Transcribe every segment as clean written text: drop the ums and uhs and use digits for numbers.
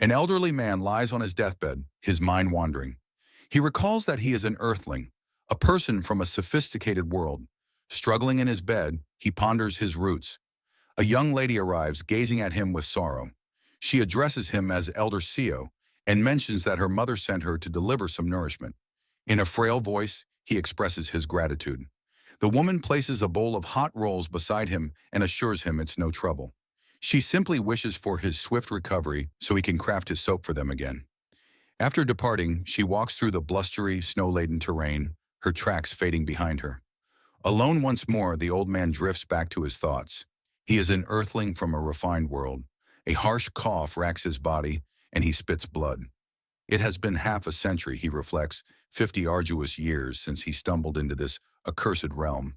An elderly man lies on his deathbed, his mind wandering. He recalls that he is an earthling, a person from a sophisticated world. Struggling in his bed, he ponders his roots. A young lady arrives, gazing at him with sorrow. She addresses him as Elder Seo and mentions that her mother sent her to deliver some nourishment. In a frail voice, he expresses his gratitude. The woman places a bowl of hot rolls beside him and assures him it's no trouble. She simply wishes for his swift recovery so he can craft his soap for them again. After departing, she walks through the blustery, snow-laden terrain, her tracks fading behind her. Alone once more, the old man drifts back to his thoughts. He is an earthling from a refined world. A harsh cough racks his body, and he spits blood. It has been half a century, he reflects, 50 arduous years since he stumbled into this accursed realm.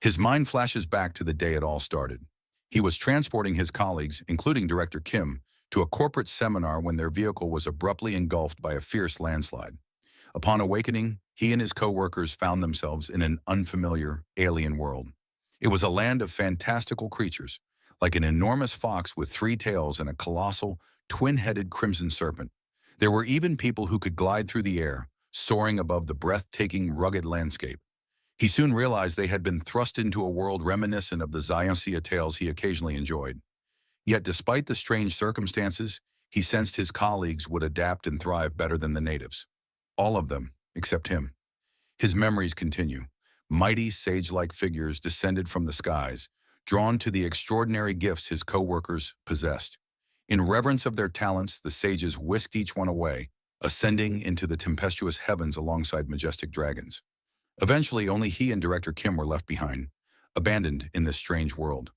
His mind flashes back to the day it all started. He was transporting his colleagues, including Director Kim, to a corporate seminar when their vehicle was abruptly engulfed by a fierce landslide. Upon awakening, he and his co-workers found themselves in an unfamiliar, alien world. It was a land of fantastical creatures, like an enormous fox with 3 tails and a colossal, twin-headed crimson serpent. There were even people who could glide through the air, soaring above the breathtaking, rugged landscape. He soon realized they had been thrust into a world reminiscent of the Xioncia tales he occasionally enjoyed. Yet despite the strange circumstances, he sensed his colleagues would adapt and thrive better than the natives. All of them, except him. His memories continue. Mighty, sage-like figures descended from the skies, drawn to the extraordinary gifts his co-workers possessed. In reverence of their talents, the sages whisked each one away, ascending into the tempestuous heavens alongside majestic dragons. Eventually, only he and Director Kim were left behind, abandoned in this strange world.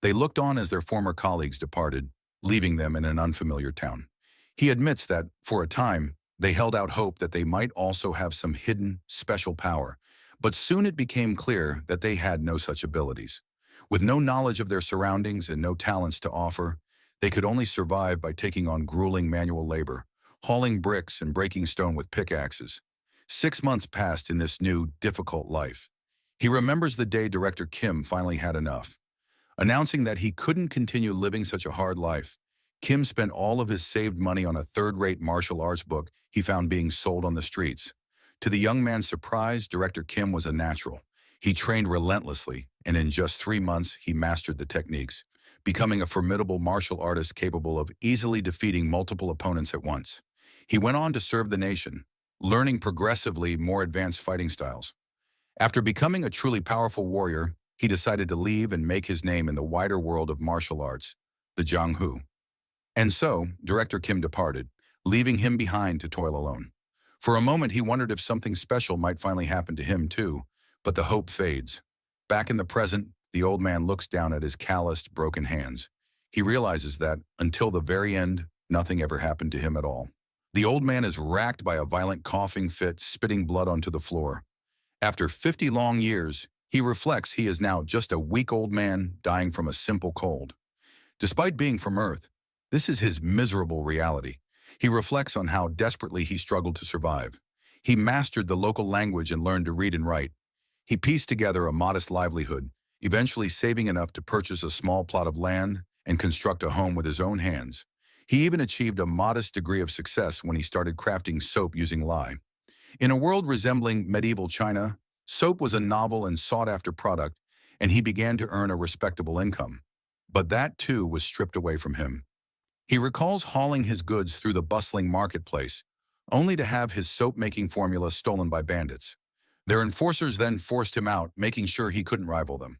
They looked on as their former colleagues departed, leaving them in an unfamiliar town. He admits that, for a time, they held out hope that they might also have some hidden, special power, but soon it became clear that they had no such abilities. With no knowledge of their surroundings and no talents to offer, they could only survive by taking on grueling manual labor, hauling bricks and breaking stone with pickaxes. 6 months passed in this new, difficult life. He remembers the day Director Kim finally had enough. Announcing that he couldn't continue living such a hard life, Kim spent all of his saved money on a third-rate martial arts book he found being sold on the streets. To the young man's surprise, Director Kim was a natural. He trained relentlessly, and in just 3 months, he mastered the techniques, becoming a formidable martial artist capable of easily defeating multiple opponents at once. He went on to serve the nation, learning progressively more advanced fighting styles. After becoming a truly powerful warrior, he decided to leave and make his name in the wider world of martial arts, the Jianghu. And so, Director Kim departed, leaving him behind to toil alone. For a moment, he wondered if something special might finally happen to him too, but the hope fades. Back in the present, the old man looks down at his calloused, broken hands. He realizes that, until the very end, nothing ever happened to him at all. The old man is racked by a violent coughing fit, spitting blood onto the floor. After 50 long years, he reflects he is now just a weak old man dying from a simple cold. Despite being from Earth, this is his miserable reality. He reflects on how desperately he struggled to survive. He mastered the local language and learned to read and write. He pieced together a modest livelihood, eventually saving enough to purchase a small plot of land and construct a home with his own hands. He even achieved a modest degree of success when he started crafting soap using lye. In a world resembling medieval China, soap was a novel and sought-after product, and he began to earn a respectable income. But that, too, was stripped away from him. He recalls hauling his goods through the bustling marketplace, only to have his soap-making formula stolen by bandits. Their enforcers then forced him out, making sure he couldn't rival them.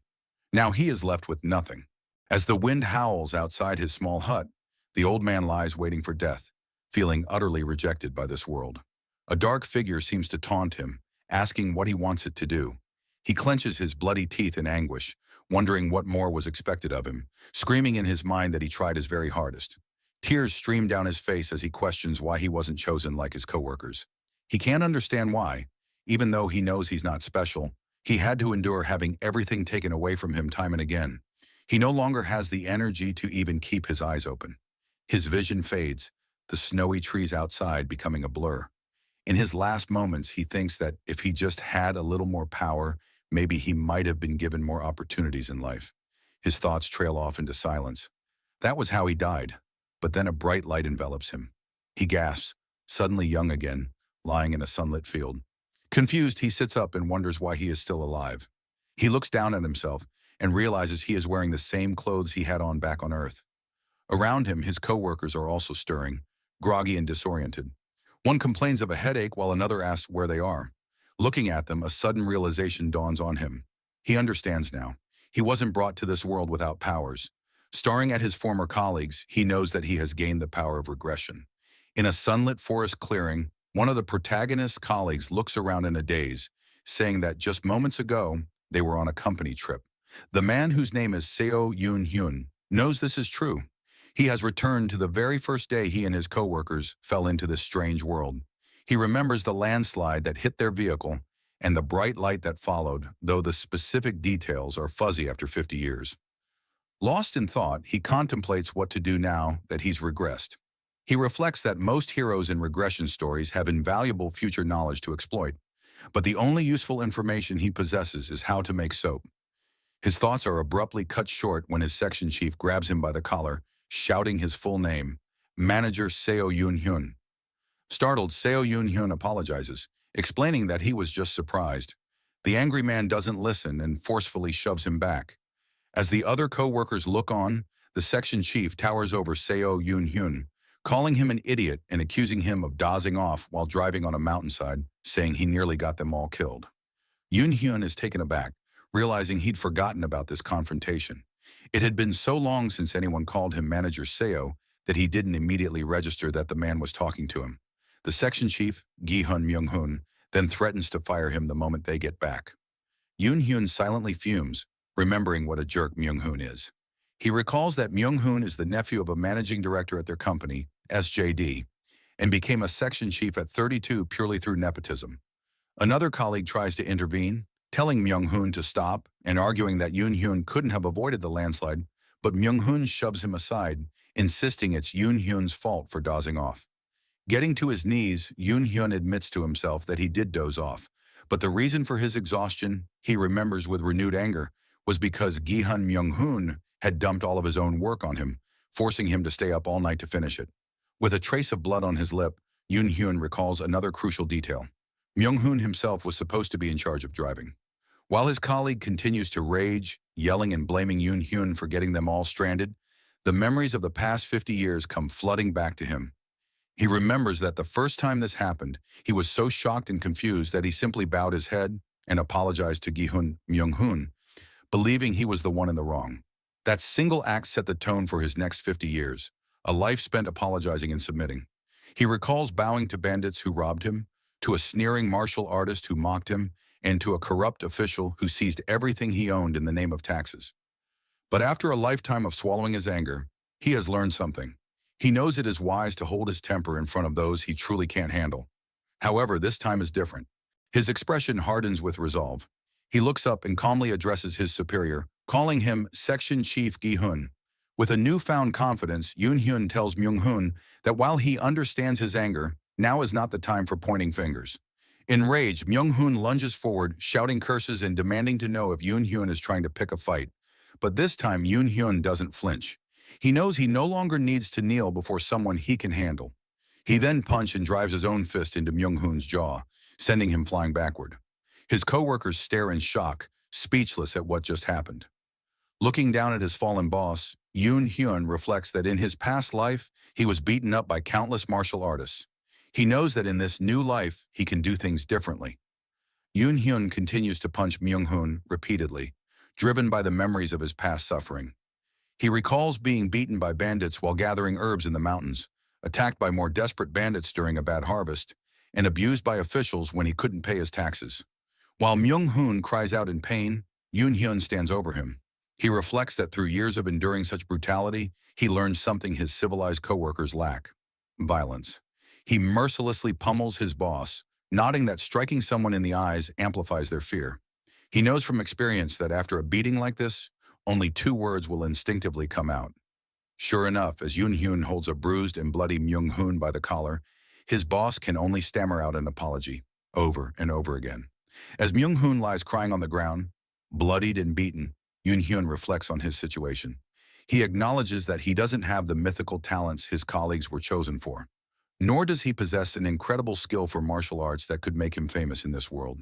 Now he is left with nothing. As the wind howls outside his small hut, the old man lies waiting for death, feeling utterly rejected by this world. A dark figure seems to taunt him, asking what he wants it to do. He clenches his bloody teeth in anguish, wondering what more was expected of him, screaming in his mind that he tried his very hardest. Tears stream down his face as he questions why he wasn't chosen like his coworkers. He can't understand why, even though he knows he's not special. He had to endure having everything taken away from him time and again. He no longer has the energy to even keep his eyes open. His vision fades, the snowy trees outside becoming a blur. In his last moments, he thinks that if he just had a little more power, maybe he might have been given more opportunities in life. His thoughts trail off into silence. That was how he died, but then a bright light envelops him. He gasps, suddenly young again, lying in a sunlit field. Confused, he sits up and wonders why he is still alive. He looks down at himself and realizes he is wearing the same clothes he had on back on Earth. Around him, his coworkers are also stirring, groggy and disoriented. One complains of a headache while another asks where they are. Looking at them, a sudden realization dawns on him. He understands now. He wasn't brought to this world without powers. Staring at his former colleagues, he knows that he has gained the power of regression. In a sunlit forest clearing, one of the protagonist's colleagues looks around in a daze, saying that just moments ago, they were on a company trip. The man, whose name is Seo Yoon-hyun, knows this is true. He has returned to the very first day he and his coworkers fell into this strange world. He remembers the landslide that hit their vehicle and the bright light that followed, though the specific details are fuzzy after 50 years. Lost in thought, he contemplates what to do now that he's regressed. He reflects that most heroes in regression stories have invaluable future knowledge to exploit, but the only useful information he possesses is how to make soap. His thoughts are abruptly cut short when his section chief grabs him by the collar, shouting his full name, Manager Seo Yoon-hyun. Startled, Seo Yoon-hyun apologizes, explaining that he was just surprised. The angry man doesn't listen and forcefully shoves him back. As the other co-workers look on, the section chief towers over Seo Yoon-hyun, calling him an idiot and accusing him of dozing off while driving on a mountainside, saying he nearly got them all killed. Yoon-hyun is taken aback, realizing he'd forgotten about this confrontation. It had been so long since anyone called him Manager Seo that he didn't immediately register that the man was talking to him. The section chief, Gi-hun Myung-hoon, then threatens to fire him the moment they get back. Yoon-hyun silently fumes, remembering what a jerk Myung-hoon is. He recalls that Myung-hoon is the nephew of a managing director at their company, SJD, and became a section chief at 32 purely through nepotism. Another colleague tries to intervene, telling Myung-hoon to stop and arguing that Yoon-hyun couldn't have avoided the landslide, but Myung-hoon shoves him aside, insisting it's Yoon-hyun's fault for dozing off. Getting to his knees, Yoon-hyun admits to himself that he did doze off, but the reason for his exhaustion, he remembers with renewed anger, was because Gi-hun Myung-hoon had dumped all of his own work on him, forcing him to stay up all night to finish it. With a trace of blood on his lip, Yoon-hyun recalls another crucial detail. Myung-hoon himself was supposed to be in charge of driving. While his colleague continues to rage, yelling and blaming Yoon-hyun for getting them all stranded, the memories of the past 50 years come flooding back to him. He remembers that the first time this happened, he was so shocked and confused that he simply bowed his head and apologized to Gi-hun Myung-hoon, believing he was the one in the wrong. That single act set the tone for his next 50 years, a life spent apologizing and submitting. He recalls bowing to bandits who robbed him, to a sneering martial artist who mocked him, and to a corrupt official who seized everything he owned in the name of taxes. But after a lifetime of swallowing his anger, he has learned something. He knows it is wise to hold his temper in front of those he truly can't handle. However, this time is different. His expression hardens with resolve. He looks up and calmly addresses his superior, calling him Section Chief Gi-hun. With a newfound confidence, Yoon-hyun tells Myung-hoon that while he understands his anger, now is not the time for pointing fingers. Enraged, Myung-hoon lunges forward, shouting curses and demanding to know if Yoon-hyun is trying to pick a fight. But this time, Yoon-hyun doesn't flinch. He knows he no longer needs to kneel before someone he can handle. He then punches and drives his own fist into Myung-hoon's jaw, sending him flying backward. His coworkers stare in shock, speechless at what just happened. Looking down at his fallen boss, Yoon-hyun reflects that in his past life, he was beaten up by countless martial artists. He knows that in this new life, he can do things differently. Yoon-hyun continues to punch Myung-hoon repeatedly, driven by the memories of his past suffering. He recalls being beaten by bandits while gathering herbs in the mountains, attacked by more desperate bandits during a bad harvest, and abused by officials when he couldn't pay his taxes. While Myung-hoon cries out in pain, Yoon-hyun stands over him. He reflects that through years of enduring such brutality, he learned something his civilized coworkers lack: violence. He mercilessly pummels his boss, nodding that striking someone in the eyes amplifies their fear. He knows from experience that after a beating like this, only two words will instinctively come out. Sure enough, as Yoon-hyun holds a bruised and bloody Myung-hoon by the collar, his boss can only stammer out an apology, over and over again. As Myung-hoon lies crying on the ground, bloodied and beaten, Yoon-hyun reflects on his situation. He acknowledges that he doesn't have the mythical talents his colleagues were chosen for. Nor does he possess an incredible skill for martial arts that could make him famous in this world.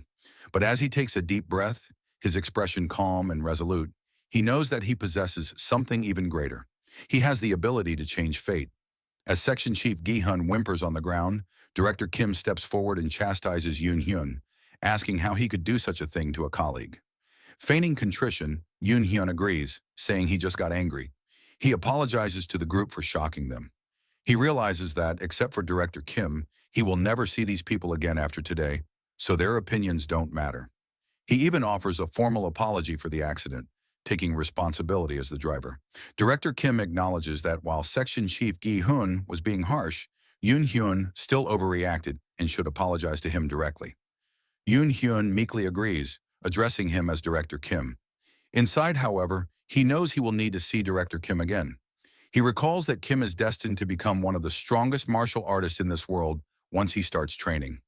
But as he takes a deep breath, his expression calm and resolute, he knows that he possesses something even greater. He has the ability to change fate. As Section Chief Gi-hun whimpers on the ground, Director Kim steps forward and chastises Yoon-hyun, asking how he could do such a thing to a colleague. Feigning contrition, Yoon-hyun agrees, saying he just got angry. He apologizes to the group for shocking them. He realizes that, except for Director Kim, he will never see these people again after today, so their opinions don't matter. He even offers a formal apology for the accident, taking responsibility as the driver. Director Kim acknowledges that while Section Chief Gi-hun was being harsh, Yoon-hyun still overreacted and should apologize to him directly. Yoon-hyun meekly agrees, addressing him as Director Kim. Inside, however, he knows he will need to see Director Kim again. He recalls that Kim is destined to become one of the strongest martial artists in this world once he starts training.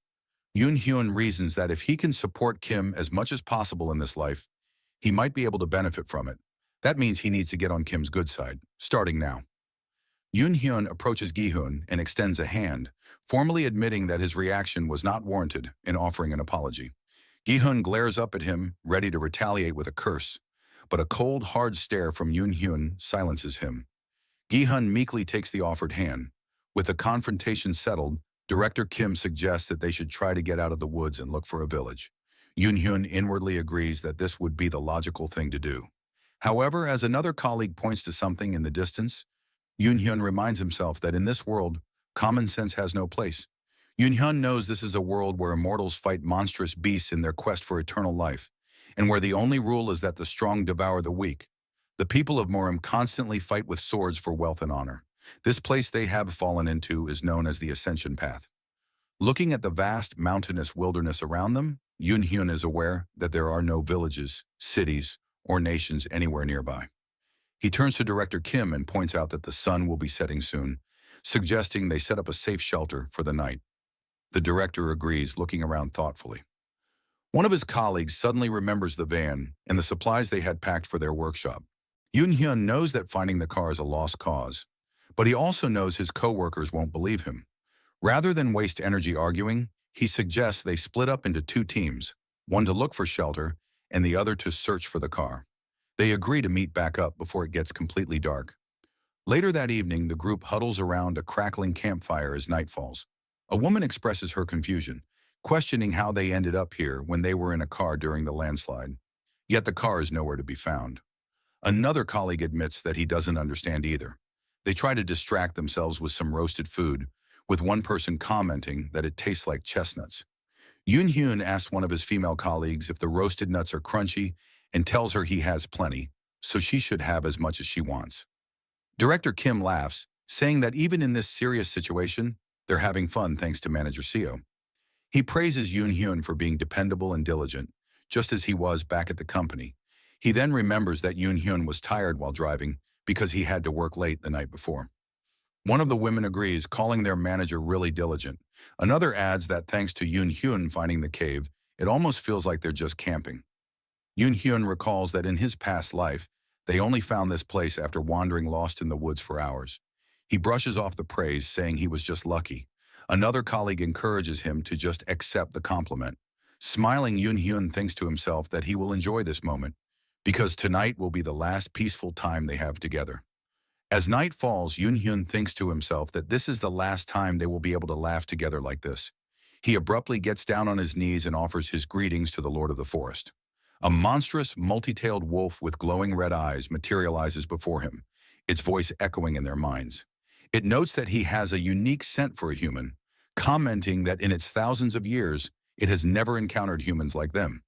Yoon-hyun reasons that if he can support Kim as much as possible in this life, he might be able to benefit from it. That means he needs to get on Kim's good side, starting now. Yoon-hyun approaches Gi-hun and extends a hand, formally admitting that his reaction was not warranted and offering an apology. Gi-hun glares up at him, ready to retaliate with a curse, but a cold, hard stare from Yoon-hyun silences him. Gi-hun meekly takes the offered hand. With the confrontation settled, Director Kim suggests that they should try to get out of the woods and look for a village. Yoon-hyun inwardly agrees that this would be the logical thing to do. However, as another colleague points to something in the distance, Yoon-hyun reminds himself that in this world, common sense has no place. Yoon-hyun knows this is a world where immortals fight monstrous beasts in their quest for eternal life, and where the only rule is that the strong devour the weak. The people of Murim constantly fight with swords for wealth and honor. This place they have fallen into is known as the Ascension Path. Looking at the vast mountainous wilderness around them, Yoon-hyun is aware that there are no villages, cities, or nations anywhere nearby. He turns to Director Kim and points out that the sun will be setting soon, suggesting they set up a safe shelter for the night. The director agrees, looking around thoughtfully. One of his colleagues suddenly remembers the van and the supplies they had packed for their workshop. Yoon-hyun knows that finding the car is a lost cause, but he also knows his co-workers won't believe him. Rather than waste energy arguing, he suggests they split up into two teams, one to look for shelter and the other to search for the car. They agree to meet back up before it gets completely dark. Later that evening, the group huddles around a crackling campfire as night falls. A woman expresses her confusion, questioning how they ended up here when they were in a car during the landslide. Yet the car is nowhere to be found. Another colleague admits that he doesn't understand either. They try to distract themselves with some roasted food, with one person commenting that it tastes like chestnuts. Yoon-hyun asks one of his female colleagues if the roasted nuts are crunchy and tells her he has plenty, so she should have as much as she wants. Director Kim laughs, saying that even in this serious situation, they're having fun thanks to Manager Seo. He praises Yoon-hyun for being dependable and diligent, just as he was back at the company. He then remembers that Yoon-hyun was tired while driving because he had to work late the night before. One of the women agrees, calling their manager really diligent. Another adds that thanks to Yoon-hyun finding the cave, it almost feels like they're just camping. Yoon-hyun recalls that in his past life, they only found this place after wandering lost in the woods for hours. He brushes off the praise, saying he was just lucky. Another colleague encourages him to just accept the compliment. Smiling, Yoon-hyun thinks to himself that he will enjoy this moment, because tonight will be the last peaceful time they have together. As night falls, Yoon-hyun thinks to himself that this is the last time they will be able to laugh together like this. He abruptly gets down on his knees and offers his greetings to the Lord of the Forest. A monstrous, multi-tailed wolf with glowing red eyes materializes before him, its voice echoing in their minds. It notes that he has a unique scent for a human, commenting that in its thousands of years, it has never encountered humans like them.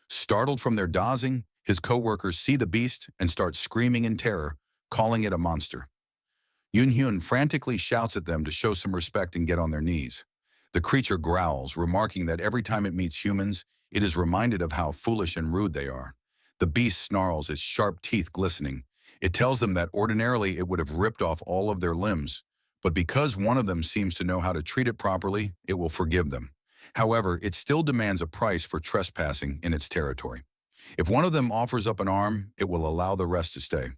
Startled from their dozing, his co-workers see the beast and start screaming in terror, calling it a monster. Yoon-hyun frantically shouts at them to show some respect and get on their knees. The creature growls, remarking that every time it meets humans, it is reminded of how foolish and rude they are. The beast snarls, its sharp teeth glistening. It tells them that ordinarily it would have ripped off all of their limbs, but because one of them seems to know how to treat it properly, it will forgive them. However, it still demands a price for trespassing in its territory. If one of them offers up an arm, it will allow the rest to stay.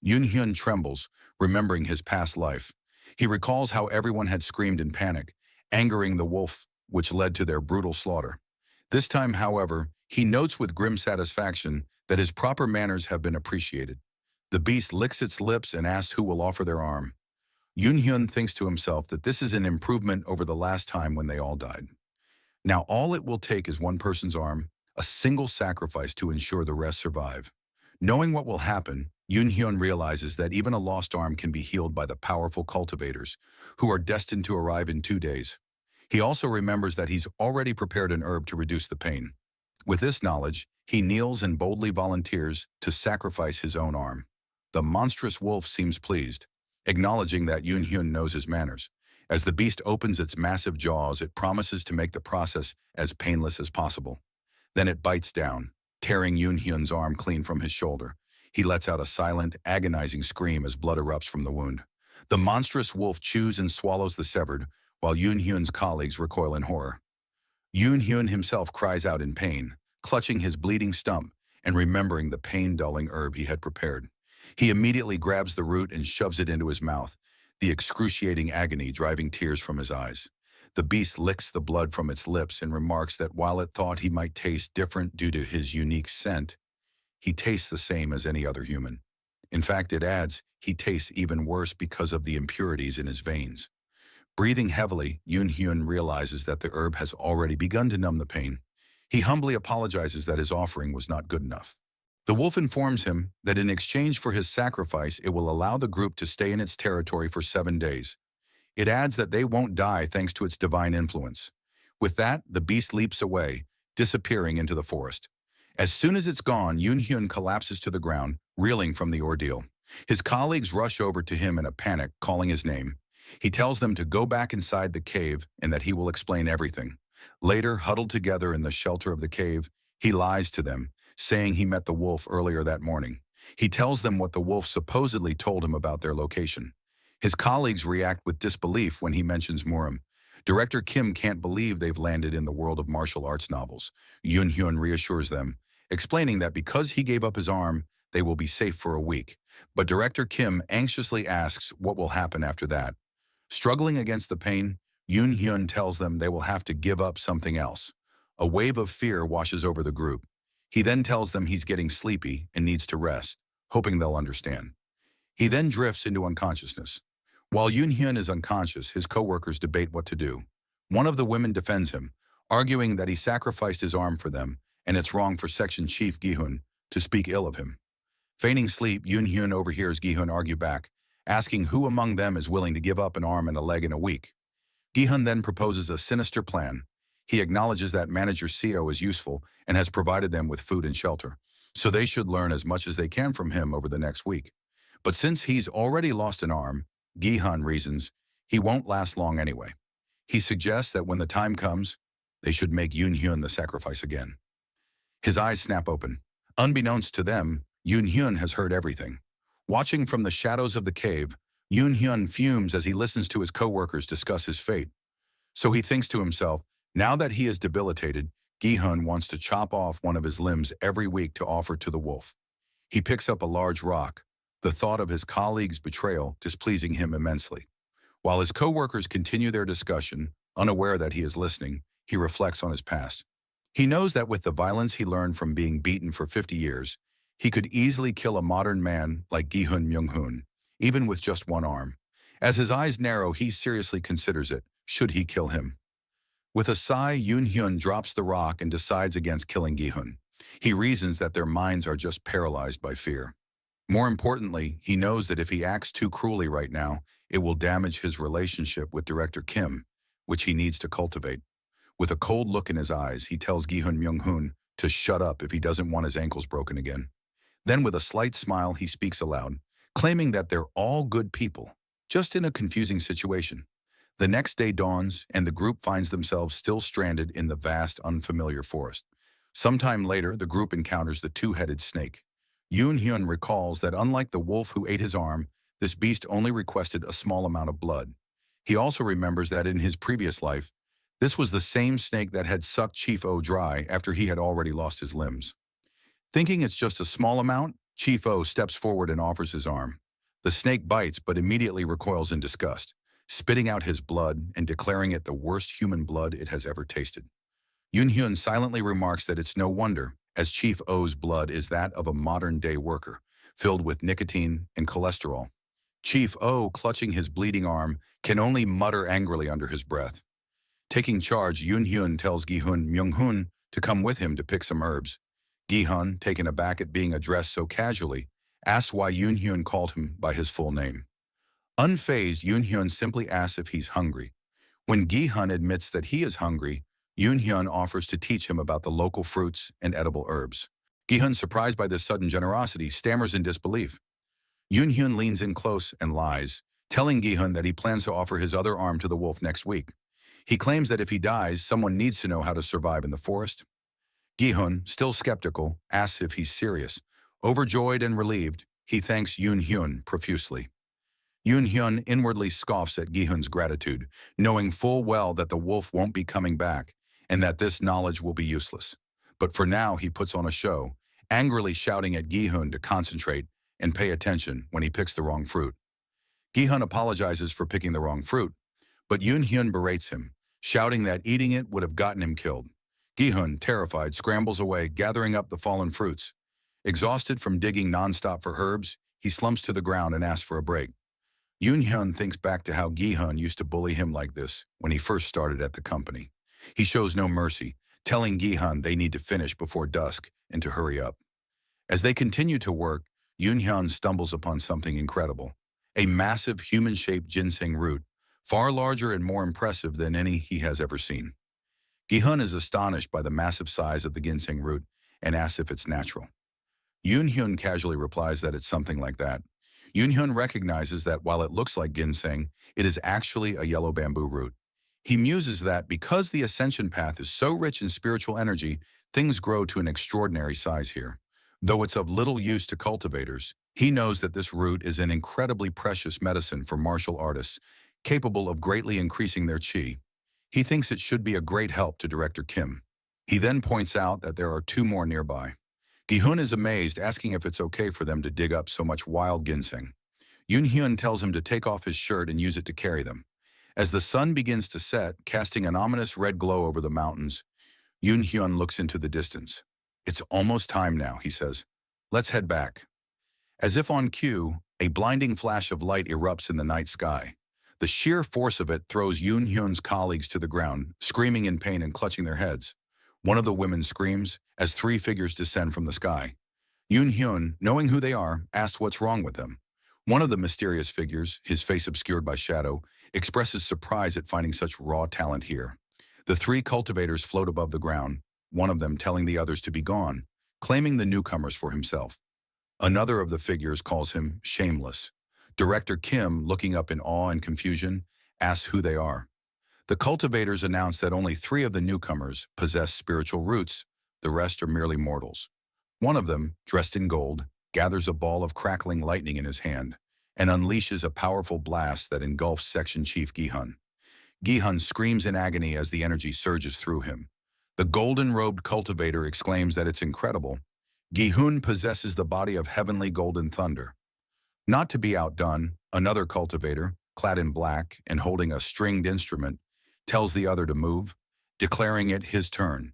Yoon-hyun trembles, remembering his past life. He recalls how everyone had screamed in panic, angering the wolf, which led to their brutal slaughter. This time, however, he notes with grim satisfaction that his proper manners have been appreciated. The beast licks its lips and asks who will offer their arm. Yoon-hyun thinks to himself that this is an improvement over the last time when they all died. Now all it will take is one person's arm, a single sacrifice to ensure the rest survive. Knowing what will happen, Yoon-hyun realizes that even a lost arm can be healed by the powerful cultivators, who are destined to arrive in 2 days. He also remembers that he's already prepared an herb to reduce the pain. With this knowledge, he kneels and boldly volunteers to sacrifice his own arm. The monstrous wolf seems pleased, acknowledging that Yoon-hyun knows his manners. As the beast opens its massive jaws, it promises to make the process as painless as possible. Then it bites down, tearing Yoon-hyun's arm clean from his shoulder. He lets out a silent, agonizing scream as blood erupts from the wound. The monstrous wolf chews and swallows the severed, while Yoon-hyun's colleagues recoil in horror. Yoon-hyun himself cries out in pain, clutching his bleeding stump and remembering the pain-dulling herb he had prepared. He immediately grabs the root and shoves it into his mouth, the excruciating agony driving tears from his eyes. The beast licks the blood from its lips and remarks that while it thought he might taste different due to his unique scent, he tastes the same as any other human. In fact, it adds, he tastes even worse because of the impurities in his veins. Breathing heavily, Yoon-hyun realizes that the herb has already begun to numb the pain. He humbly apologizes that his offering was not good enough. The wolf informs him that in exchange for his sacrifice, it will allow the group to stay in its territory for 7 days. It adds that they won't die thanks to its divine influence. With that, the beast leaps away, disappearing into the forest. As soon as it's gone, Yoon-hyun collapses to the ground, reeling from the ordeal. His colleagues rush over to him in a panic, calling his name. He tells them to go back inside the cave and that he will explain everything. Later, huddled together in the shelter of the cave, he lies to them, saying he met the wolf earlier that morning. He tells them what the wolf supposedly told him about their location. His colleagues react with disbelief when he mentions Murim. Director Kim can't believe they've landed in the world of martial arts novels. Yoon-hyun reassures them, explaining that because he gave up his arm, they will be safe for a week. But Director Kim anxiously asks what will happen after that. Struggling against the pain, Yoon-hyun tells them they will have to give up something else. A wave of fear washes over the group. He then tells them he's getting sleepy and needs to rest, hoping they'll understand. He then drifts into unconsciousness. While Yoon-hyun is unconscious, his co-workers debate what to do. One of the women defends him, arguing that he sacrificed his arm for them, and it's wrong for Section Chief Gi-hun to speak ill of him. Feigning sleep, Yoon-hyun overhears Gi-hun argue back, asking who among them is willing to give up an arm and a leg in a week. Gi-hun then proposes a sinister plan. He acknowledges that Manager Seo is useful and has provided them with food and shelter, so they should learn as much as they can from him over the next week. But since he's already lost an arm, Gi-hun reasons he won't last long anyway. He suggests that when the time comes, they should make Yoon-hyun the sacrifice again. His eyes snap open. Unbeknownst to them, Yoon-hyun has heard everything. Watching from the shadows of the cave, Yoon-hyun fumes as he listens to his co-workers discuss his fate. So he thinks to himself, now that he is debilitated, Gi-hun wants to chop off one of his limbs every week to offer to the wolf. He picks up a large rock, the thought of his colleague's betrayal displeasing him immensely. While his co-workers continue their discussion, unaware that he is listening, he reflects on his past. He knows that with the violence he learned from being beaten for 50 years, he could easily kill a modern man like Gi-hun Myung-hoon, even with just one arm. As his eyes narrow, he seriously considers it, should he kill him. With a sigh, Yoon-hyun drops the rock and decides against killing Gi-hun. He reasons that their minds are just paralyzed by fear. More importantly, he knows that if he acts too cruelly right now, it will damage his relationship with Director Kim, which he needs to cultivate. With a cold look in his eyes, he tells Gi-hun Myung-hoon to shut up if he doesn't want his ankles broken again. Then with a slight smile, he speaks aloud, claiming that they're all good people, just in a confusing situation. The next day dawns, and the group finds themselves still stranded in the vast, unfamiliar forest. Sometime later, the group encounters the two-headed snake. Yoon-hyun recalls that unlike the wolf who ate his arm, this beast only requested a small amount of blood. He also remembers that in his previous life, this was the same snake that had sucked Chief O dry after he had already lost his limbs. Thinking it's just a small amount, Chief O steps forward and offers his arm. The snake bites but immediately recoils in disgust, spitting out his blood and declaring it the worst human blood it has ever tasted. Yoon-hyun silently remarks that it's no wonder, as Chief O's blood is that of a modern-day worker, filled with nicotine and cholesterol. Chief O, clutching his bleeding arm, can only mutter angrily under his breath. Taking charge, Yoon-hyun tells Gi-hun Myung-hun to come with him to pick some herbs. Gi-hun, taken aback at being addressed so casually, asks why Yoon-hyun called him by his full name. Unfazed, Yoon-hyun simply asks if he's hungry. When Gi-hun admits that he is hungry, Yoon-hyun offers to teach him about the local fruits and edible herbs. Gi-hun, surprised by this sudden generosity, stammers in disbelief. Yoon-hyun leans in close and lies, telling Gi-hun that he plans to offer his other arm to the wolf next week. He claims that if he dies, someone needs to know how to survive in the forest. Gi-hun, still skeptical, asks if he's serious. Overjoyed and relieved, he thanks Yoon-hyun profusely. Yoon-hyun inwardly scoffs at Gi-hun's gratitude, knowing full well that the wolf won't be coming back and that this knowledge will be useless. But for now, he puts on a show, angrily shouting at Gi-hun to concentrate and pay attention when he picks the wrong fruit. Gi-hun apologizes for picking the wrong fruit, but Yoon-hyun berates him, shouting that eating it would have gotten him killed. Gi-hun, terrified, scrambles away, gathering up the fallen fruits. Exhausted from digging nonstop for herbs, he slumps to the ground and asks for a break. Yoon-hyun thinks back to how Gi-hun used to bully him like this when he first started at the company. He shows no mercy, telling Gi-hun they need to finish before dusk and to hurry up. As they continue to work, Yoon-hyun stumbles upon something incredible. A massive human-shaped ginseng root, far larger and more impressive than any he has ever seen. Gi-hun is astonished by the massive size of the ginseng root and asks if it's natural. Yoon-hyun casually replies that it's something like that. Yoon-hyun recognizes that while it looks like ginseng, it is actually a yellow bamboo root. He muses that because the ascension path is so rich in spiritual energy, things grow to an extraordinary size here. Though it's of little use to cultivators, he knows that this root is an incredibly precious medicine for martial artists, capable of greatly increasing their chi. He thinks it should be a great help to Director Kim. He then points out that there are two more nearby. Gi-hun is amazed, asking if it's okay for them to dig up so much wild ginseng. Yoon-hyun tells him to take off his shirt and use it to carry them. As the sun begins to set, casting an ominous red glow over the mountains, Yoon-hyun looks into the distance. It's almost time now, he says. Let's head back. As if on cue, a blinding flash of light erupts in the night sky. The sheer force of it throws Yoon-hyun's colleagues to the ground, screaming in pain and clutching their heads. One of the women screams as three figures descend from the sky. Yoon-hyun, knowing who they are, asks what's wrong with them. One of the mysterious figures, his face obscured by shadow, expresses surprise at finding such raw talent here. The three cultivators float above the ground, one of them telling the others to be gone, claiming the newcomers for himself. Another of the figures calls him shameless. Director Kim, looking up in awe and confusion, asks who they are. The cultivators announce that only three of the newcomers possess spiritual roots, the rest are merely mortals. One of them, dressed in gold, gathers a ball of crackling lightning in his hand and unleashes a powerful blast that engulfs Section Chief Gi-hun. Gi-hun screams in agony as the energy surges through him. The golden-robed cultivator exclaims that it's incredible. Gi-hun possesses the body of heavenly golden thunder. Not to be outdone, another cultivator, clad in black and holding a stringed instrument, tells the other to move, declaring it his turn.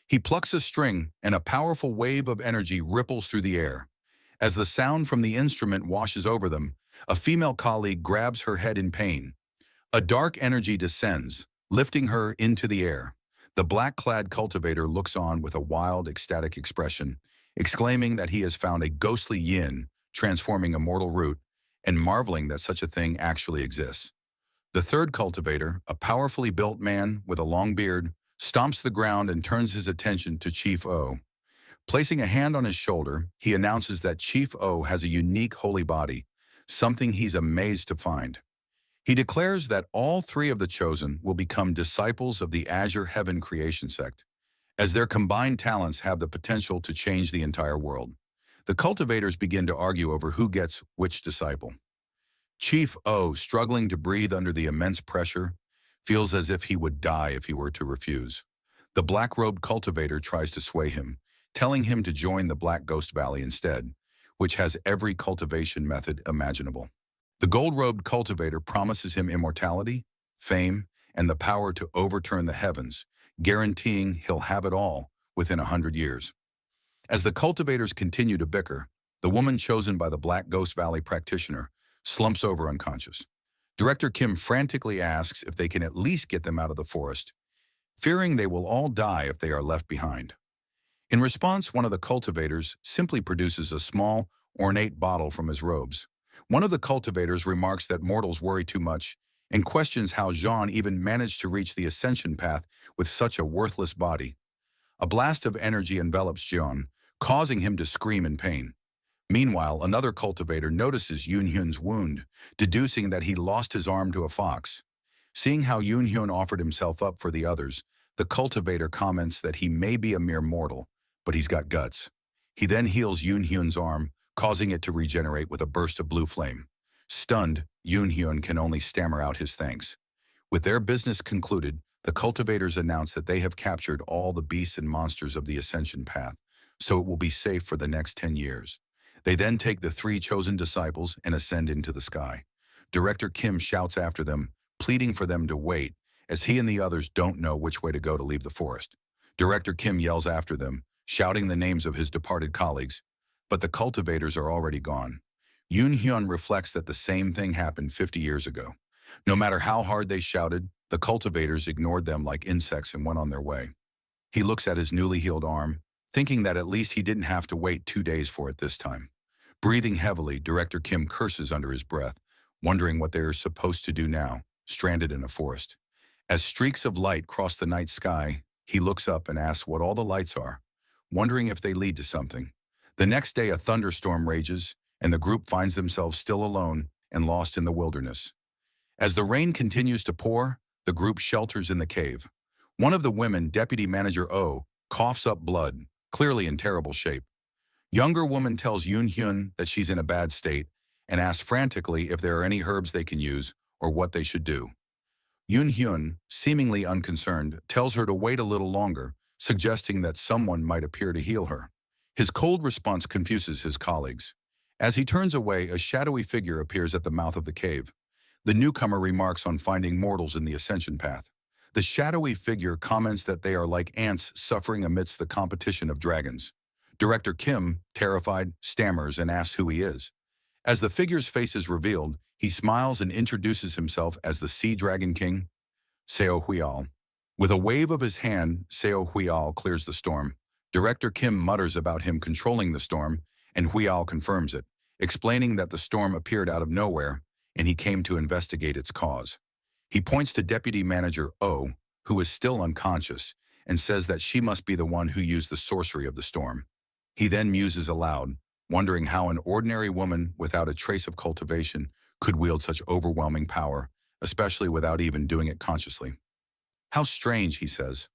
He plucks a string, and a powerful wave of energy ripples through the air. As the sound from the instrument washes over them, a female colleague grabs her head in pain. A dark energy descends, lifting her into the air. The black-clad cultivator looks on with a wild, ecstatic expression, exclaiming that he has found a ghostly yin transforming a mortal root, and marveling that such a thing actually exists. The third cultivator, a powerfully built man with a long beard, stomps the ground and turns his attention to Chief O. Placing a hand on his shoulder, he announces that Chief O has a unique holy body, something he's amazed to find. He declares that all three of the chosen will become disciples of the Azure Heaven Creation Sect, as their combined talents have the potential to change the entire world. The cultivators begin to argue over who gets which disciple. Chief O, struggling to breathe under the immense pressure, feels as if he would die if he were to refuse. The black-robed cultivator tries to sway him, telling him to join the Black Ghost Valley instead, which has every cultivation method imaginable. The gold-robed cultivator promises him immortality, fame, and the power to overturn the heavens, guaranteeing he'll have it all within 100 years. As the cultivators continue to bicker, the woman chosen by the Black Ghost Valley practitioner slumps over unconscious. Director Kim frantically asks if they can at least get them out of the forest, fearing they will all die if they are left behind. In response, one of the cultivators simply produces a small, ornate bottle from his robes. One of the cultivators remarks that mortals worry too much and questions how Jean even managed to reach the ascension path with such a worthless body. A blast of energy envelops Jean, causing him to scream in pain. Meanwhile, another cultivator notices Yoon-hyun's wound, deducing that he lost his arm to a fox. Seeing how Yoon-hyun offered himself up for the others, the cultivator comments that he may be a mere mortal, but he's got guts. He then heals Yoon-hyun's arm, causing it to regenerate with a burst of blue flame. Stunned, Yoon-hyun can only stammer out his thanks. With their business concluded, the cultivators announce that they have captured all the beasts and monsters of the ascension path, so it will be safe for the next 10 years. They then take the 3 chosen disciples and ascend into the sky. Director Kim shouts after them, pleading for them to wait, as he and the others don't know which way to go to leave the forest. Director Kim yells after them, shouting the names of his departed colleagues, but the cultivators are already gone. Yoon-hyun reflects that the same thing happened 50 years ago. No matter how hard they shouted, the cultivators ignored them like insects and went on their way. He looks at his newly healed arm, thinking that at least he didn't have to wait 2 days for it this time. Breathing heavily, Director Kim curses under his breath, wondering what they are supposed to do now, stranded in a forest. As streaks of light cross the night sky, he looks up and asks what all the lights are, wondering if they lead to something. The next day, a thunderstorm rages, and the group finds themselves still alone and lost in the wilderness. As the rain continues to pour, the group shelters in the cave. One of the women, Deputy Manager Oh, coughs up blood, clearly in terrible shape. Younger woman tells Yoon-hyun that she's in a bad state and asks frantically if there are any herbs they can use or what they should do. Yoon-hyun, seemingly unconcerned, tells her to wait a little longer, suggesting that someone might appear to heal her. His cold response confuses his colleagues. As he turns away, a shadowy figure appears at the mouth of the cave. The newcomer remarks on finding mortals in the ascension path. The shadowy figure comments that they are like ants suffering amidst the competition of dragons. Director Kim, terrified, stammers and asks who he is. As the figure's face is revealed, he smiles and introduces himself as the Sea Dragon King, Seo Huial. With a wave of his hand, Seo Huial clears the storm. Director Kim mutters about him controlling the storm, and Huial confirms it, explaining that the storm appeared out of nowhere, and he came to investigate its cause. He points to Deputy Manager Oh, who is still unconscious, and says that she must be the one who used the sorcery of the storm. He then muses aloud, wondering how an ordinary woman without a trace of cultivation could wield such overwhelming power, especially without even doing it consciously. How strange, he says.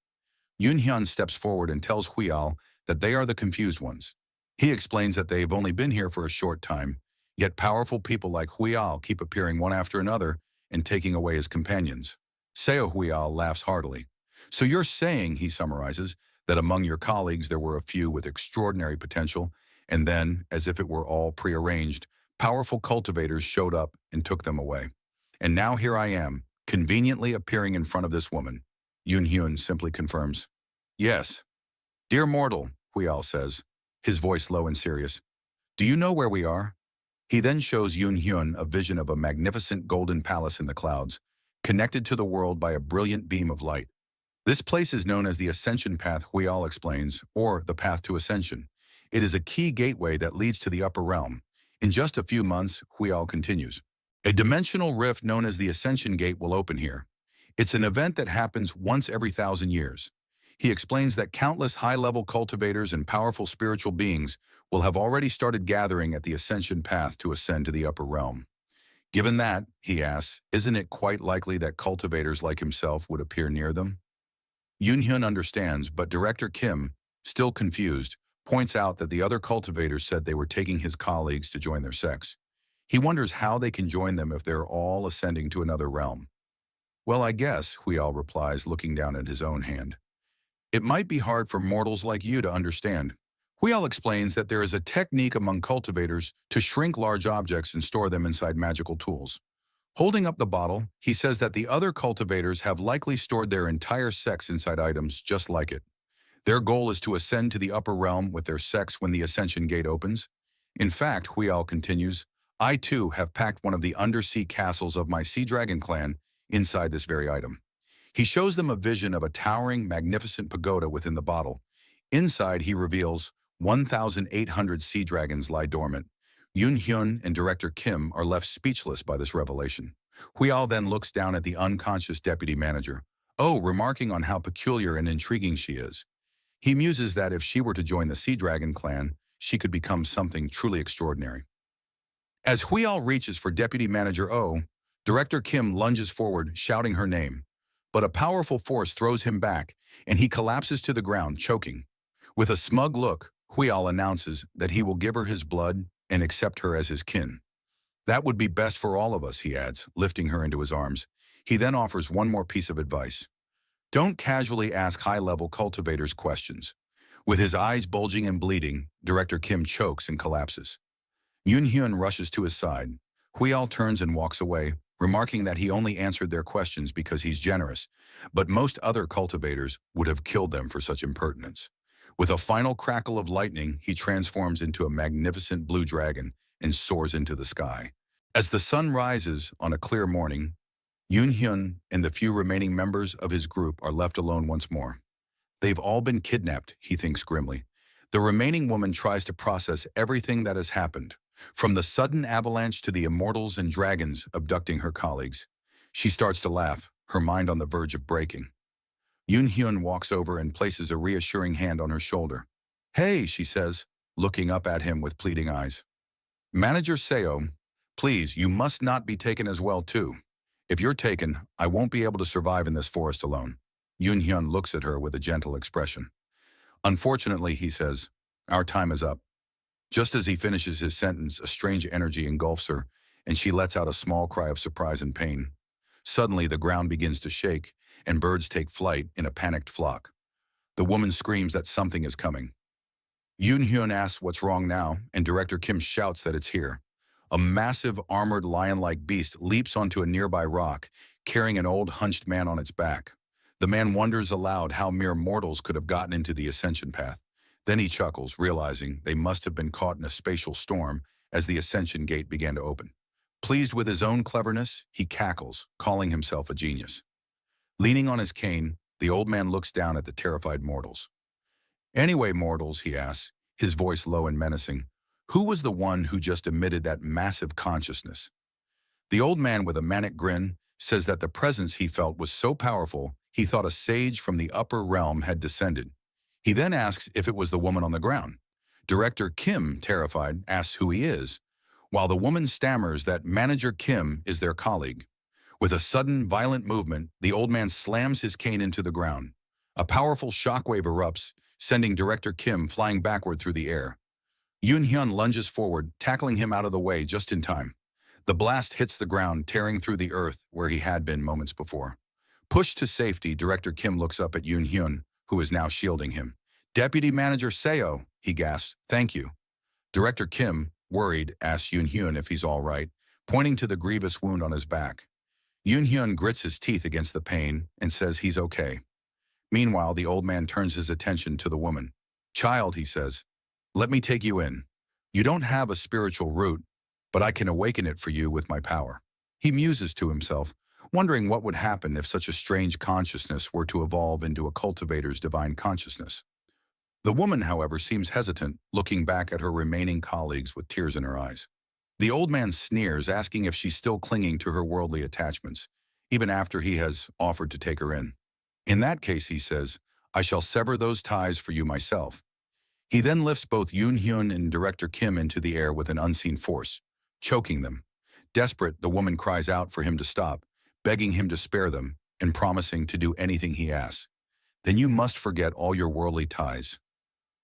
Yoon-hyun steps forward and tells Huial that they are the confused ones. He explains that they've only been here for a short time, yet powerful people like Huial keep appearing one after another and taking away his companions. Seo Huial laughs heartily. So you're saying, he summarizes, that among your colleagues there were a few with extraordinary potential, and then, as if it were all prearranged, powerful cultivators showed up and took them away. And now here I am, conveniently appearing in front of this woman. Yoon-hyun simply confirms. Yes. Dear mortal, Huial says, his voice low and serious. Do you know where we are? He then shows Yoon-hyun a vision of a magnificent golden palace in the clouds, connected to the world by a brilliant beam of light. This place is known as the Ascension Path, Huial explains, or the Path to Ascension. It is a key gateway that leads to the upper realm. In just a few months, Huial continues. A dimensional rift known as the Ascension Gate will open here. It's an event that happens once every 1,000 years. He explains that countless high-level cultivators and powerful spiritual beings will have already started gathering at the Ascension Path to ascend to the upper realm. Given that, he asks, isn't it quite likely that cultivators like himself would appear near them? Yoon-hyun understands, but Director Kim, still confused, points out that the other cultivators said they were taking his colleagues to join their sects. He wonders how they can join them if they're all ascending to another realm. Well, I guess, Huial replies, looking down at his own hand. It might be hard for mortals like you to understand. Huyal explains that there is a technique among cultivators to shrink large objects and store them inside magical tools. Holding up the bottle, he says that the other cultivators have likely stored their entire sex inside items just like it. Their goal is to ascend to the upper realm with their sex when the ascension gate opens. In fact, Huyal continues, I too have packed one of the undersea castles of my Sea Dragon clan inside this very item. He shows them a vision of a towering, magnificent pagoda within the bottle. Inside, he reveals 1,800 sea dragons lie dormant. Yoon Hyun and director Kim are left speechless by this revelation. Huyal then looks down at the unconscious deputy manager, remarking on how peculiar and intriguing she is. He muses that if she were to join the Sea Dragon clan, she could become something truly extraordinary. As Huyal reaches for Deputy Manager Oh, Director Kim lunges forward, shouting her name. But a powerful force throws him back, and he collapses to the ground, choking. With a smug look, Huyal announces that he will give her his blood and accept her as his kin. That would be best for all of us, he adds, lifting her into his arms. He then offers one more piece of advice. Don't casually ask high-level cultivators questions. With his eyes bulging and bleeding, Director Kim chokes and collapses. Yoon Hyun rushes to his side. Huyal turns and walks away, remarking that he only answered their questions because he's generous, but most other cultivators would have killed them for such impertinence. With a final crackle of lightning, he transforms into a magnificent blue dragon and soars into the sky. As the sun rises on a clear morning, Yoon Hyun and the few remaining members of his group are left alone once more. They've all been kidnapped, he thinks grimly. The remaining woman tries to process everything that has happened, from the sudden avalanche to the immortals and dragons abducting her colleagues. She starts to laugh, her mind on the verge of breaking. Yoon Hyun walks over and places a reassuring hand on her shoulder. Hey, she says, looking up at him with pleading eyes. Manager Seo, please, you must not be taken as well too. If you're taken, I won't be able to survive in this forest alone. Yoon Hyun looks at her with a gentle expression. Unfortunately, he says, our time is up. Just as he finishes his sentence, a strange energy engulfs her, and she lets out a small cry of surprise and pain. Suddenly, the ground begins to shake, and birds take flight in a panicked flock. The woman screams that something is coming. Yoon Hyun asks what's wrong now, and Director Kim shouts that it's here. A massive, armored lion-like beast leaps onto a nearby rock, carrying an old, hunched man on its back. The man wonders aloud how mere mortals could have gotten into the ascension path. Then he chuckles, realizing they must have been caught in a spatial storm as the ascension gate began to open. Pleased with his own cleverness, he cackles, calling himself a genius. Leaning on his cane, the old man looks down at the terrified mortals. Anyway, mortals, he asks, his voice low and menacing, who was the one who just emitted that massive consciousness? The old man, with a manic grin, says that the presence he felt was so powerful he thought a sage from the upper realm had descended. He then asks if it was the woman on the ground. Director Kim, terrified, asks who he is, while the woman stammers that Manager Kim is their colleague. With a sudden, violent movement, the old man slams his cane into the ground. A powerful shockwave erupts, sending Director Kim flying backward through the air. Yoon Hyun lunges forward, tackling him out of the way just in time. The blast hits the ground, tearing through the earth where he had been moments before. Pushed to safety, Director Kim looks up at Yoon Hyun, who is now shielding him. Deputy Manager Seo, he gasps, thank you. Director Kim, worried, asks Yoon Hyun if he's all right, pointing to the grievous wound on his back. Yoon Hyun grits his teeth against the pain and says he's okay. Meanwhile, the old man turns his attention to the woman. Child, he says, let me take you in. You don't have a spiritual root, but I can awaken it for you with my power. He muses to himself, wondering what would happen if such a strange consciousness were to evolve into a cultivator's divine consciousness. The woman, however, seems hesitant, looking back at her remaining colleagues with tears in her eyes. The old man sneers, asking if she's still clinging to her worldly attachments, even after he has offered to take her in. In that case, he says, I shall sever those ties for you myself. He then lifts both Yoon Hyun and Director Kim into the air with an unseen force, choking them. Desperate, the woman cries out for him to stop, begging him to spare them and promising to do anything he asks. Then you must forget all your worldly ties.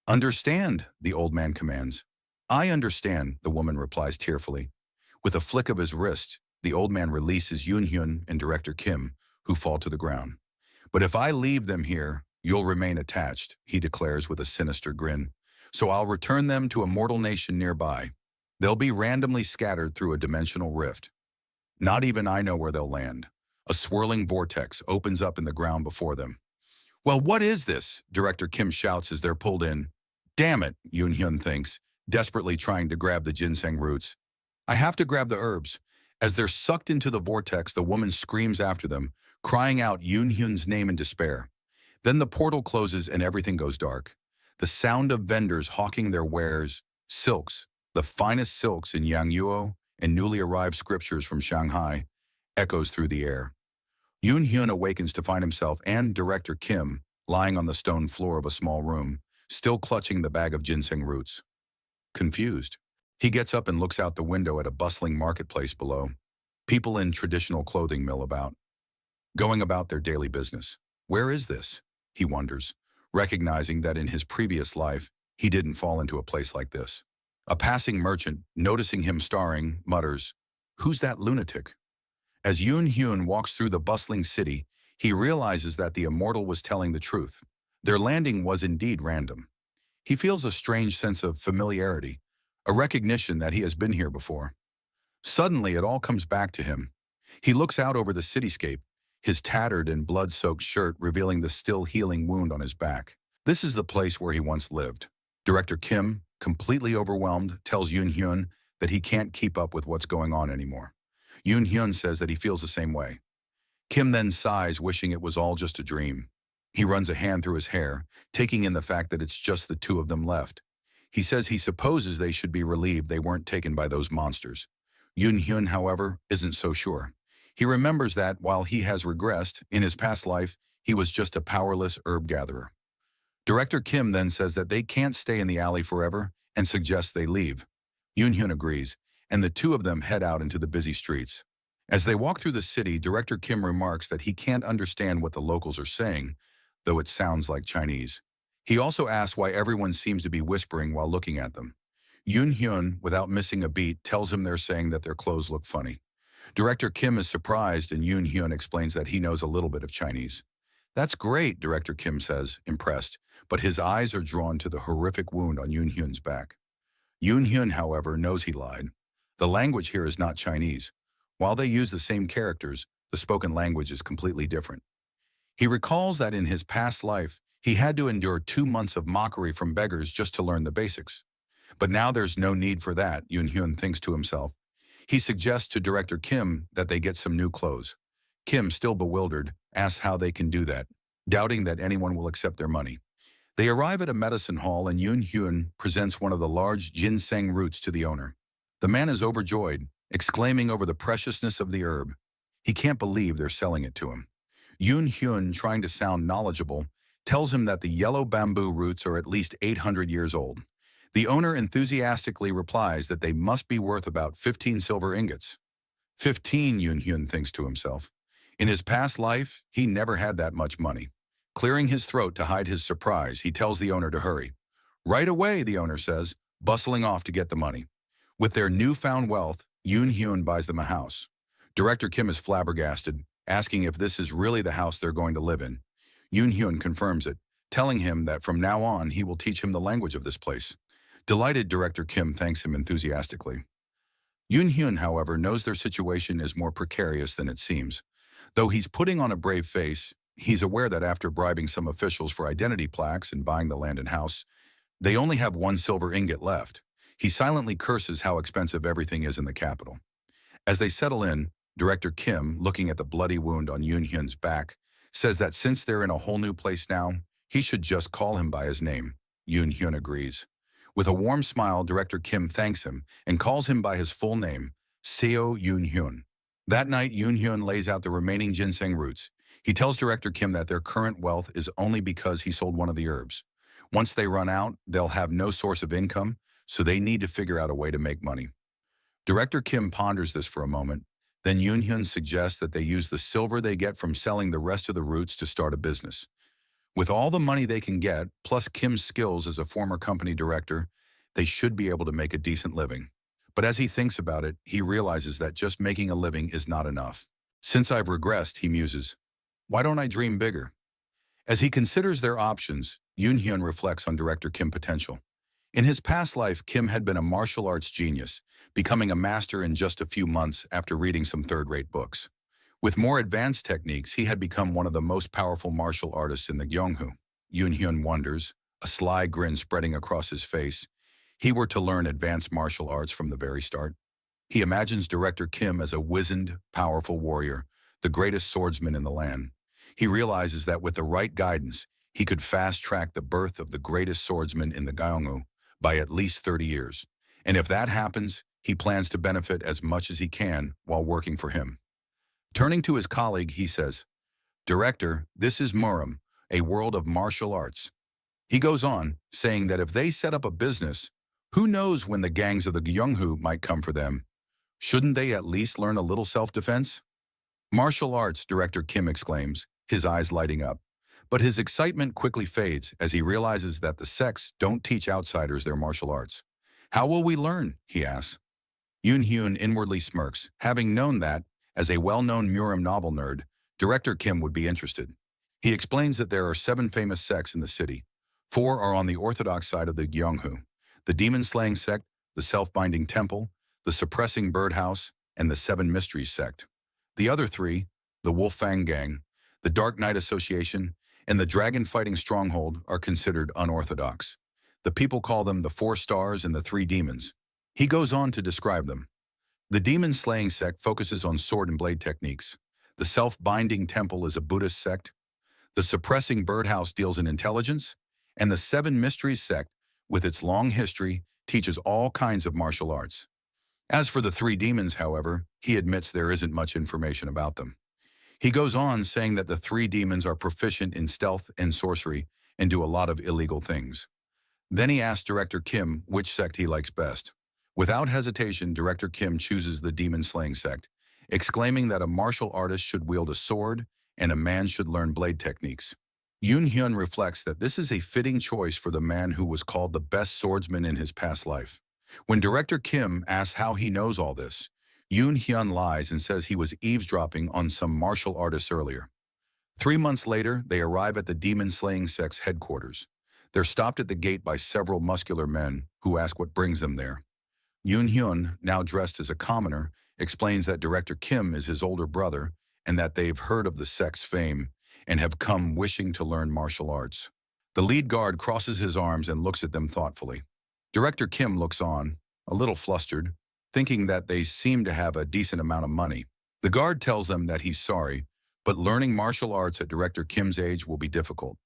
Understand, the old man commands. I understand, the woman replies tearfully. With a flick of his wrist, the old man releases Yoon Hyun and Director Kim, who fall to the ground. But if I leave them here, you'll remain attached, he declares with a sinister grin. so I'll return them to a mortal nation nearby. They'll be randomly scattered through a dimensional rift. Not even I know where they'll land. A swirling vortex opens up in the ground before them. Well, what is this? Director Kim shouts as they're pulled in. Damn it, Yoon Hyun thinks, desperately trying to grab the ginseng roots. I have to grab the herbs. As they're sucked into the vortex, the woman screams after them, crying out Yoon Hyun's name in despair. Then the portal closes and everything goes dark. The sound of vendors hawking their wares, silks, the finest silks in Yangyuo and newly arrived scriptures from Shanghai, echoes through the air. Yoon Hyun awakens to find himself and Director Kim lying on the stone floor of a small room, still clutching the bag of ginseng roots. Confused, he gets up and looks out the window at a bustling marketplace below. People in traditional clothing mill about, going about their daily business. Where is this? He wonders, recognizing that in his previous life, he didn't fall into a place like this. A passing merchant, noticing him starring, mutters, "Who's that lunatic?" As Yoon Hyun walks through the bustling city, he realizes that the immortal was telling the truth. Their landing was indeed random. He feels a strange sense of familiarity, a recognition that he has been here before. Suddenly, it all comes back to him. He looks out over the cityscape, his tattered and blood-soaked shirt revealing the still healing wound on his back. This is the place where he once lived. Director Kim, completely overwhelmed, tells Yoon Hyun that he can't keep up with what's going on anymore. Yoon Hyun says that he feels the same way. Kim then sighs, wishing it was all just a dream. He runs a hand through his hair, taking in the fact that it's just the two of them left. He says he supposes they should be relieved they weren't taken by those monsters. Yoon Hyun, however, isn't so sure. He remembers that, while he has regressed, in his past life, he was just a powerless herb gatherer. Director Kim then says that they can't stay in the alley forever and suggests they leave. Yoon Hyun agrees, and the two of them head out into the busy streets. As they walk through the city, Director Kim remarks that he can't understand what the locals are saying, though it sounds like Chinese. He also asks why everyone seems to be whispering while looking at them. Yoon Hyun, without missing a beat, tells him they're saying that their clothes look funny. Director Kim is surprised, and Yoon Hyun explains that he knows a little bit of Chinese. That's great, Director Kim says, impressed, but his eyes are drawn to the horrific wound on Yoon Hyun's back. Yoon Hyun, however, knows he lied. The language here is not Chinese. While they use the same characters, the spoken language is completely different. He recalls that in his past life, he had to endure 2 months of mockery from beggars just to learn the basics. But now there's no need for that, Yoon Hyun thinks to himself. He suggests to Director Kim that they get some new clothes. Kim, still bewildered, asks how they can do that, doubting that anyone will accept their money. They arrive at a medicine hall and Yoon Hyun presents one of the large ginseng roots to the owner. The man is overjoyed, exclaiming over the preciousness of the herb. He can't believe they're selling it to him. Yoon Hyun, trying to sound knowledgeable, tells him that the yellow bamboo roots are at least 800 years old. The owner enthusiastically replies that they must be worth about 15 silver ingots. 15, Yoon Hyun thinks to himself. In his past life, he never had that much money. Clearing his throat to hide his surprise, he tells the owner to hurry. Right away, the owner says, bustling off to get the money. With their newfound wealth, Yoon Hyun buys them a house. Director Kim is flabbergasted, asking if this is really the house they're going to live in. Yoon Hyun confirms it, telling him that from now on he will teach him the language of this place. Delighted, Director Kim thanks him enthusiastically. Yoon Hyun, however, knows their situation is more precarious than it seems. Though he's putting on a brave face, he's aware that after bribing some officials for identity plaques and buying the land and house, they only have 1 silver ingot left. He silently curses how expensive everything is in the capital. As they settle in, Director Kim, looking at the bloody wound on Yoon Hyun's back, says that since they're in a whole new place now, he should just call him by his name. Yoon Hyun agrees. With a warm smile, Director Kim thanks him and calls him by his full name, Seo Yoon Hyun. That night, Yoon Hyun lays out the remaining ginseng roots. He tells Director Kim that their current wealth is only because he sold one of the herbs. Once they run out, they'll have no source of income, so they need to figure out a way to make money. Director Kim ponders this for a moment. Then Yoon Hyun suggests that they use the silver they get from selling the rest of the roots to start a business. With all the money they can get, plus Kim's skills as a former company director, they should be able to make a decent living. But as he thinks about it, he realizes that just making a living is not enough. Since I've regressed, he muses, why don't I dream bigger? As he considers their options, Yoon Hyun reflects on Director Kim's potential. In his past life, Kim had been a martial arts genius, becoming a master in just a few months after reading some third-rate books. With more advanced techniques, he had become one of the most powerful martial artists in the Gyeonghu. Yoon-hyun wonders, a sly grin spreading across his face. He were to learn advanced martial arts from the very start. He imagines director Kim as a wizened, powerful warrior, the greatest swordsman in the land. He realizes that with the right guidance, he could fast-track the birth of the greatest swordsman in the Gyeongju by at least 30 years. And if that happens, he plans to benefit as much as he can while working for him. Turning to his colleague, he says, "Director, this is Muram, a world of martial arts." He goes on, saying that if they set up a business, who knows when the gangs of the Gyeongju might come for them? Shouldn't they at least learn a little self-defense? Martial arts, Director Kim exclaims, his eyes lighting up. But his excitement quickly fades as he realizes that the sects don't teach outsiders their martial arts. How will we learn? He asks. Yoon-hyun inwardly smirks, having known that, as a well-known Muram novel nerd, Director Kim would be interested. He explains that there are 7 famous sects in the city. 4 are on the orthodox side of the Gyeongju: the demon-slaying sect, the self-binding temple, the suppressing birdhouse, and the 7 mysteries sect. The other 3, the Wolfang Gang, the Dark Knight Association, and the dragon-fighting stronghold, are considered unorthodox. The people call them the 4 stars and the 3 demons. He goes on to describe them. The demon-slaying sect focuses on sword and blade techniques. The self-binding temple is a Buddhist sect. The suppressing birdhouse deals in intelligence. And the 7 mysteries sect, with its long history, teaches all kinds of martial arts. As for the 3 demons, however, he admits there isn't much information about them. He goes on saying that the 3 demons are proficient in stealth and sorcery and do a lot of illegal things. Then he asks Director Kim which sect he likes best. Without hesitation, Director Kim chooses the demon-slaying sect, exclaiming that a martial artist should wield a sword and a man should learn blade techniques. Yoon-hyun reflects that this is a fitting choice for the man who was called the best swordsman in his past life. When Director Kim asks how he knows all this, Yoon-hyun lies and says he was eavesdropping on some martial artists earlier. 3 months later, they arrive at the demon-slaying sect's headquarters. They're stopped at the gate by several muscular men who ask what brings them there. Yoon-hyun, now dressed as a commoner, explains that Director Kim is his older brother and that they've heard of the sect's fame and have come wishing to learn martial arts. The lead guard crosses his arms and looks at them thoughtfully. Director Kim looks on, a little flustered, thinking that they seem to have a decent amount of money. The guard tells them that he's sorry, but learning martial arts at Director Kim's age will be difficult.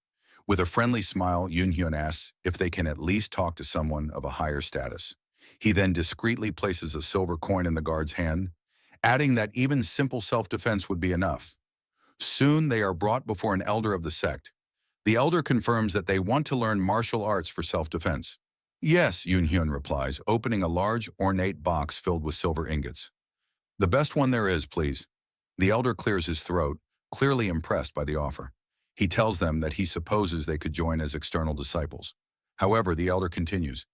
With a friendly smile, Yoon-hyun asks if they can at least talk to someone of a higher status. He then discreetly places a silver coin in the guard's hand, adding that even simple self-defense would be enough. Soon they are brought before an elder of the sect. The elder confirms that they want to learn martial arts for self-defense. "Yes," Yoon-hyun replies, opening a large, ornate box filled with silver ingots. "The best one there is, please." The elder clears his throat, clearly impressed by the offer. He tells them that he supposes they could join as external disciples. However, the elder continues,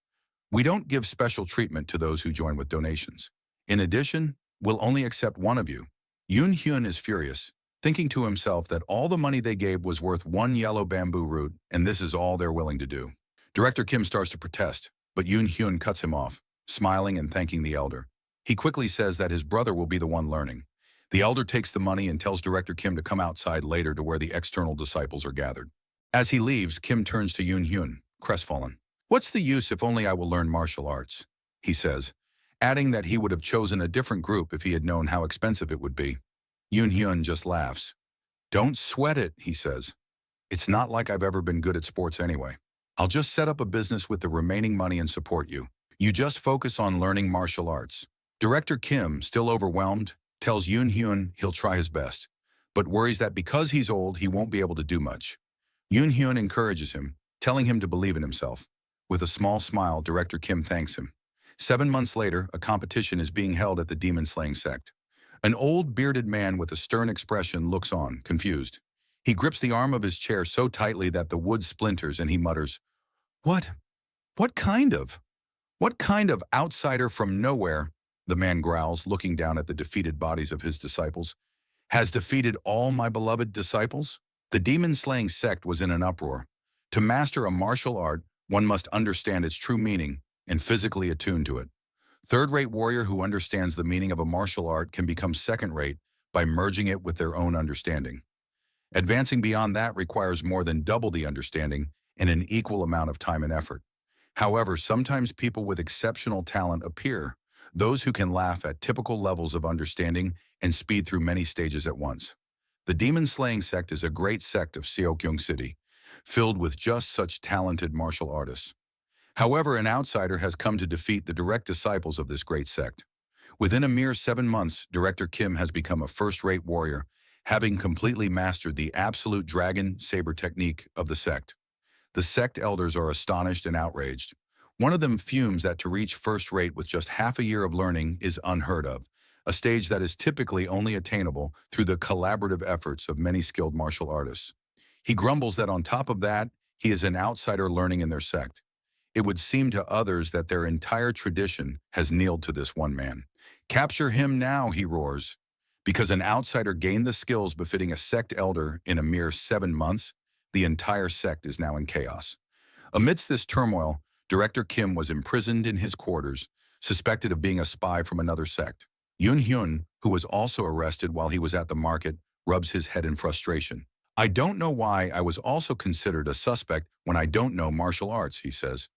"We don't give special treatment to those who join with donations. In addition, we'll only accept one of you." Yoon-hyun is furious, thinking to himself that all the money they gave was worth 1 yellow bamboo root, and this is all they're willing to do. Director Kim starts to protest, but Yoon-hyun cuts him off, smiling and thanking the elder. He quickly says that his brother will be the one learning. The elder takes the money and tells Director Kim to come outside later to where the external disciples are gathered. As he leaves, Kim turns to Yoon-hyun, crestfallen. "What's the use if only I will learn martial arts?" he says, adding that he would have chosen a different group if he had known how expensive it would be. Yoon-hyun just laughs. "Don't sweat it," he says. "It's not like I've ever been good at sports anyway. I'll just set up a business with the remaining money and support you. You just focus on learning martial arts." Director Kim, still overwhelmed, tells Yoon-hyun he'll try his best, but worries that because he's old, he won't be able to do much. Yoon-hyun encourages him, telling him to believe in himself. With a small smile, Director Kim thanks him. 7 months later, a competition is being held at the demon-slaying sect. An old, bearded man with a stern expression looks on, confused. He grips the arm of his chair so tightly that the wood splinters and he mutters, What? What kind of outsider from nowhere," the man growls, looking down at the defeated bodies of his disciples, "has defeated all my beloved disciples?" The demon-slaying sect was in an uproar. To master a martial art One must understand its true meaning and physically attune to it. Third-rate warrior who understands the meaning of a martial art can become second-rate by merging it with their own understanding. Advancing beyond that requires more than double the understanding in an equal amount of time and effort. However, sometimes people with exceptional talent appear, those who can laugh at typical levels of understanding and speed through many stages at once. The demon-slaying sect is a great sect of Seokyung City, filled with just such talented martial artists. However, an outsider has come to defeat the direct disciples of this great sect. Within a mere 7 months, Director Kim has become a first-rate warrior, having completely mastered the absolute dragon saber technique of the sect. The sect elders are astonished and outraged. One of them fumes that to reach first rate with just half a year of learning is unheard of, a stage that is typically only attainable through the collaborative efforts of many skilled martial artists. He grumbles that on top of that, he is an outsider learning in their sect. It would seem to others that their entire tradition has kneeled to this one man. Capture him now, he roars. Because an outsider gained the skills befitting a sect elder in a mere 7 months, the entire sect is now in chaos. Amidst this turmoil, Director Kim was imprisoned in his quarters, suspected of being a spy from another sect. Yoon Hyun, who was also arrested while he was at the market, rubs his head in frustration. I don't know why I was also considered a suspect when I don't know martial arts, he says.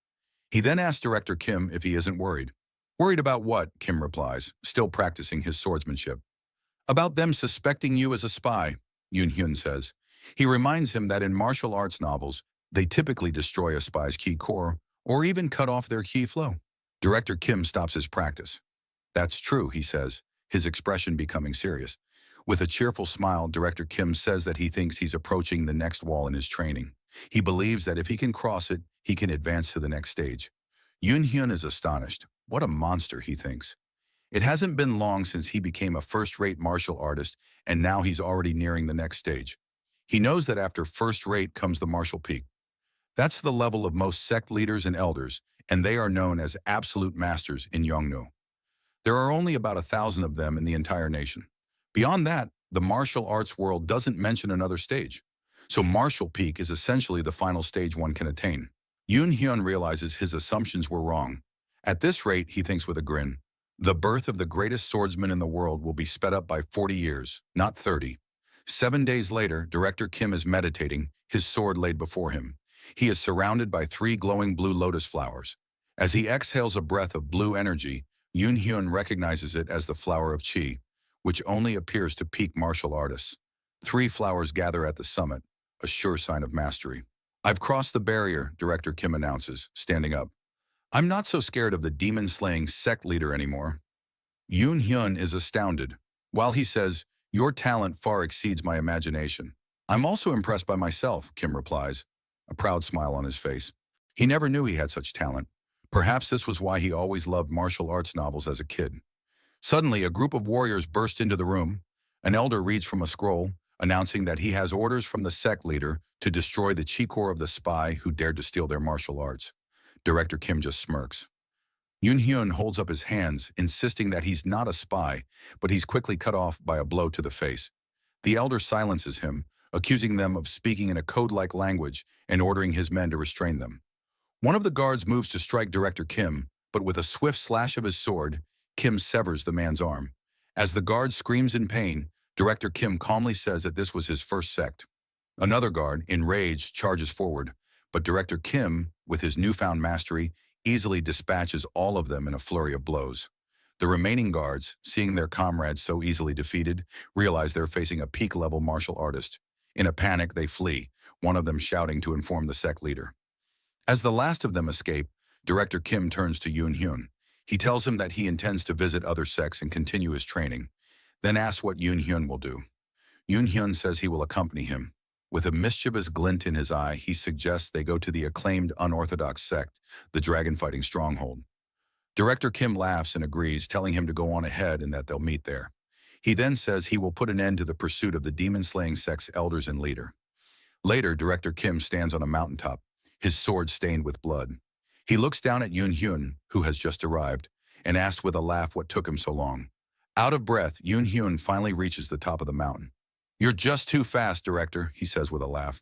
He then asks Director Kim if he isn't worried. Worried about what? Kim replies, still practicing his swordsmanship. About them suspecting you as a spy, Yoon Hyun says. He reminds him that in martial arts novels, they typically destroy a spy's ki core or even cut off their ki flow. Director Kim stops his practice. That's true, he says, his expression becoming serious. With a cheerful smile, Director Kim says that he thinks he's approaching the next wall in his training. He believes that if he can cross it, he can advance to the next stage. Yoon Hyun is astonished. What a monster, he thinks. It hasn't been long since he became a first-rate martial artist, and now he's already nearing the next stage. He knows that after first-rate comes the martial peak. That's the level of most sect leaders and elders, and they are known as absolute masters in Yongnu. There are only about 1,000 of them in the entire nation. Beyond that, the martial arts world doesn't mention another stage. So martial peak is essentially the final stage one can attain. Yoon Hyun realizes his assumptions were wrong. At this rate, he thinks with a grin, the birth of the greatest swordsman in the world will be sped up by 40 years, not 30. 7 days later, Director Kim is meditating, his sword laid before him. He is surrounded by 3 glowing blue lotus flowers. As he exhales a breath of blue energy, Yoon Hyun recognizes it as the flower of Qi, which only appears to peak martial artists. 3 flowers gather at the summit, a sure sign of mastery. I've crossed the barrier, Director Kim announces, standing up. I'm not so scared of the demon-slaying sect leader anymore. Yoon Hyun is astounded. While he says, your talent far exceeds my imagination. I'm also impressed by myself, Kim replies, a proud smile on his face. He never knew he had such talent. Perhaps this was why he always loved martial arts novels as a kid. Suddenly, a group of warriors burst into the room. An elder reads from a scroll, announcing that he has orders from the sect leader to destroy the chi core of the spy who dared to steal their martial arts. Director Kim just smirks. Yoon Hyun holds up his hands, insisting that he's not a spy, but he's quickly cut off by a blow to the face. The elder silences him, accusing them of speaking in a code-like language and ordering his men to restrain them. One of the guards moves to strike Director Kim, but with a swift slash of his sword, Kim severs the man's arm. As the guard screams in pain, Director Kim calmly says that this was his first sect. Another guard, enraged, charges forward, but Director Kim, with his newfound mastery, easily dispatches all of them in a flurry of blows. The remaining guards, seeing their comrades so easily defeated, realize they're facing a peak-level martial artist. In a panic, they flee, one of them shouting to inform the sect leader. As the last of them escape, Director Kim turns to Yoon Hyun. He tells him that he intends to visit other sects and continue his training, then asks what Yoon Hyun will do. Yoon Hyun says he will accompany him. With a mischievous glint in his eye, he suggests they go to the acclaimed unorthodox sect, the dragon-fighting stronghold. Director Kim laughs and agrees, telling him to go on ahead and that they'll meet there. He then says he will put an end to the pursuit of the demon-slaying sect's elders and leader. Later, Director Kim stands on a mountaintop, his sword stained with blood. He looks down at Yoon Hyun, who has just arrived, and asks with a laugh what took him so long. Out of breath, Yoon Hyun finally reaches the top of the mountain. You're just too fast, Director, he says with a laugh.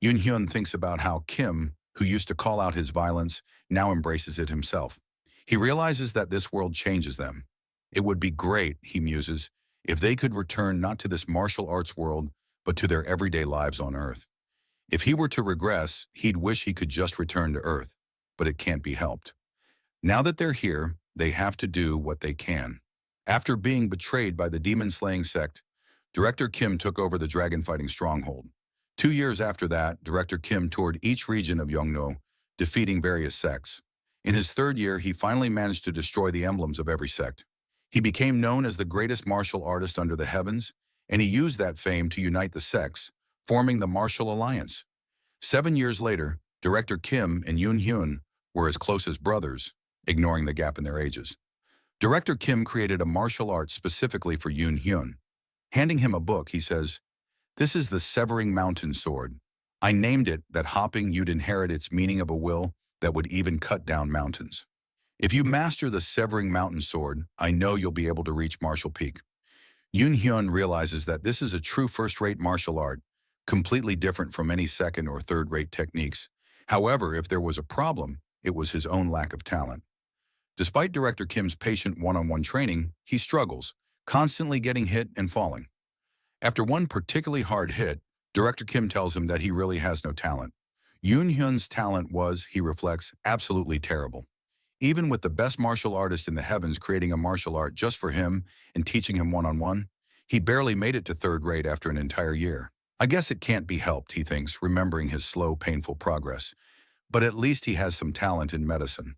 Yoon Hyun thinks about how Kim, who used to call out his violence, now embraces it himself. He realizes that this world changes them. It would be great, he muses, if they could return not to this martial arts world, but to their everyday lives on Earth. If he were to regress, he'd wish he could just return to Earth, but it can't be helped. Now that they're here, they have to do what they can. After being betrayed by the demon-slaying sect, Director Kim took over the dragon-fighting stronghold. 2 years after that, Director Kim toured each region of Yongno, defeating various sects. In his third year, he finally managed to destroy the emblems of every sect. He became known as the greatest martial artist under the heavens, and he used that fame to unite the sects, forming the Martial Alliance. 7 years later, Director Kim and Yoon Hyun were as close as brothers, ignoring the gap in their ages. Director Kim created a martial art specifically for Yoon Hyun. Handing him a book, he says, "This is the Severing Mountain Sword. I named it that hopping you'd inherit its meaning of a will that would even cut down mountains. If you master the Severing Mountain Sword, I know you'll be able to reach Martial Peak." Yoon Hyun realizes that this is a true first-rate martial art, completely different from any second or third-rate techniques. However, if there was a problem, it was his own lack of talent. Despite Director Kim's patient one-on-one training, he struggles, constantly getting hit and falling. After one particularly hard hit, Director Kim tells him that he really has no talent. Yoon Hyun's talent was, he reflects, absolutely terrible. Even with the best martial artist in the heavens creating a martial art just for him and teaching him one-on-one, he barely made it to third rate after an entire year. I guess it can't be helped, he thinks, remembering his slow, painful progress. But at least he has some talent in medicine.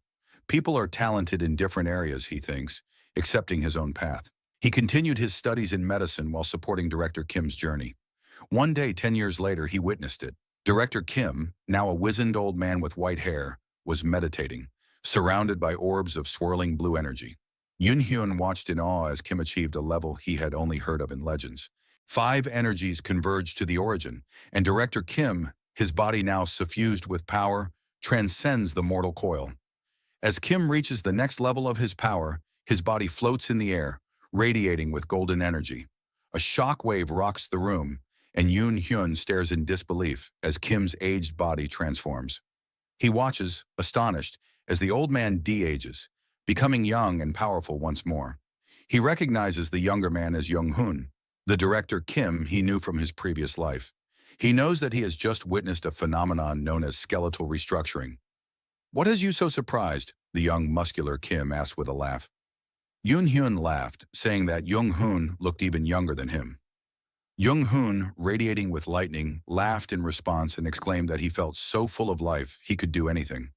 People are talented in different areas, he thinks, accepting his own path. He continued his studies in medicine while supporting Director Kim's journey. One day, 10 years later, he witnessed it. Director Kim, now a wizened old man with white hair, was meditating, surrounded by orbs of swirling blue energy. Yoon Hyun watched in awe as Kim achieved a level he had only heard of in legends. 5 energies converged to the origin, and Director Kim, his body now suffused with power, transcends the mortal coil. As Kim reaches the next level of his power, his body floats in the air, radiating with golden energy. A shock wave rocks the room, and Yoon Hyun stares in disbelief as Kim's aged body transforms. He watches, astonished, as the old man de-ages, becoming young and powerful once more. He recognizes the younger man as Young Hoon, the Director Kim he knew from his previous life. He knows that he has just witnessed a phenomenon known as skeletal restructuring. "What has you so surprised?" the young, muscular Kim asked with a laugh. Yoon Hyun laughed, saying that Young Hoon looked even younger than him. Young Hoon, radiating with lightning, laughed in response and exclaimed that he felt so full of life he could do anything.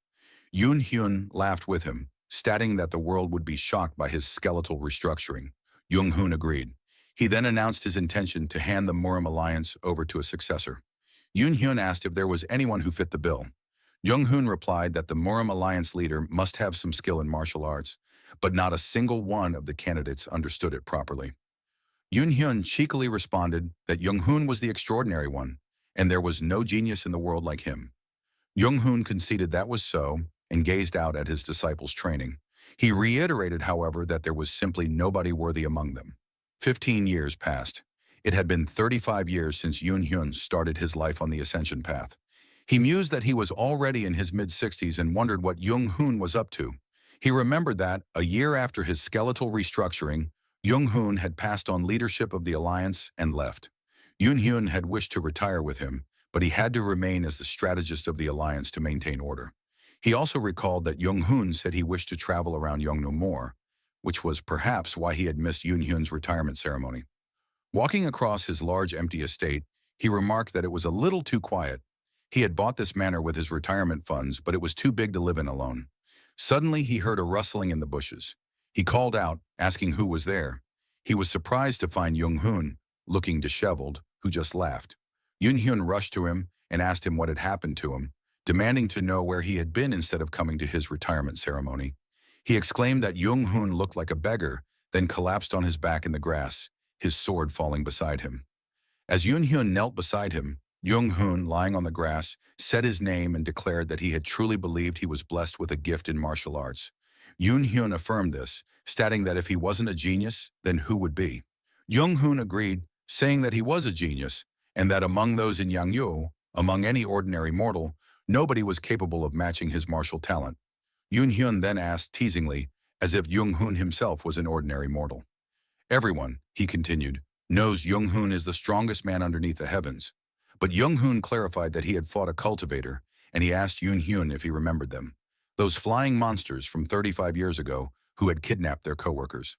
Yoon Hyun laughed with him, stating that the world would be shocked by his skeletal restructuring. Young Hoon agreed. He then announced his intention to hand the Murim Alliance over to a successor. Yoon Hyun asked if there was anyone who fit the bill. Young Hoon replied that the Murim Alliance leader must have some skill in martial arts, but not a single one of the candidates understood it properly. Yoon Hyun cheekily responded that Young Hoon was the extraordinary one, and there was no genius in the world like him. Young Hoon conceded that was so, and gazed out at his disciples' training. He reiterated, however, that there was simply nobody worthy among them. 15 years passed. It had been 35 years since Yoon Hyun started his life on the ascension path. He mused that he was already in his mid-60s and wondered what Young Hoon was up to. He remembered that, a year after his skeletal restructuring, Young Hoon had passed on leadership of the alliance and left. Yoon Hyun had wished to retire with him, but he had to remain as the strategist of the alliance to maintain order. He also recalled that Young Hoon said he wished to travel around Yongno more, which was perhaps why he had missed Yoon Hyun's retirement ceremony. Walking across his large empty estate, he remarked that it was a little too quiet. He had bought this manor with his retirement funds, but it was too big to live in alone. Suddenly, he heard a rustling in the bushes. He called out, asking who was there. He was surprised to find Young Hoon, looking disheveled, who just laughed. Yoon Hyun rushed to him and asked him what had happened to him, demanding to know where he had been instead of coming to his retirement ceremony. He exclaimed that Young Hoon looked like a beggar, then collapsed on his back in the grass, his sword falling beside him. As Yoon Hyun knelt beside him, Young Hoon, lying on the grass, said his name and declared that he had truly believed he was blessed with a gift in martial arts. Yoon Hyun affirmed this, stating that if he wasn't a genius, then who would be? Young Hoon agreed, saying that he was a genius, and that among those in Yangyu, among any ordinary mortal, Nobody was capable of matching his martial talent. Yoon Hyun then asked teasingly, as if Jung Hoon himself was an ordinary mortal. Everyone, he continued, knows Jung Hoon is the strongest man underneath the heavens. But Jung Hoon clarified that he had fought a cultivator, and he asked Yoon Hyun if he remembered them. Those flying monsters from 35 years ago who had kidnapped their coworkers.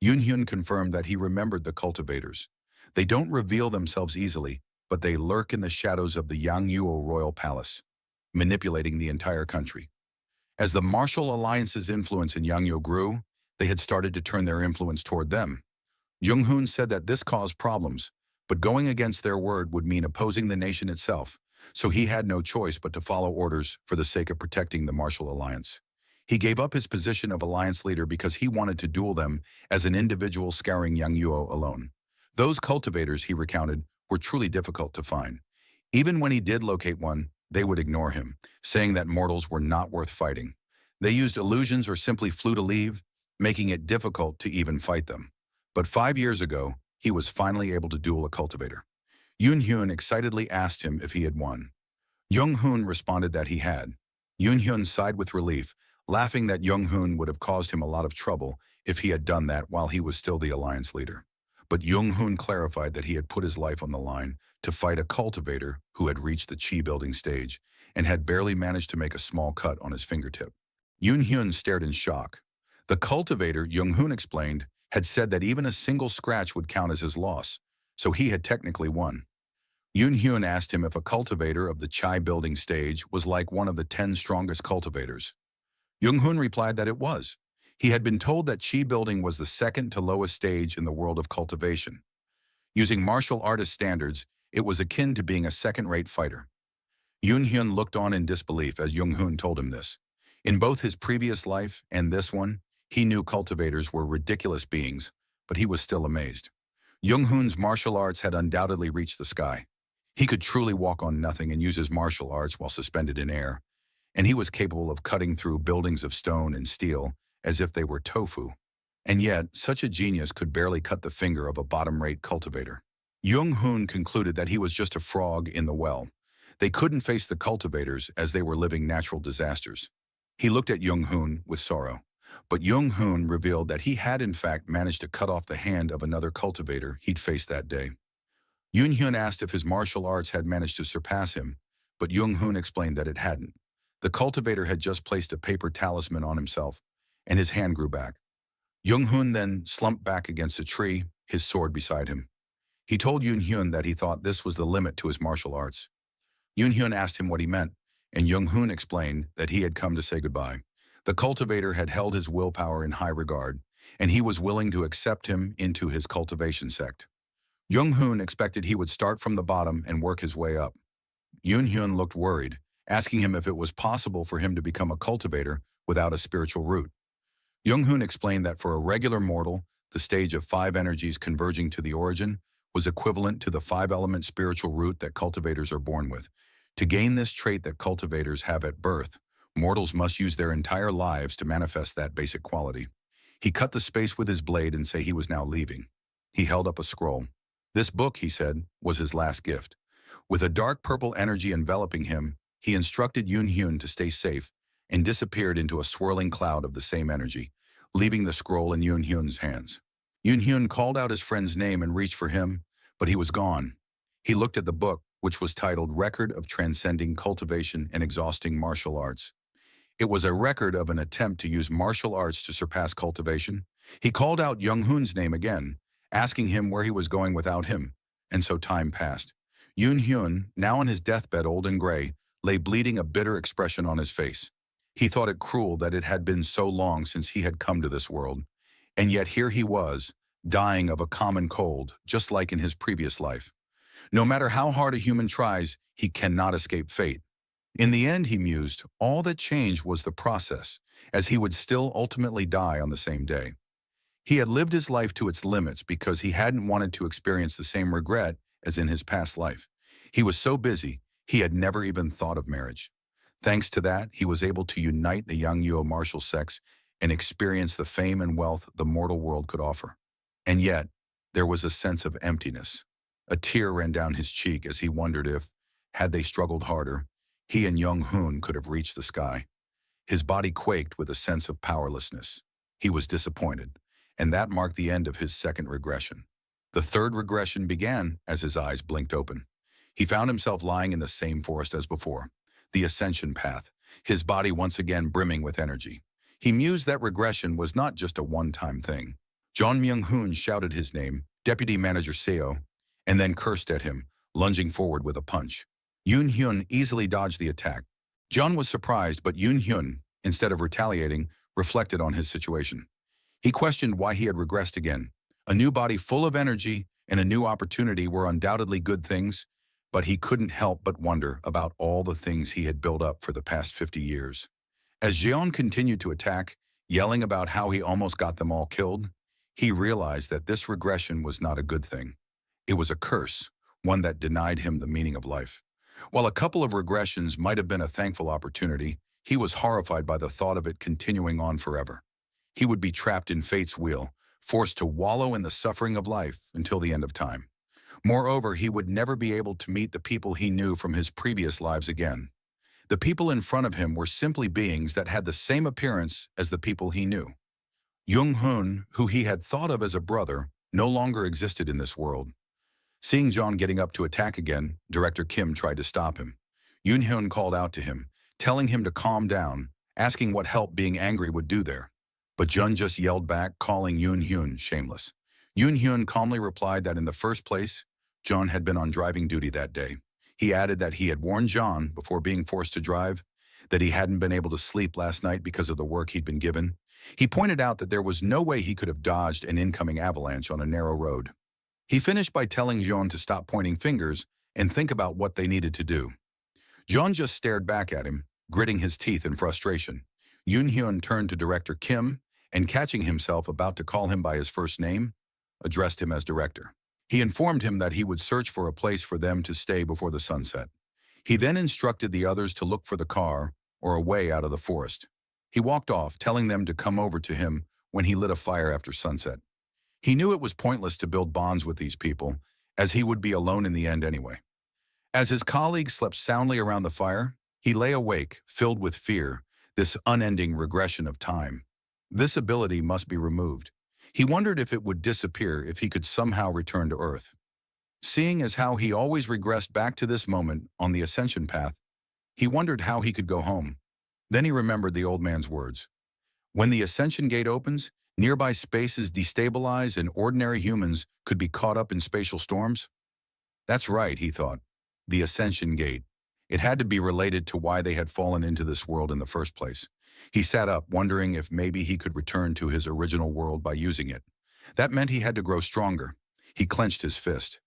Yoon Hyun confirmed that he remembered the cultivators. They don't reveal themselves easily, but they lurk in the shadows of the Yangyuo royal palace, manipulating the entire country. As the martial alliance's influence in Yangyuo grew, they had started to turn their influence toward them. Jung-hoon said that this caused problems, but going against their word would mean opposing the nation itself, so he had no choice but to follow orders for the sake of protecting the martial alliance. He gave up his position of alliance leader because he wanted to duel them as an individual scouring Yangyuo alone. Those cultivators, he recounted, were truly difficult to find. Even when he did locate one, they would ignore him, saying that mortals were not worth fighting. They used illusions or simply flew to leave, making it difficult to even fight them. But 5 years ago, he was finally able to duel a cultivator. Yoon Hyun excitedly asked him if he had won. Jung Hoon responded that he had. Yoon Hyun sighed with relief, laughing that Jung Hoon would have caused him a lot of trouble if he had done that while he was still the alliance leader. But Jung Hoon clarified that he had put his life on the line to fight a cultivator who had reached the chi building stage and had barely managed to make a small cut on his fingertip. Yoon Hyun stared in shock. The cultivator, Jung Hoon explained, had said that even a single scratch would count as his loss, so he had technically won. Yoon Hyun asked him if a cultivator of the Chai building stage was like one of the 10 strongest cultivators. Jung Hoon replied that it was. He had been told that Chi building was the second to lowest stage in the world of cultivation. Using martial artist standards, it was akin to being a second-rate fighter. Yoon Hyun looked on in disbelief as Jung Hoon told him this. In both his previous life and this one, he knew cultivators were ridiculous beings, but he was still amazed. Jung Hoon's martial arts had undoubtedly reached the sky. He could truly walk on nothing and use his martial arts while suspended in air, and he was capable of cutting through buildings of stone and steel as if they were tofu. And yet, such a genius could barely cut the finger of a bottom-rate cultivator. Jung Hoon concluded that he was just a frog in the well. They couldn't face the cultivators as they were living natural disasters. He looked at Jung Hoon with sorrow. But Jung Hoon revealed that he had in fact managed to cut off the hand of another cultivator he'd faced that day. Yoon Hyun asked if his martial arts had managed to surpass him, but Jung Hoon explained that it hadn't. The cultivator had just placed a paper talisman on himself, and his hand grew back. Jung Hoon then slumped back against a tree, his sword beside him. He told Yoon Hyun that he thought this was the limit to his martial arts. Yoon Hyun asked him what he meant, and Jung Hoon explained that he had come to say goodbye. The cultivator had held his willpower in high regard, and he was willing to accept him into his cultivation sect. Jung Hoon expected he would start from the bottom and work his way up. Yoon Hyun looked worried, asking him if it was possible for him to become a cultivator without a spiritual root. Jung Hoon explained that for a regular mortal, the stage of 5 energies converging to the origin was equivalent to the 5-element spiritual root that cultivators are born with. To gain this trait that cultivators have at birth, mortals must use their entire lives to manifest that basic quality. He cut the space with his blade and said he was now leaving. He held up a scroll. This book, he said, was his last gift. With a dark purple energy enveloping him, he instructed Yoon Hyun to stay safe and disappeared into a swirling cloud of the same energy, leaving the scroll in Yoon Hyun's hands. Yoon Hyun called out his friend's name and reached for him, but he was gone. He looked at the book, which was titled Record of Transcending Cultivation and Exhausting Martial Arts. It was a record of an attempt to use martial arts to surpass cultivation. He called out Jung Hoon's name again, asking him where he was going without him, and so time passed. Yoon Hyun, now on his deathbed old and gray, lay bleeding, a bitter expression on his face. He thought it cruel that it had been so long since he had come to this world, and yet here he was, dying of a common cold, just like in his previous life. No matter how hard a human tries, he cannot escape fate. In the end, he mused, all that changed was the process, as he would still ultimately die on the same day. He had lived his life to its limits because he hadn't wanted to experience the same regret as in his past life. He was so busy, he had never even thought of marriage. Thanks to that, he was able to unite the Yangyuo martial sects and experience the fame and wealth the mortal world could offer. And yet, there was a sense of emptiness. A tear ran down his cheek as he wondered if, had they struggled harder, He and Young Hoon could have reached the sky. His body quaked with a sense of powerlessness. He was disappointed, and that marked the end of his second regression. The third regression began as his eyes blinked open. He found himself lying in the same forest as before, the ascension path, his body once again brimming with energy. He mused that regression was not just a one-time thing. John Myung-hoon shouted his name, Deputy Manager Seo, and then cursed at him, lunging forward with a punch. Yoon-hyun easily dodged the attack. John was surprised, but Yoon-hyun, instead of retaliating, reflected on his situation. He questioned why he had regressed again. A new body full of energy and a new opportunity were undoubtedly good things, but he couldn't help but wonder about all the things he had built up for the past 50 years. As Jeon continued to attack, yelling about how he almost got them all killed, he realized that this regression was not a good thing. It was a curse, one that denied him the meaning of life. While a couple of regressions might have been a thankful opportunity, he was horrified by the thought of it continuing on forever. He would be trapped in fate's wheel, forced to wallow in the suffering of life until the end of time. Moreover, he would never be able to meet the people he knew from his previous lives again. The people in front of him were simply beings that had the same appearance as the people he knew. Young-hoon, who he had thought of as a brother, no longer existed in this world. Seeing John getting up to attack again, Director Kim tried to stop him. Yoon-hyun called out to him, telling him to calm down, asking what help being angry would do there. But Jun just yelled back, calling Yoon-hyun shameless. Yoon-hyun calmly replied that in the first place, John had been on driving duty that day. He added that he had warned John before being forced to drive, that he hadn't been able to sleep last night because of the work he'd been given. He pointed out that there was no way he could have dodged an incoming avalanche on a narrow road. He finished by telling John to stop pointing fingers and think about what they needed to do. John just stared back at him, gritting his teeth in frustration. Yoon-hyun turned to Director Kim and, catching himself about to call him by his first name, addressed him as director. He informed him that he would search for a place for them to stay before the sunset. He then instructed the others to look for the car or a way out of the forest. He walked off, telling them to come over to him when he lit a fire after sunset. He knew it was pointless to build bonds with these people, as he would be alone in the end anyway. As his colleagues slept soundly around the fire, he lay awake, filled with fear, this unending regression of time. This ability must be removed. He wondered if it would disappear if he could somehow return to Earth. Seeing as how he always regressed back to this moment on the ascension path, he wondered how he could go home. Then he remembered the old man's words. When the ascension gate opens, nearby spaces destabilize and ordinary humans could be caught up in spatial storms. That's right, he thought. The ascension gate. It had to be related to why they had fallen into this world in the first place. He sat up, wondering if maybe he could return to his original world by using it. That meant he had to grow stronger. He clenched his fist.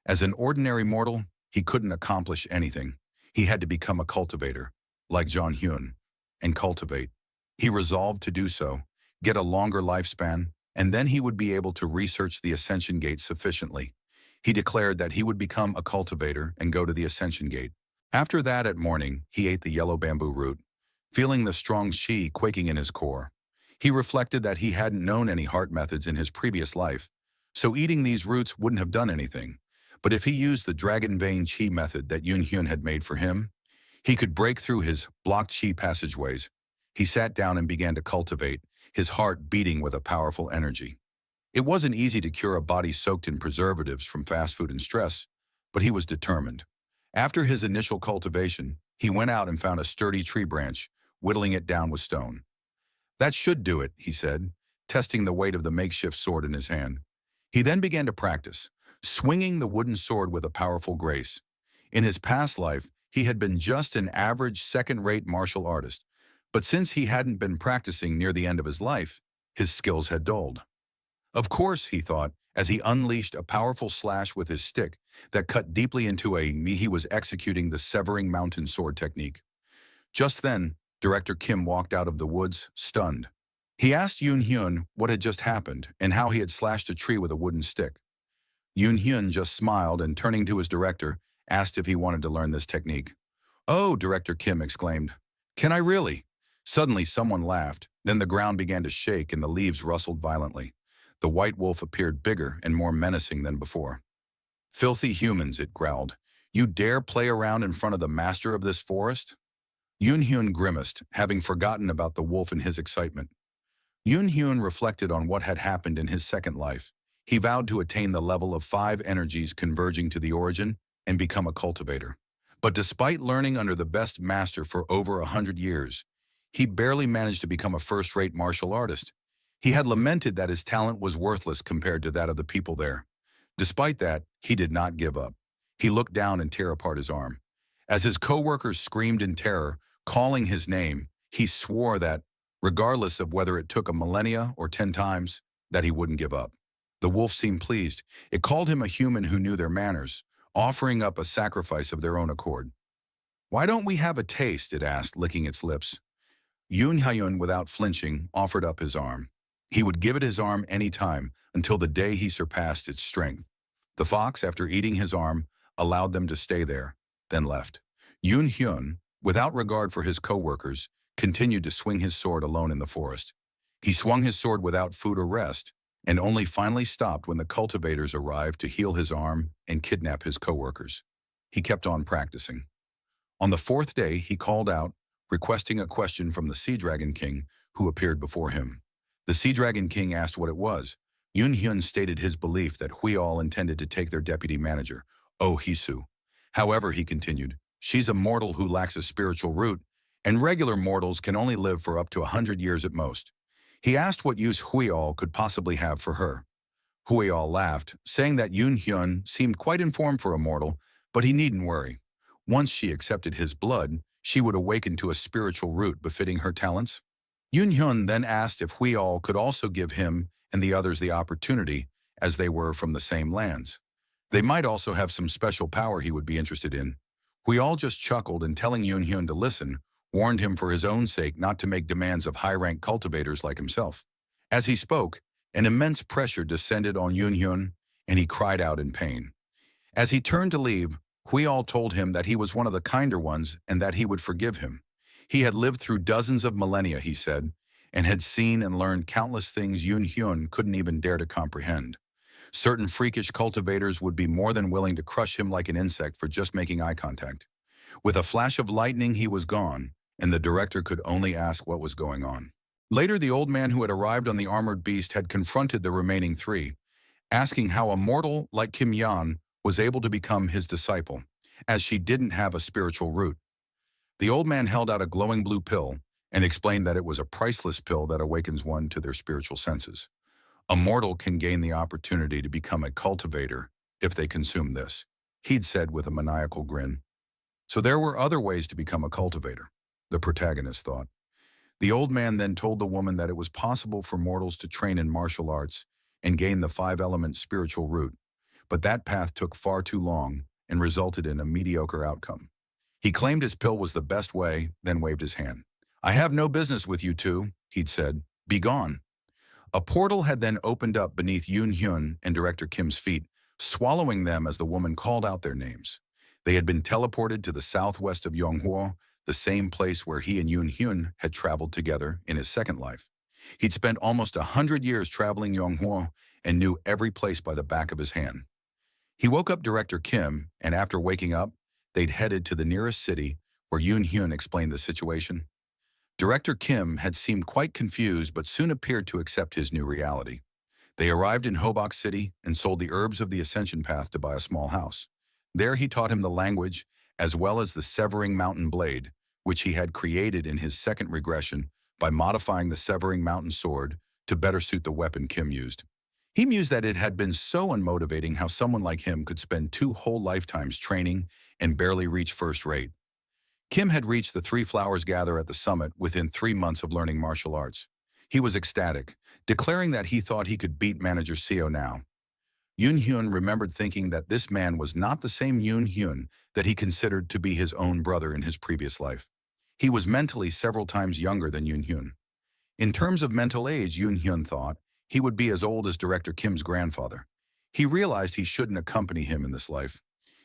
As an ordinary mortal, he couldn't accomplish anything. He had to become a cultivator, like John Hyun, and cultivate. He resolved to do so, get a longer lifespan, and then he would be able to research the Ascension Gate sufficiently. He declared that he would become a cultivator and go to the Ascension Gate. After that, at morning, he ate the yellow bamboo root, feeling the strong chi quaking in his core. He reflected that he hadn't known any heart methods in his previous life, so eating these roots wouldn't have done anything. But if he used the dragon vein chi method that Yoon-hyun had made for him, he could break through his blocked chi passageways. He sat down and began to cultivate, his heart beating with a powerful energy. It wasn't easy to cure a body soaked in preservatives from fast food and stress, but he was determined. After his initial cultivation, he went out and found a sturdy tree branch, whittling it down with stone. That should do it, he said, testing the weight of the makeshift sword in his hand. He then began to practice, swinging the wooden sword with a powerful grace. In his past life, he had been just an average second-rate martial artist, but since he hadn't been practicing near the end of his life, his skills had dulled. Of course, he thought, as he unleashed a powerful slash with his stick that cut deeply into he was executing the severing mountain sword technique. Just then, Director Kim walked out of the woods, stunned. He asked Yoon-hyun what had just happened and how he had slashed a tree with a wooden stick. Yoon-hyun just smiled and, turning to his director, asked if he wanted to learn this technique. "Oh," Director Kim exclaimed. "Can I really?" Suddenly, someone laughed. Then the ground began to shake and the leaves rustled violently. The white wolf appeared bigger and more menacing than before. "Filthy humans," it growled. You dare play around in front of the master of this forest? Yoon Hyun grimaced, having forgotten about the wolf in his excitement. Yoon Hyun reflected on what had happened in his second life. He vowed to attain the level of 5 energies converging to the origin and become a cultivator. But despite learning under the best master for over 100 years, he barely managed to become a first-rate martial artist. He had lamented that his talent was worthless compared to that of the people there. Despite that, he did not give up. He looked down and tore apart his arm. As his co-workers screamed in terror, calling his name, he swore that, regardless of whether it took a millennia or 10 times, that he wouldn't give up. The wolf seemed pleased. It called him a human who knew their manners, offering up a sacrifice of their own accord. "Why don't we have a taste?" it asked, licking its lips. Yoon Hyun, without flinching, offered up his arm. He would give it his arm any time until the day he surpassed its strength. The fox, after eating his arm, allowed them to stay there, then left. Yoon Hyun, without regard for his co-workers, continued to swing his sword alone in the forest. He swung his sword without food or rest, and only finally stopped when the cultivators arrived to heal his arm and kidnap his co-workers. He kept on practicing. On the 4th day, he called out, requesting a question from the Sea Dragon King, who appeared before him. The Sea Dragon King asked what it was. Yoon Hyun stated his belief that Huiol intended to take their deputy manager, Oh Hisu. However, he continued, she's a mortal who lacks a spiritual root, and regular mortals can only live for up to 100 years at most. He asked what use Huiol could possibly have for her. Huiol laughed, saying that Yoon Hyun seemed quite informed for a mortal, but he needn't worry. Once she accepted his blood, she would awaken to a spiritual root befitting her talents. Yoon Hyun then asked if Huiol could also give him and the others the opportunity, as they were from the same lands. They might also have some special power he would be interested in. Huiol just chuckled and, telling Yoon Hyun to listen, warned him for his own sake not to make demands of high-rank cultivators like himself. As he spoke, an immense pressure descended on Yoon Hyun, and he cried out in pain. As he turned to leave, Huiol told him that he was one of the kinder ones and that he would forgive him. He had lived through dozens of millennia, he said, and had seen and learned countless things Yoon Hyun couldn't even dare to comprehend. Certain freakish cultivators would be more than willing to crush him like an insect for just making eye contact. With a flash of lightning, he was gone, and the director could only ask what was going on. Later, the old man who had arrived on the armored beast had confronted the remaining 3, asking how a mortal like Kim Yan was able to become his disciple, as she didn't have a spiritual root. The old man held out a glowing blue pill and explained that it was a priceless pill that awakens one to their spiritual senses. A mortal can gain the opportunity to become a cultivator if they consume this, he'd said with a maniacal grin. So there were other ways to become a cultivator, the protagonist thought. The old man then told the woman that it was possible for mortals to train in martial arts and gain the 5-element spiritual root, but that path took far too long and resulted in a mediocre outcome. He claimed his pill was the best way, then waved his hand. "I have no business with you two," he'd said. "Be gone." A portal had then opened up beneath Yoon Hyun and Director Kim's feet, swallowing them as the woman called out their names. They had been teleported to the southwest of Yonghwa, the same place where he and Yoon Hyun had traveled together in his second life. He'd spent almost 100 years traveling Yonghwa and knew every place by the back of his hand. He woke up Director Kim, and after waking up, they'd headed to the nearest city, where Yoon Hyun explained the situation. Director Kim had seemed quite confused but soon appeared to accept his new reality. They arrived in Hobok City and sold the herbs of the Ascension Path to buy a small house. There he taught him the language, as well as the Severing Mountain Blade, which he had created in his second regression by modifying the Severing Mountain Sword to better suit the weapon Kim used. He mused that it had been so unmotivating how someone like him could spend 2 whole lifetimes training and barely reach first rate. Kim had reached the 3 Flowers Gather at the summit within 3 months of learning martial arts. He was ecstatic, declaring that he thought he could beat Manager Seo now. Yoon Hyun remembered thinking that this man was not the same Yoon Hyun that he considered to be his own brother in his previous life. He was mentally several times younger than Yoon Hyun. In terms of mental age, Yoon Hyun thought he would be as old as Director Kim's grandfather. He realized he shouldn't accompany him in this life.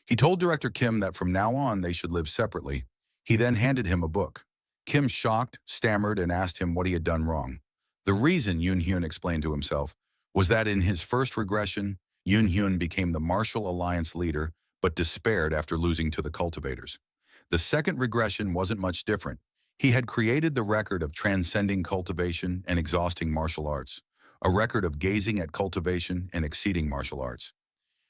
He told Director Kim that from now on they should live separately. He then handed him a book. Kim, shocked, stammered and asked him what he had done wrong. The reason, Yoon Hyun explained to himself, was that in his first regression, Yoon Hyun became the Martial Alliance leader but despaired after losing to the cultivators. The second regression wasn't much different. He had created the record of transcending cultivation and exhausting martial arts, a record of gazing at cultivation and exceeding martial arts.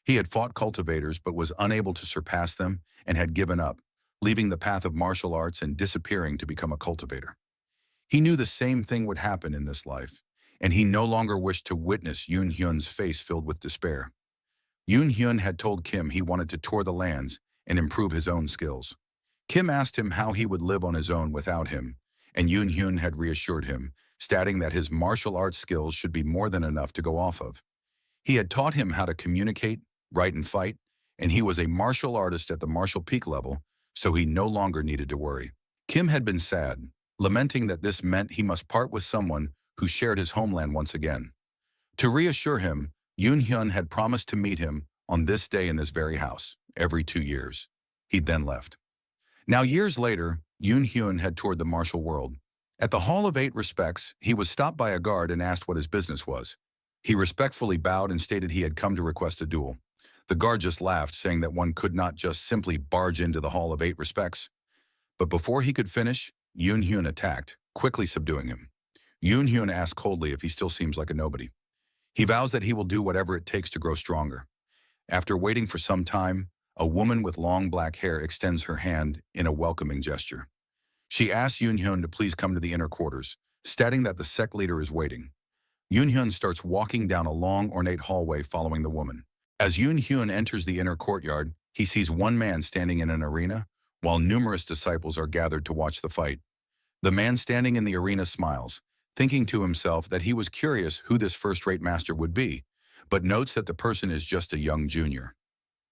He had fought cultivators but was unable to surpass them and had given up, leaving the path of martial arts and disappearing to become a cultivator. He knew the same thing would happen in this life, and he no longer wished to witness Yoon Hyun's face filled with despair. Yoon Hyun had told Kim he wanted to tour the lands and improve his own skills. Kim asked him how he would live on his own without him, and Yoon Hyun had reassured him, stating that his martial arts skills should be more than enough to go off of. He had taught him how to communicate, write, and fight, and he was a martial artist at the martial peak level, so he no longer needed to worry. Kim had been sad, lamenting that this meant he must part with someone who shared his homeland once again. To reassure him, Yoon Hyun had promised to meet him on this day in this very house, every 2 years. He then left. Now years later, Yoon Hyun had toured the martial world. At the Hall of Eight Respects, he was stopped by a guard and asked what his business was. He respectfully bowed and stated he had come to request a duel. The guard just laughed, saying that one could not just simply barge into the Hall of Eight Respects. But before he could finish, Yoon Hyun attacked, quickly subduing him. Yoon Hyun asked coldly if he still seems like a nobody. He vows that he will do whatever it takes to grow stronger. After waiting for some time, a woman with long black hair extends her hand in a welcoming gesture. She asks Yoon Hyun to please come to the inner quarters, stating that the sect leader is waiting. Yoon Hyun starts walking down a long, ornate hallway following the woman. As Yoon Hyun enters the inner courtyard, he sees one man standing in an arena, while numerous disciples are gathered to watch the fight. The man standing in the arena smiles, thinking to himself that he was curious who this first-rate master would be, but notes that the person is just a young junior.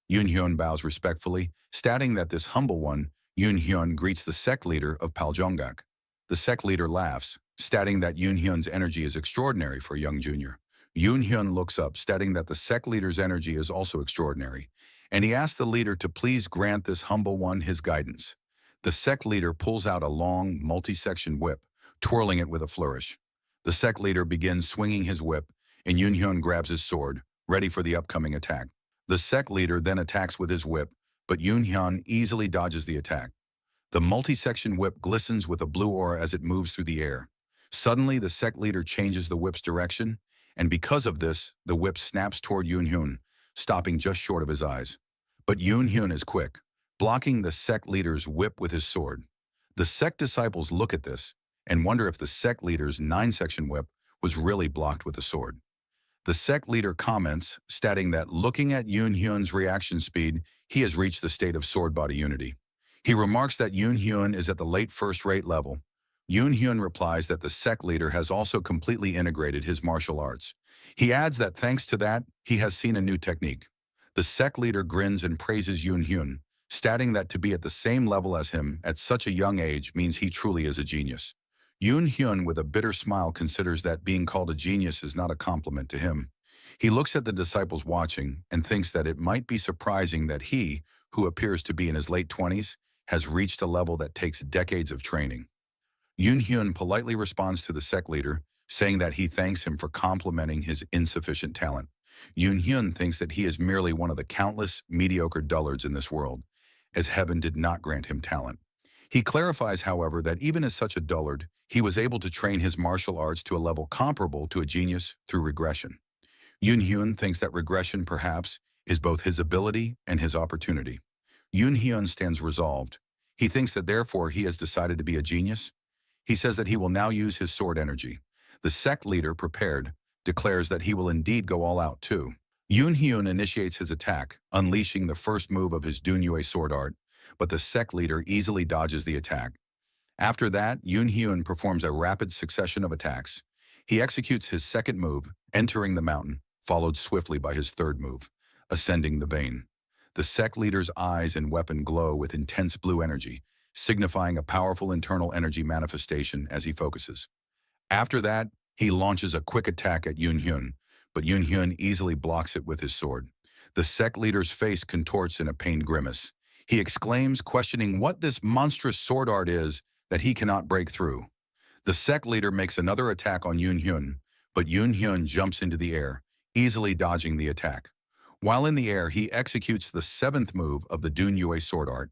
Yoon Hyun bows respectfully, stating that this humble one, Yoon Hyun, greets the sect leader of Paljonggak. The sect leader laughs, stating that Yoon Hyun's energy is extraordinary for a young junior. Yoon Hyun looks up, stating that the sect leader's energy is also extraordinary, and he asks the leader to please grant this humble one his guidance. The sect leader pulls out a long, multi-section whip, twirling it with a flourish. The sect leader begins swinging his whip, and Yoon Hyun grabs his sword, ready for the upcoming attack. The sect leader then attacks with his whip, but Yoon Hyun easily dodges the attack. The multi-section whip glistens with a blue aura as it moves through the air. Suddenly, the sect leader changes the whip's direction, and because of this, the whip snaps toward Yoon Hyun, stopping just short of his eyes. But Yoon Hyun is quick, blocking the sect leader's whip with his sword. The sect disciples look at this and wonder if the sect leader's 9-section whip was really blocked with a sword. The sect leader comments, stating that looking at Yoon Hyun's reaction speed, he has reached the state of sword-body unity. He remarks that Yoon Hyun is at the late first-rate level. Yoon Hyun replies that the sect leader has also completely integrated his martial arts. He adds that thanks to that, he has seen a new technique. The sect leader grins and praises Yoon Hyun, stating that to be at the same level as him at such a young age means he truly is a genius. Yoon Hyun, with a bitter smile, considers that being called a genius is not a compliment to him. He looks at the disciples watching and thinks that it might be surprising that he, who appears to be in his late 20s, has reached a level that takes decades of training. Yoon Hyun politely responds to the sect leader, saying that he thanks him for complimenting his insufficient talent. Yoon Hyun thinks that he is merely one of the countless mediocre dullards in this world, as heaven did not grant him talent. He clarifies, however, that even as such a dullard, he was able to train his martial arts to a level comparable to a genius through regression. Yoon Hyun thinks that regression, perhaps, is both his ability and his opportunity. Yoon Hyun stands resolved. He thinks that therefore he has decided to be a genius. He says that he will now use his sword energy. The sect leader, prepared, declares that he will indeed go all out too. Yoon Hyun initiates his attack, unleashing the first move of his Dunyue sword art, but the sect leader easily dodges the attack. After that, Yoon Hyun performs a rapid succession of attacks. He executes his second move, entering the mountain, followed swiftly by his third move, ascending the vein. The sect leader's eyes and weapon glow with intense blue energy, signifying a powerful internal energy manifestation as he focuses. After that, he launches a quick attack at Yoon Hyun, but Yoon Hyun easily blocks it with his sword. The sect leader's face contorts in a pained grimace. He exclaims, questioning what this monstrous sword art is that he cannot break through. The sect leader makes another attack on Yoon Hyun, but Yoon Hyun jumps into the air, easily dodging the attack. While in the air, he executes the seventh move of the Dun Yue sword art.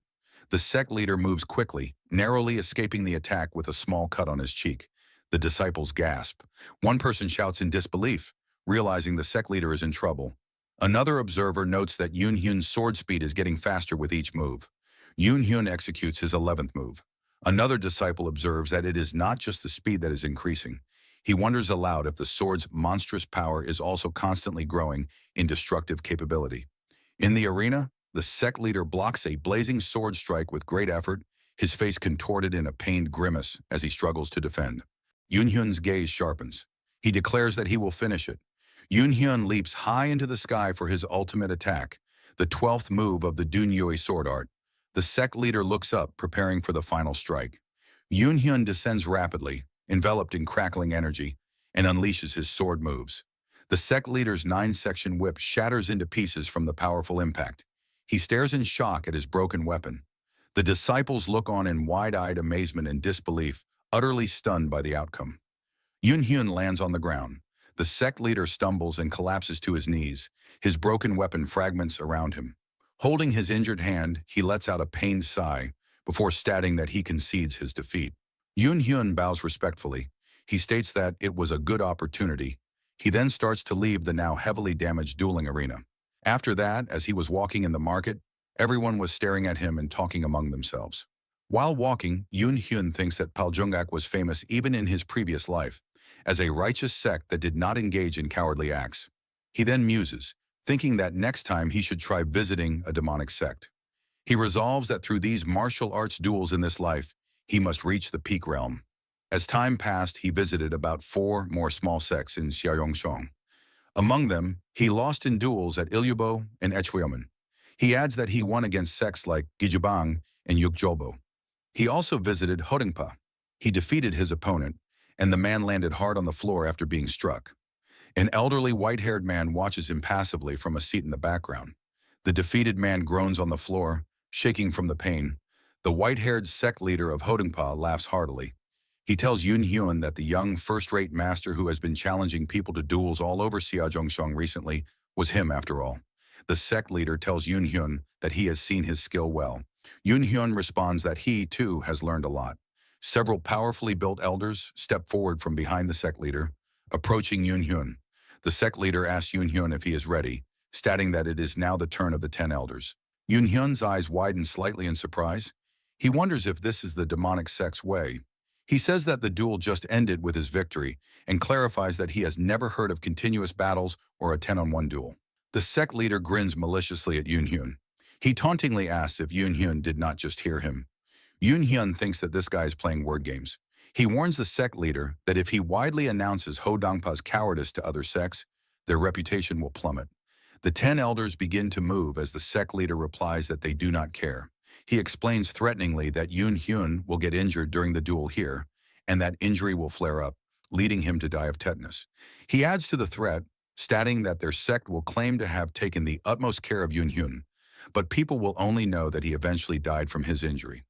The sect leader moves quickly, narrowly escaping the attack with a small cut on his cheek. The disciples gasp. One person shouts in disbelief, realizing the sect leader is in trouble. Another observer notes that Yoon Hyun's sword speed is getting faster with each move. Yoon Hyun executes his 11th move. Another disciple observes that it is not just the speed that is increasing. He wonders aloud if the sword's monstrous power is also constantly growing in destructive capability. In the arena, the sect leader blocks a blazing sword strike with great effort, his face contorted in a pained grimace as he struggles to defend. Yoon Hyun's gaze sharpens. He declares that he will finish it. Yoon Hyun leaps high into the sky for his ultimate attack, the 12th move of the Dun Yue sword art. The sect leader looks up, preparing for the final strike. Yoon Hyun descends rapidly, enveloped in crackling energy, and unleashes his sword moves. The sect leader's 9-section whip shatters into pieces from the powerful impact. He stares in shock at his broken weapon. The disciples look on in wide-eyed amazement and disbelief, utterly stunned by the outcome. Yoon Hyun lands on the ground. The sect leader stumbles and collapses to his knees, his broken weapon fragments around him. Holding his injured hand, he lets out a pained sigh before stating that he concedes his defeat. Yoon Hyun bows respectfully. He states that it was a good opportunity. He then starts to leave the now heavily damaged dueling arena. After that, as he was walking in the market, everyone was staring at him and talking among themselves. While walking, Yoon Hyun thinks that Paljungak was famous even in his previous life, as a righteous sect that did not engage in cowardly acts. He then muses, thinking that next time he should try visiting a demonic sect. He resolves that through these martial arts duels in this life, he must reach the peak realm. As time passed, he visited about 4 more small sects in Xiaoyongsong. Among them, he lost in duels at Ilyubo and Echweoman. He adds that he won against sects like Gijubang and Yukjolbo. He also visited Hodengpa. He defeated his opponent, and the man landed hard on the floor after being struck. An elderly white-haired man watches him passively from a seat in the background. The defeated man groans on the floor, shaking from the pain. The white-haired sect leader of Hodengpa laughs heartily. He tells Yoon Hyun that the young first-rate master who has been challenging people to duels all over Xiaoyongsong recently was him after all. The sect leader tells Yoon Hyun that he has seen his skill well. Yoon Hyun responds that he, too, has learned a lot. Several powerfully built elders step forward from behind the sect leader, approaching Yoon Hyun. The sect leader asks Yoon Hyun if he is ready, stating that it is now the turn of the 10 elders. Yoon Hyun's eyes widen slightly in surprise. He wonders if this is the demonic sect's way. He says that the duel just ended with his victory and clarifies that he has never heard of continuous battles or a 10-on-1 duel. The sect leader grins maliciously at Yoon Hyun. He tauntingly asks if Yoon Hyun did not just hear him. Yoon Hyun thinks that this guy is playing word games. He warns the sect leader that if he widely announces Ho Dangpa's cowardice to other sects, their reputation will plummet. The 10 elders begin to move as the sect leader replies that they do not care. He explains threateningly that Yoon Hyun will get injured during the duel here, and that injury will flare up, leading him to die of tetanus. He adds to the threat, stating that their sect will claim to have taken the utmost care of Yoon Hyun, but people will only know that he eventually died from his injury.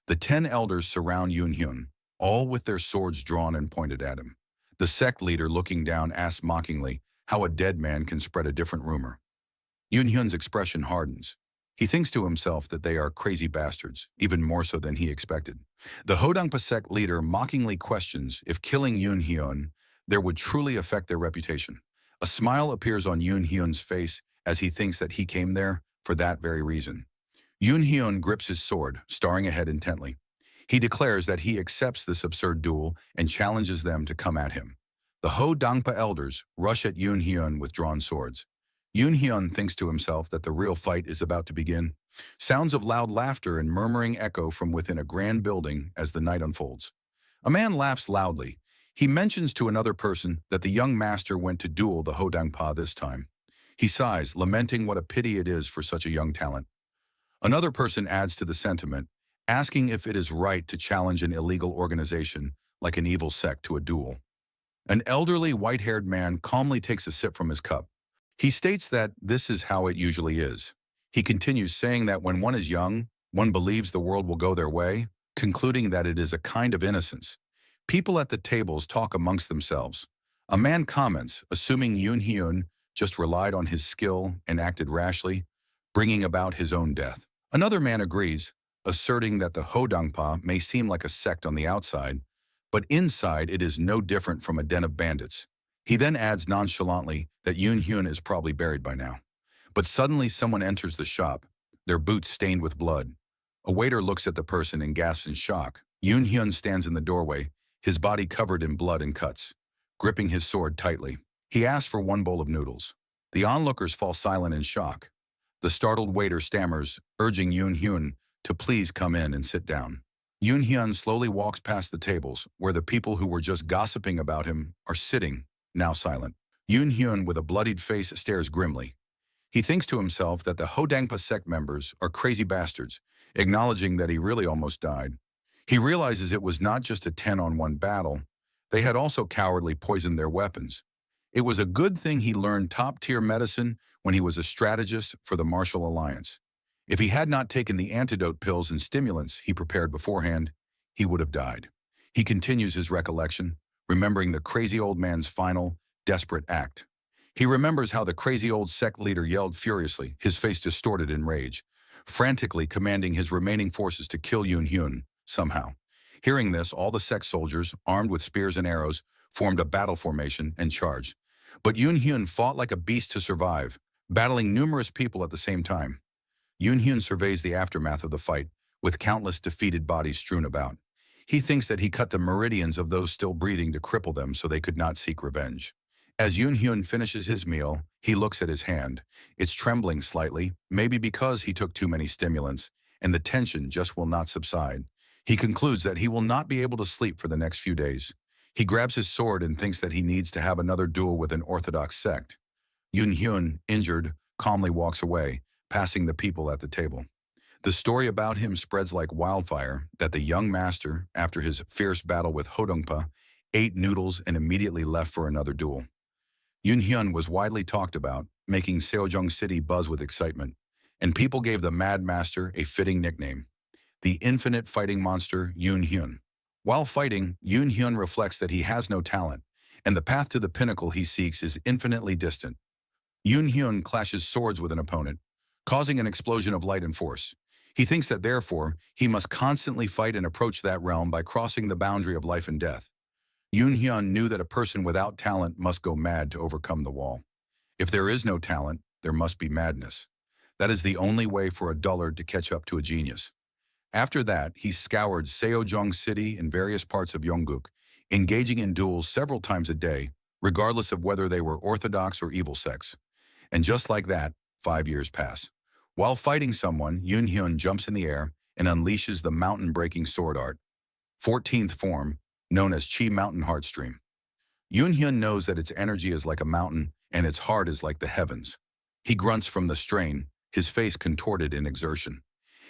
The 10 elders surround Yoon Hyun, all with their swords drawn and pointed at him. The sect leader, looking down, asks mockingly how a dead man can spread a different rumor. Yoon Hyun's expression hardens. He thinks to himself that they are crazy bastards, even more so than he expected. The Hodangpa sect leader mockingly questions if killing Yoon Hyun there would truly affect their reputation. A smile appears on Yoon Hyun's face as he thinks that he came there for that very reason. Yoon Hyun grips his sword, staring ahead intently. He declares that he accepts this absurd duel and challenges them to come at him. The Ho Dangpa elders rush at Yoon Hyun with drawn swords. Yoon Hyun thinks to himself that the real fight is about to begin. Sounds of loud laughter and murmuring echo from within a grand building as the night unfolds. A man laughs loudly. He mentions to another person that the young master went to duel the Ho Dangpa this time. He sighs, lamenting what a pity it is for such a young talent. Another person adds to the sentiment, asking if it is right to challenge an illegal organization like an evil sect to a duel. An elderly white-haired man calmly takes a sip from his cup. He states that this is how it usually is. He continues saying that when one is young, one believes the world will go their way, concluding that it is a kind of innocence. People at the tables talk amongst themselves. A man comments, assuming Yoon Hyun just relied on his skill and acted rashly, bringing about his own death. Another man agrees, asserting that the Hodangpa may seem like a sect on the outside, but inside it is no different from a den of bandits. He then adds nonchalantly that Yoon Hyun is probably buried by now. But suddenly someone enters the shop, their boots stained with blood. A waiter looks at the person and gasps in shock. Yoon Hyun stands in the doorway, his body covered in blood and cuts, gripping his sword tightly. He asks for one bowl of noodles. The onlookers fall silent in shock. The startled waiter stammers, urging Yoon Hyun to please come in and sit down. Yoon Hyun slowly walks past the tables, where the people who were just gossiping about him are sitting, now silent. Yoon Hyun, with a bloodied face, stares grimly. He thinks to himself that the Hodangpa sect members are crazy bastards, acknowledging that he really almost died. He realizes it was not just a 10-on-1 battle. They had also cowardly poisoned their weapons. It was a good thing he learned top-tier medicine when he was a strategist for the Martial Alliance. If he had not taken the antidote pills and stimulants he prepared beforehand, he would have died. He continues his recollection, remembering the crazy old man's final, desperate act. He remembers how the crazy old sect leader yelled furiously, his face distorted in rage, frantically commanding his remaining forces to kill Yoon Hyun, somehow. Hearing this, all the sect soldiers, armed with spears and arrows, formed a battle formation and charged. But Yoon Hyun fought like a beast to survive, battling numerous people at the same time. Yoon Hyun surveys the aftermath of the fight, with countless defeated bodies strewn about. He thinks that he cut the meridians of those still breathing to cripple them so they could not seek revenge. As Yoon Hyun finishes his meal, he looks at his hand. It's trembling slightly, maybe because he took too many stimulants, and the tension just will not subside. He concludes that he will not be able to sleep for the next few days. He grabs his sword and thinks that he needs to have another duel with an orthodox sect. Yoon Hyun, injured, calmly walks away, passing the people at the table. The story about him spreads like wildfire that the young master, after his fierce battle with Hodongpa, ate noodles and immediately left for another duel. Yoon Hyun was widely talked about, making Seojong City buzz with excitement, and people gave the Mad Master a fitting nickname, the infinite fighting monster Yoon Hyun. While fighting, Yoon Hyun reflects that he has no talent, and the path to the pinnacle he seeks is infinitely distant. Yoon Hyun clashes swords with an opponent, causing an explosion of light and force. He thinks that therefore, he must constantly fight and approach that realm by crossing the boundary of life and death. Yoon Hyun knew that a person without talent must go mad to overcome the wall. If there is no talent, there must be madness. That is the only way for a dullard to catch up to a genius. After that, he scoured Seojong City and various parts of Yongguk, engaging in duels several times a day, regardless of whether they were orthodox or evil sects. And just like that, 5 years pass. While fighting someone, Yoon Hyun jumps in the air and unleashes the mountain-breaking sword art, 14th form, known as Chi Mountain Heartstream. Yoon Hyun knows that its energy is like a mountain and its heart is like the heavens. He grunts from the strain, his face contorted in exertion.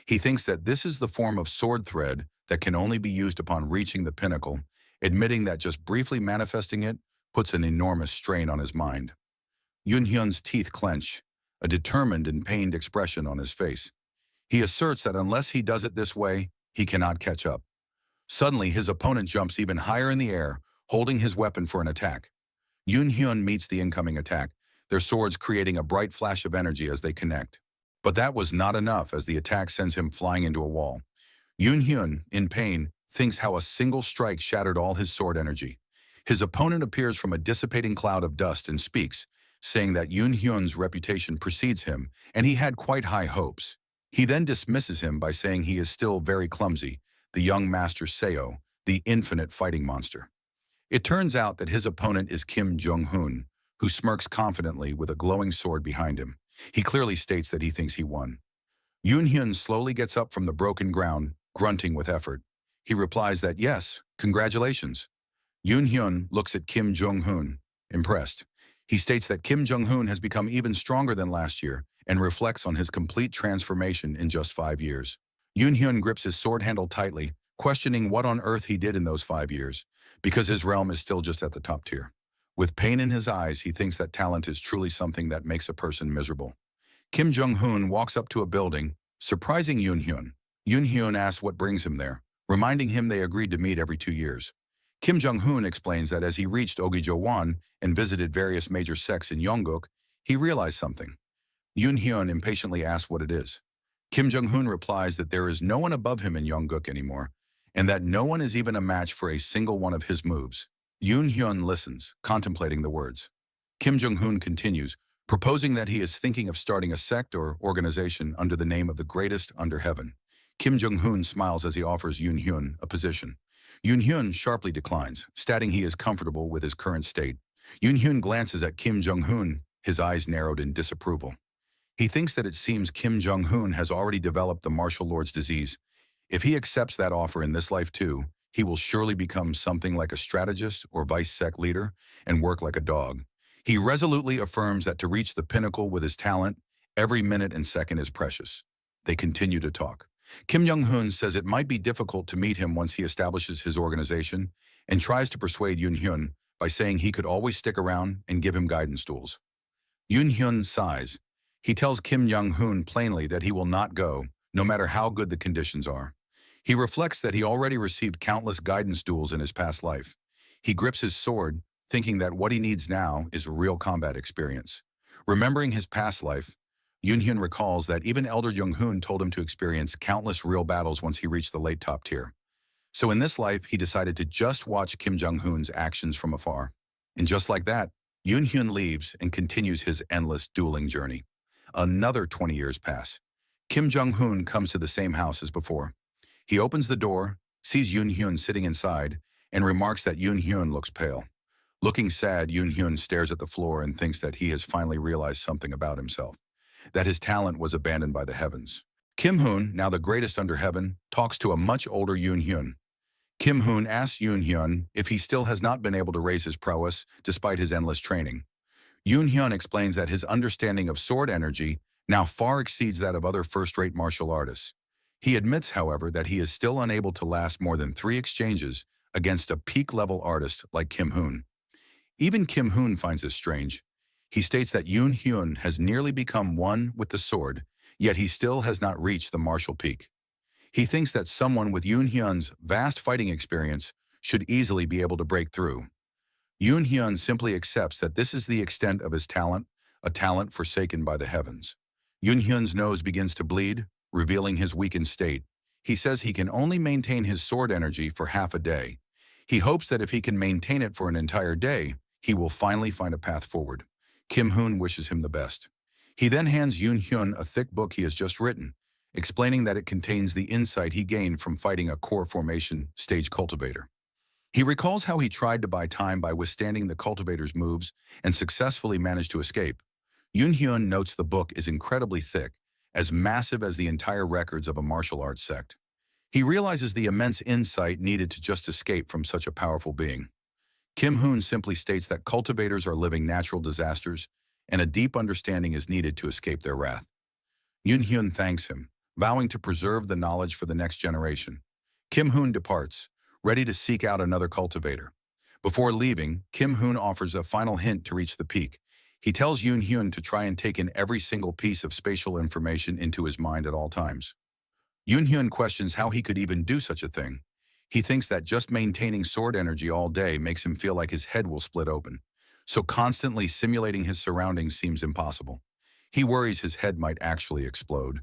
He thinks that this is the form of sword thread that can only be used upon reaching the pinnacle, admitting that just briefly manifesting it puts an enormous strain on his mind. Yoon Hyun's teeth clench, a determined and pained expression on his face. He asserts that unless he does it this way, he cannot catch up. Suddenly, his opponent jumps even higher in the air, holding his weapon for an attack. Yoon Hyun meets the incoming attack, their swords creating a bright flash of energy as they connect. But that was not enough as the attack sends him flying into a wall. Yoon Hyun, in pain, thinks how a single strike shattered all his sword energy. His opponent appears from a dissipating cloud of dust and speaks, saying that Yoon Hyun's reputation precedes him, and he had quite high hopes. He then dismisses him by saying he is still very clumsy, the young master Seo, the infinite fighting monster. It turns out that his opponent is Kim Jong-hoon, who smirks confidently with a glowing sword behind him. He clearly states that he thinks he won. Yoon Hyun slowly gets up from the broken ground, grunting with effort. He replies that yes, congratulations. Yoon Hyun looks at Kim Jong-hoon, impressed. He states that Kim Jong-hoon has become even stronger than last year and reflects on his complete transformation in just 5 years. Yoon Hyun grips his sword handle tightly, questioning what on earth he did in those 5 years, because his realm is still just at the top tier. With pain in his eyes, he thinks that talent is truly something that makes a person miserable. Kim Jong-hoon walks up to a building, surprising Yoon Hyun. Yoon Hyun asks what brings him there, reminding him they agreed to meet every 2 years. Kim Jong-hoon explains that as he reached Ogijowon and visited various major sects in Yongguk, He realized something. Yoon Hyun impatiently asks what it is. Kim Jong-un replies that there is no one above him in Yongguk anymore, and that no one is even a match for a single one of his moves. Yoon Hyun listens, contemplating the words. Kim Jong-un continues, proposing that he is thinking of starting a sect or organization under the name of the greatest under heaven. Kim Jong-un smiles as he offers Yoon Hyun a position. Yoon Hyun sharply declines, stating he is comfortable with his current state. Yoon Hyun glances at Kim Jong-un, his eyes narrowed in disapproval. He thinks that it seems Kim Jong-un has already developed the martial lord's disease. If he accepts that offer in this life too, he will surely become something like a strategist or vice-sect leader and work like a dog. He resolutely affirms that to reach the pinnacle with his talent, every minute and second is precious. They continue to talk. Kim Jong-un says it might be difficult to meet him once he establishes his organization and tries to persuade Yoon Hyun by saying he could always stick around and give him guidance tools. Yoon Hyun sighs. He tells Kim Jong-un plainly that he will not go, no matter how good the conditions are. He reflects that he already received countless guidance duels in his past life. He grips his sword, thinking that what he needs now is real combat experience. Remembering his past life, Yoon Hyun recalls that even Elder Jong-un told him to experience countless real battles once he reached the late top tier. So in this life, he decided to just watch Kim Jong-un's actions from afar. And just like that, Yoon Hyun leaves and continues his endless dueling journey. Another 20 years pass. Kim Jong-un comes to the same house as before. He opens the door, sees Yoon Hyun sitting inside, and remarks that Yoon Hyun looks pale. Looking sad, Yoon Hyun stares at the floor and thinks that he has finally realized something about himself, that his talent was abandoned by the heavens. Kim Hoon, now the greatest under heaven, talks to a much older Yoon Hyun. Kim Hoon asks Yoon Hyun if he still has not been able to raise his prowess despite his endless training. Yoon Hyun explains that his understanding of sword energy now far exceeds that of other first-rate martial artists. He admits, however, that he is still unable to last more than 3 exchanges against a peak-level artist like Kim Hoon. Even Kim Hoon finds this strange. He states that Yoon Hyun has nearly become one with the sword, yet he still has not reached the martial peak. He thinks that someone with Yoon Hyun's vast fighting experience should easily be able to break through. Yoon Hyun simply accepts that this is the extent of his talent, a talent forsaken by the heavens. Yoon Hyun's nose begins to bleed, revealing his weakened state. He says he can only maintain his sword energy for half a day. He hopes that if he can maintain it for an entire day, he will finally find a path forward. Kim Hoon wishes him the best. He then hands Yoon Hyun a thick book he has just written, explaining that it contains the insight he gained from fighting a core formation stage cultivator. He recalls how he tried to buy time by withstanding the cultivator's moves and successfully managed to escape. Yoon Hyun notes the book is incredibly thick, as massive as the entire records of a martial arts sect. He realizes the immense insight needed to just escape from such a powerful being. Kim Hoon simply states that cultivators are living natural disasters, and a deep understanding is needed to escape their wrath. Yoon Hyun thanks him, vowing to preserve the knowledge for the next generation. Kim Hoon departs, ready to seek out another cultivator. Before leaving, Kim Hoon offers a final hint to reach the peak. He tells Yoon Hyun to try and take in every single piece of spatial information into his mind at all times. Yoon Hyun questions how he could even do such a thing. He thinks that just maintaining sword energy all day makes him feel like his head will split open, so constantly simulating his surroundings seems impossible. He worries his head might actually explode.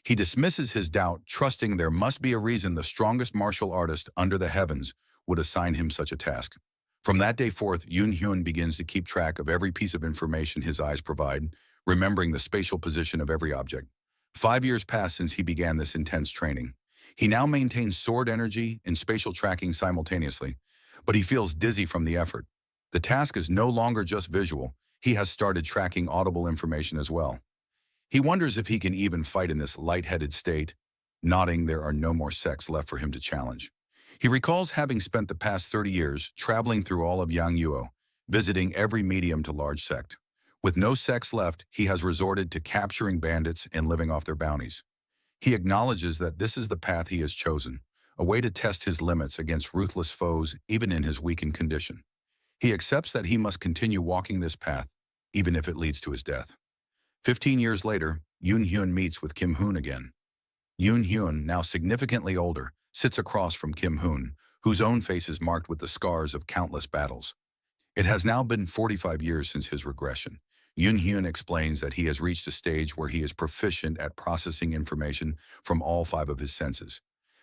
He dismisses his doubt, trusting there must be a reason the strongest martial artist under the heavens would assign him such a task. From that day forth, Yoon Hyun begins to keep track of every piece of information his eyes provide, remembering the spatial position of every object. 5 years pass since he began this intense training. He now maintains sword energy and spatial tracking simultaneously, but he feels dizzy from the effort. The task is no longer just visual. He has started tracking audible information as well. He wonders if he can even fight in this lightheaded state, nodding there are no more sects left for him to challenge. He recalls having spent the past 30 years traveling through all of Yangyuo, visiting every medium to large sect. With no sects left, he has resorted to capturing bandits and living off their bounties. He acknowledges that this is the path he has chosen, a way to test his limits against ruthless foes even in his weakened condition. He accepts that he must continue walking this path, even if it leads to his death. 15 years later, Yoon Hyun meets with Kim Hoon again. Yoon Hyun, now significantly older, sits across from Kim Hoon, whose own face is marked with the scars of countless battles. It has now been 45 years since his regression. Yoon Hyun explains that he has reached a stage where he is proficient at processing information from all five of his senses.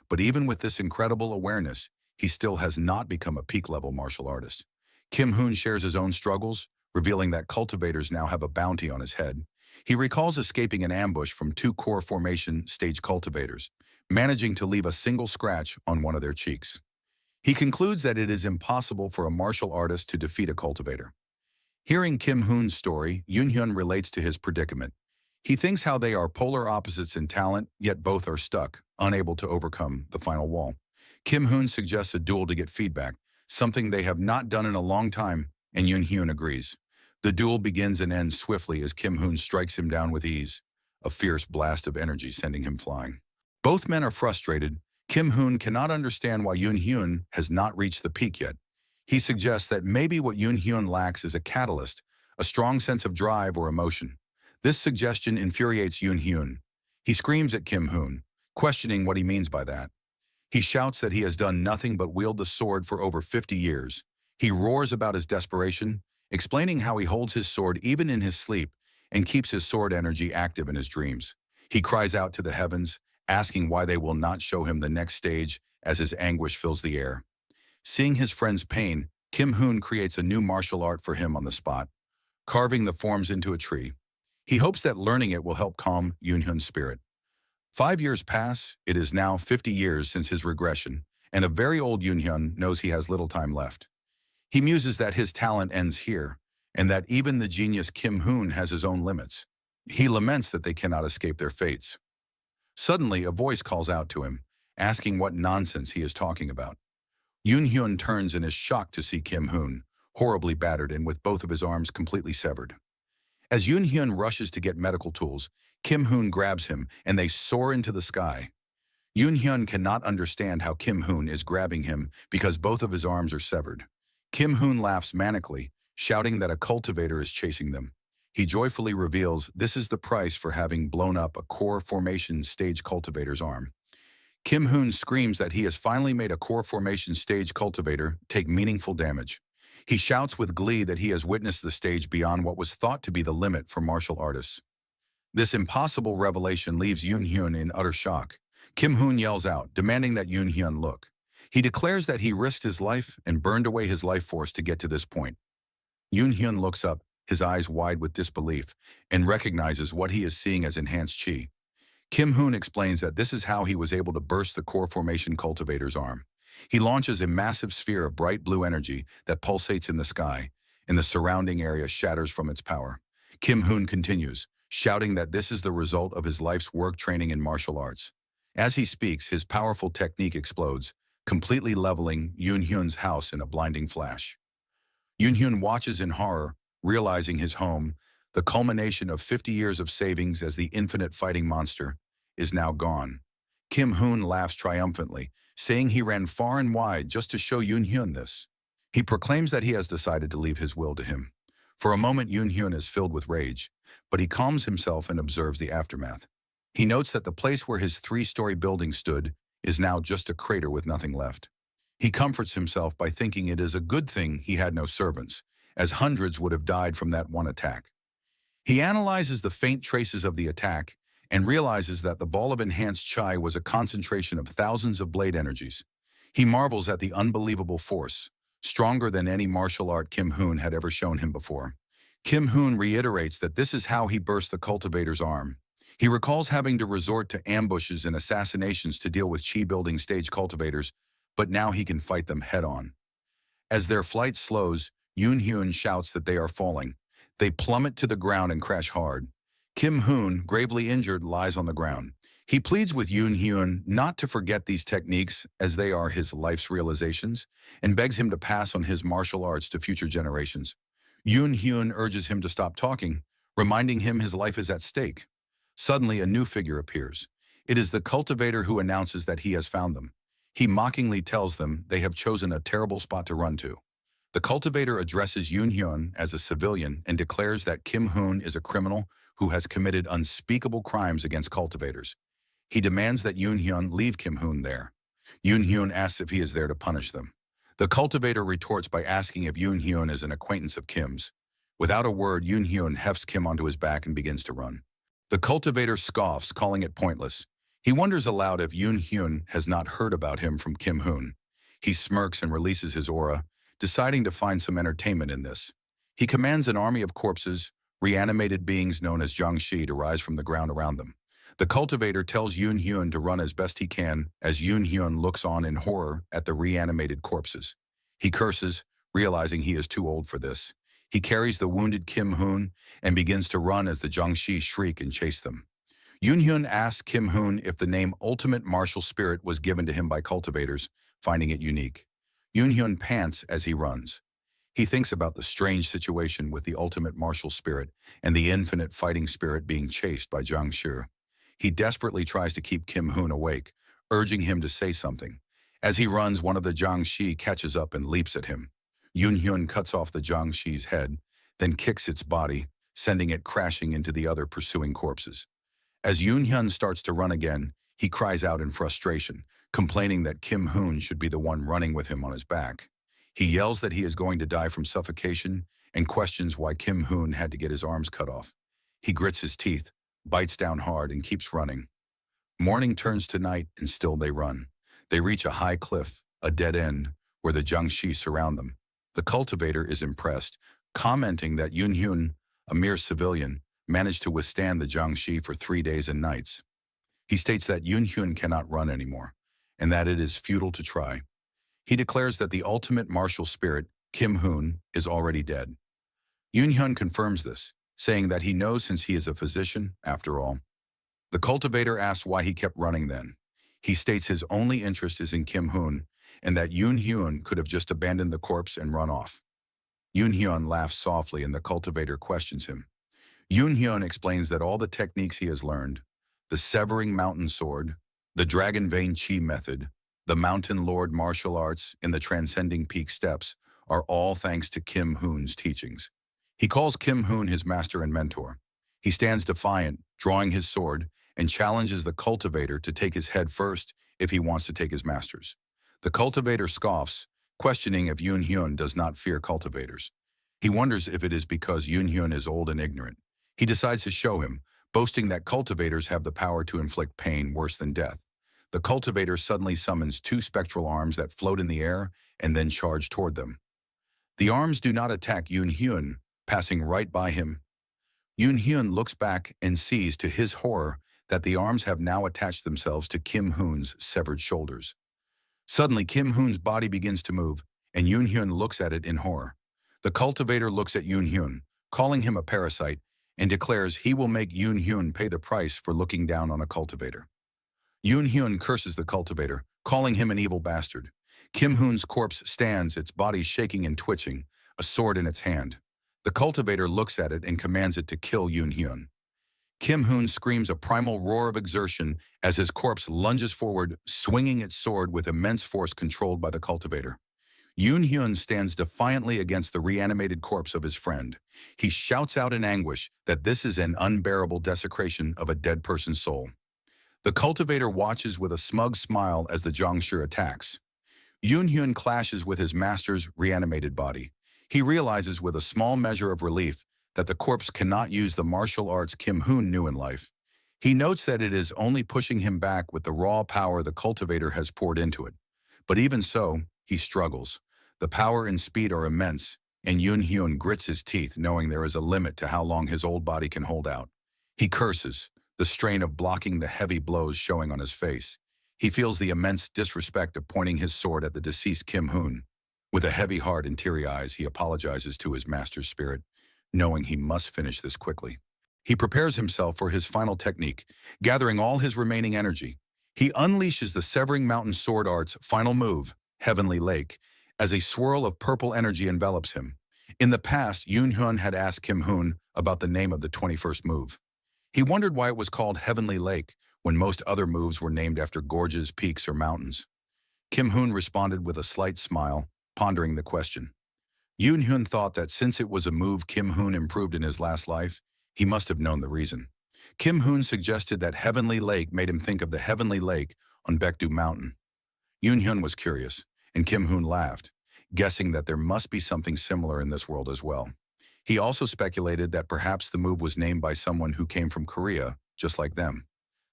But even with this incredible awareness, he still has not become a peak-level martial artist. Kim Hoon shares his own struggles, revealing that cultivators now have a bounty on his head. He recalls escaping an ambush from two core formation stage cultivators, managing to leave a single scratch on one of their cheeks. He concludes that it is impossible for a martial artist to defeat a cultivator. Hearing Kim Hoon's story, Yoon Hyun relates to his predicament. He thinks how they are polar opposites in talent, yet both are stuck, unable to overcome the final wall. Kim Hoon suggests a duel to get feedback, something they have not done in a long time, and Yoon Hyun agrees. The duel begins and ends swiftly as Kim Hoon strikes him down with ease, a fierce blast of energy sending him flying. Both men are frustrated. Kim Hoon cannot understand why Yoon Hyun has not reached the peak yet. He suggests that maybe what Yoon Hyun lacks is a catalyst, a strong sense of drive or emotion. This suggestion infuriates Yoon Hyun. He screams at Kim Hoon, questioning what he means by that. He shouts that he has done nothing but wield the sword for over 50 years. He roars about his desperation, explaining how he holds his sword even in his sleep and keeps his sword energy active in his dreams. He cries out to the heavens, asking why they will not show him the next stage as his anguish fills the air. Seeing his friend's pain, Kim Hoon creates a new martial art for him on the spot, carving the forms into a tree. He hopes that learning it will help calm Yoon Hyun's spirit. 5 years pass. It is now 50 years since his regression, and a very old Yoon Hyun knows he has little time left. He muses that his talent ends here, and that even the genius Kim Hoon has his own limits. He laments that they cannot escape their fates. Suddenly, a voice calls out to him, asking what nonsense he is talking about. Yoon Hyun turns and is shocked to see Kim Hoon, horribly battered and with both of his arms completely severed. As Yoon Hyun rushes to get medical tools, Kim Hoon grabs him and they soar into the sky. Yoon Hyun cannot understand how Kim Hoon is grabbing him because both of his arms are severed. Kim Hoon laughs manically, shouting that a cultivator is chasing them. He joyfully reveals this is the price for having blown up a core formation stage cultivator's arm. Kim Hoon screams that he has finally made a core formation stage cultivator take meaningful damage. He shouts with glee that he has witnessed the stage beyond what was thought to be the limit for martial artists. This impossible revelation leaves Yoon Hyun in utter shock. Kim Hoon yells out, demanding that Yoon Hyun look. He declares that he risked his life and burned away his life force to get to this point. Yoon Hyun looks up, his eyes wide with disbelief, and recognizes what he is seeing as enhanced chi. Kim Hoon explains that this is how he was able to burst the core formation cultivator's arm. He launches a massive sphere of bright blue energy that pulsates in the sky, and the surrounding area shatters from its power. Kim Hoon continues, shouting that this is the result of his life's work training in martial arts. As he speaks, his powerful technique explodes, completely leveling Yoon Hyun's house in a blinding flash. Yoon Hyun watches in horror, realizing his home, the culmination of 50 years of savings as the infinite fighting monster, is now gone. Kim Hoon laughs triumphantly, saying he ran far and wide just to show Yoon Hyun this. He proclaims that he has decided to leave his will to him. For a moment, Yoon Hyun is filled with rage, but he calms himself and observes the aftermath. He notes that the place where his 3-story building stood is now just a crater with nothing left. He comforts himself by thinking it is a good thing he had no servants, as hundreds would have died from that one attack. He analyzes the faint traces of the attack and realizes that the ball of enhanced chi was a concentration of thousands of blade energies. He marvels at the unbelievable force, stronger than any martial art Kim Hoon had ever shown him before. Kim Hoon reiterates that this is how he burst the cultivator's arm. He recalls having to resort to ambushes and assassinations to deal with chi-building stage cultivators, but now he can fight them head-on. As their flight slows, Yoon Hyun shouts that they are falling. They plummet to the ground and crash hard. Kim Hoon, gravely injured, lies on the ground. He pleads with Yoon Hyun not to forget these techniques as they are his life's realizations, and begs him to pass on his martial arts to future generations. Yoon Hyun urges him to stop talking, reminding him his life is at stake. Suddenly, a new figure appears. It is the cultivator who announces that he has found them. He mockingly tells them they have chosen a terrible spot to run to. The cultivator addresses Yoon Hyun as a civilian and declares that Kim Hoon is a criminal who has committed unspeakable crimes against cultivators. He demands that Yoon Hyun leave Kim Hoon there. Yoon Hyun asks if he is there to punish them. The cultivator retorts by asking if Yoon Hyun is an acquaintance of Kim's. Without a word, Yoon Hyun hefts Kim onto his back and begins to run. The cultivator scoffs, calling it pointless. He wonders aloud if Yoon Hyun has not heard about him from Kim Hoon. He smirks and releases his aura, deciding to find some entertainment in this. He commands an army of corpses, reanimated beings known as Jiangshi, to rise from the ground around them. The cultivator tells Yoon Hyun to run as best he can as Yoon Hyun looks on in horror at the reanimated corpses. He curses, realizing he is too old for this. He carries the wounded Kim Hoon and begins to run as the Jiangshi shriek and chase them. Yoon Hyun asks Kim Hoon if the name Ultimate Martial Spirit was given to him by cultivators, finding it unique. Yoon Hyun pants as he runs. He thinks about the strange situation with the Ultimate Martial Spirit and the infinite fighting spirit being chased by Jiangshi. He desperately tries to keep Kim Hoon awake, urging him to say something. As he runs, one of the Jiangshi catches up and leaps at him. Yoon Hyun cuts off the Jiangshi's head, then kicks its body, sending it crashing into the other pursuing corpses. As Yoon Hyun starts to run again, he cries out in frustration, complaining that Kim Hoon should be the one running with him on his back. He yells that he is going to die from suffocation and questions why Kim Hoon had to get his arms cut off. He grits his teeth, bites down hard, and keeps running. Morning turns to night, and still they run. They reach a high cliff, a dead end, where the Jiangshi surround them. The cultivator is impressed, commenting that Yoon Hyun, a mere civilian, managed to withstand the Jiangshi for 3 days and nights. He states that Yoon Hyun cannot run anymore, and that it is futile to try. He declares that the ultimate martial spirit, Kim Hoon, is already dead. Yoon Hyun confirms this, saying that he knows since he is a physician, after all. The cultivator asks why he kept running then. He states his only interest is in Kim Hoon, and that Yoon Hyun could have just abandoned the corpse and run off. Yoon Hyun laughs softly and the cultivator questions him. Yoon Hyun explains that all the techniques he has learned, the severing mountain sword, the dragon vein chi method, the mountain lord martial arts, and the transcending peak steps, are all thanks to Kim Hoon's teachings. He calls Kim Hoon his master and mentor. He stands defiant, drawing his sword, and challenges the cultivator to take his head first if he wants to take his master's. The cultivator scoffs, questioning if Yoon Hyun does not fear cultivators. He wonders if it is because Yoon Hyun is old and ignorant. He decides to show him, boasting that cultivators have the power to inflict pain worse than death. The cultivator suddenly summons 2 spectral arms that float in the air and then charge toward them. The arms do not attack Yoon Hyun, passing right by him. Yoon Hyun looks back and sees, to his horror, that the arms have now attached themselves to Kim Hoon's severed shoulders. Suddenly, Kim Hoon's body begins to move, and Yoon Hyun looks at it in horror. The cultivator looks at Yoon Hyun, calling him a parasite, and declares he will make Yoon Hyun pay the price for looking down on a cultivator. Yoon Hyun curses the cultivator, calling him an evil bastard. Kim Hoon's corpse stands, its body shaking and twitching, a sword in its hand. The cultivator looks at it and commands it to kill Yoon Hyun. Kim Hoon screams a primal roar of exertion as his corpse lunges forward, swinging its sword with immense force controlled by the cultivator. Yoon Hyun stands defiantly against the reanimated corpse of his friend. He shouts out in anguish that this is an unbearable desecration of a dead person's soul. The cultivator watches with a smug smile as the Jiangshi attacks. Yoon Hyun clashes with his master's reanimated body. He realizes with a small measure of relief that the corpse cannot use the martial arts Kim Hoon knew in life. He notes that it is only pushing him back with the raw power the cultivator has poured into it. But even so, he struggles. The power and speed are immense, and Yoon Hyun grits his teeth, knowing there is a limit to how long his old body can hold out. He curses, the strain of blocking the heavy blows showing on his face. He feels the immense disrespect of pointing his sword at the deceased Kim Hoon. With a heavy heart and teary eyes, he apologizes to his master's spirit, knowing he must finish this quickly. He prepares himself for his final technique, gathering all his remaining energy. He unleashes the Severing Mountain Sword Art's final move, Heavenly Lake, as a swirl of purple energy envelops him. In the past, Yoon Hyun had asked Kim Hoon about the name of the 21st move. He wondered why it was called Heavenly Lake when most other moves were named after gorges, peaks, or mountains. Kim Hoon responded with a slight smile, pondering the question. Yoon Hyun thought that since it was a move Kim Hoon improved in his last life, he must have known the reason. Kim Hoon suggested that Heavenly Lake made him think of the Heavenly Lake on Baekdu Mountain. Yoon Hyun was curious, and Kim Hoon laughed, guessing that there must be something similar in this world as well. He also speculated that perhaps the move was named by someone who came from Korea, just like them.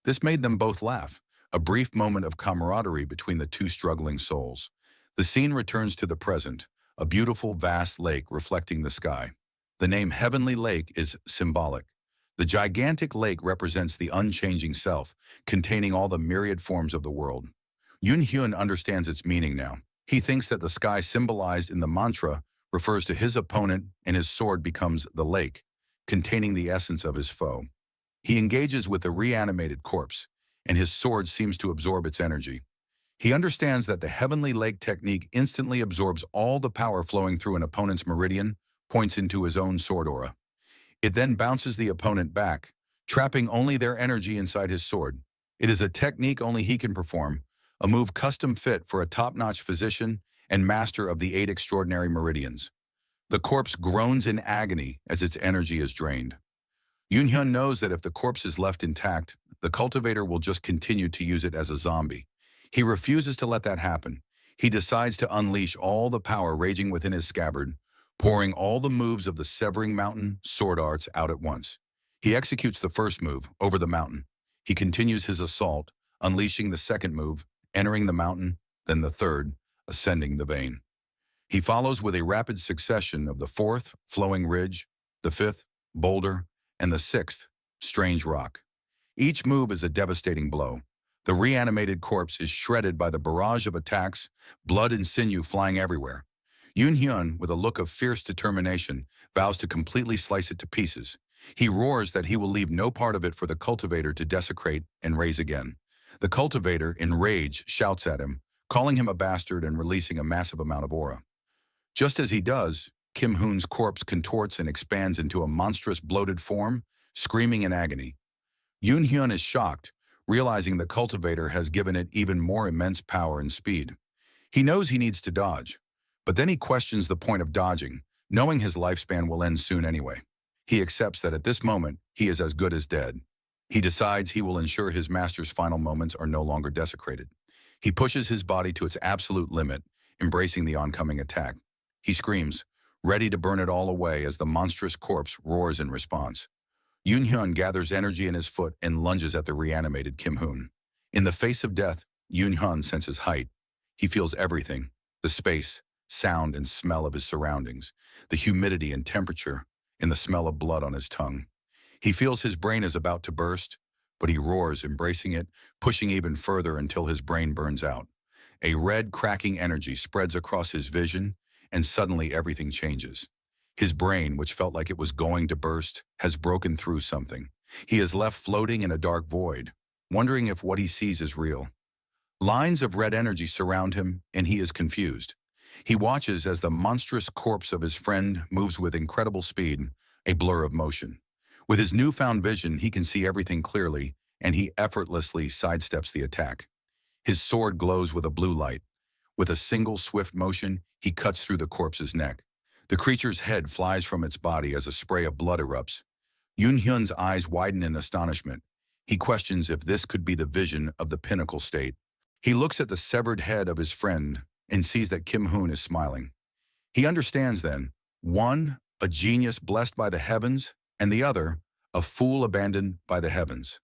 This made them both laugh, a brief moment of camaraderie between the two struggling souls. The scene returns to the present, a beautiful, vast lake reflecting the sky. The name Heavenly Lake is symbolic. The gigantic lake represents the unchanging self, containing all the myriad forms of the world. Yoon Hyun understands its meaning now. He thinks that the sky symbolized in the mantra refers to his opponent and his sword becomes the lake, containing the essence of his foe. He engages with the reanimated corpse, and his sword seems to absorb its energy. He understands that the Heavenly Lake technique instantly absorbs all the power flowing through an opponent's meridian, points into his own sword aura. It then bounces the opponent back, trapping only their energy inside his sword. It is a technique only he can perform, a move custom fit for a top-notch physician and master of the 8 extraordinary meridians. The corpse groans in agony as its energy is drained. Yoon Hyun knows that if the corpse is left intact, the cultivator will just continue to use it as a zombie. He refuses to let that happen. He decides to unleash all the power raging within his scabbard, pouring all the moves of the Severing Mountain sword arts out at once. He executes the first move, over the mountain. He continues his assault, unleashing the second move, entering the mountain, then the third, ascending the vein. He follows with a rapid succession of the fourth, flowing ridge, the fifth, boulder, and the sixth, strange rock. Each move is a devastating blow. The reanimated corpse is shredded by the barrage of attacks, blood and sinew flying everywhere. Yoon Hyun, with a look of fierce determination, vows to completely slice it to pieces. He roars that he will leave no part of it for the cultivator to desecrate and raise again. The cultivator, in rage, shouts at him, calling him a bastard and releasing a massive amount of aura. Just as he does, Kim Hoon's corpse contorts and expands into a monstrous bloated form, screaming in agony. Yoon Hyun is shocked, realizing the cultivator has given it even more immense power and speed. He knows he needs to dodge, but then he questions the point of dodging, knowing his lifespan will end soon anyway. He accepts that at this moment, he is as good as dead. He decides he will ensure his master's final moments are no longer desecrated. He pushes his body to its absolute limit, embracing the oncoming attack. He screams, ready to burn it all away as the monstrous corpse roars in response. Yoon Hyun gathers energy in his foot and lunges at the reanimated Kim Hoon. In the face of death, Yoon Hyun senses height. He feels everything, the space, sound, and smell of his surroundings, the humidity and temperature, and the smell of blood on his tongue. He feels his brain is about to burst, but he roars, embracing it, pushing even further until his brain burns out. A red, cracking energy spreads across his vision, and suddenly everything changes. His brain, which felt like it was going to burst, has broken through something. He is left floating in a dark void, wondering if what he sees is real. Lines of red energy surround him, and he is confused. He watches as the monstrous corpse of his friend moves with incredible speed, a blur of motion. With his newfound vision, he can see everything clearly, and he effortlessly sidesteps the attack. His sword glows with a blue light. With a single swift motion, he cuts through the corpse's neck. The creature's head flies from its body as a spray of blood erupts. Yoon Hyun's eyes widen in astonishment. He questions if this could be the vision of the pinnacle state. He looks at the severed head of his friend and sees that Kim Hoon is smiling. He understands then, one, a genius blessed by the heavens, and the other, a fool abandoned by the heavens.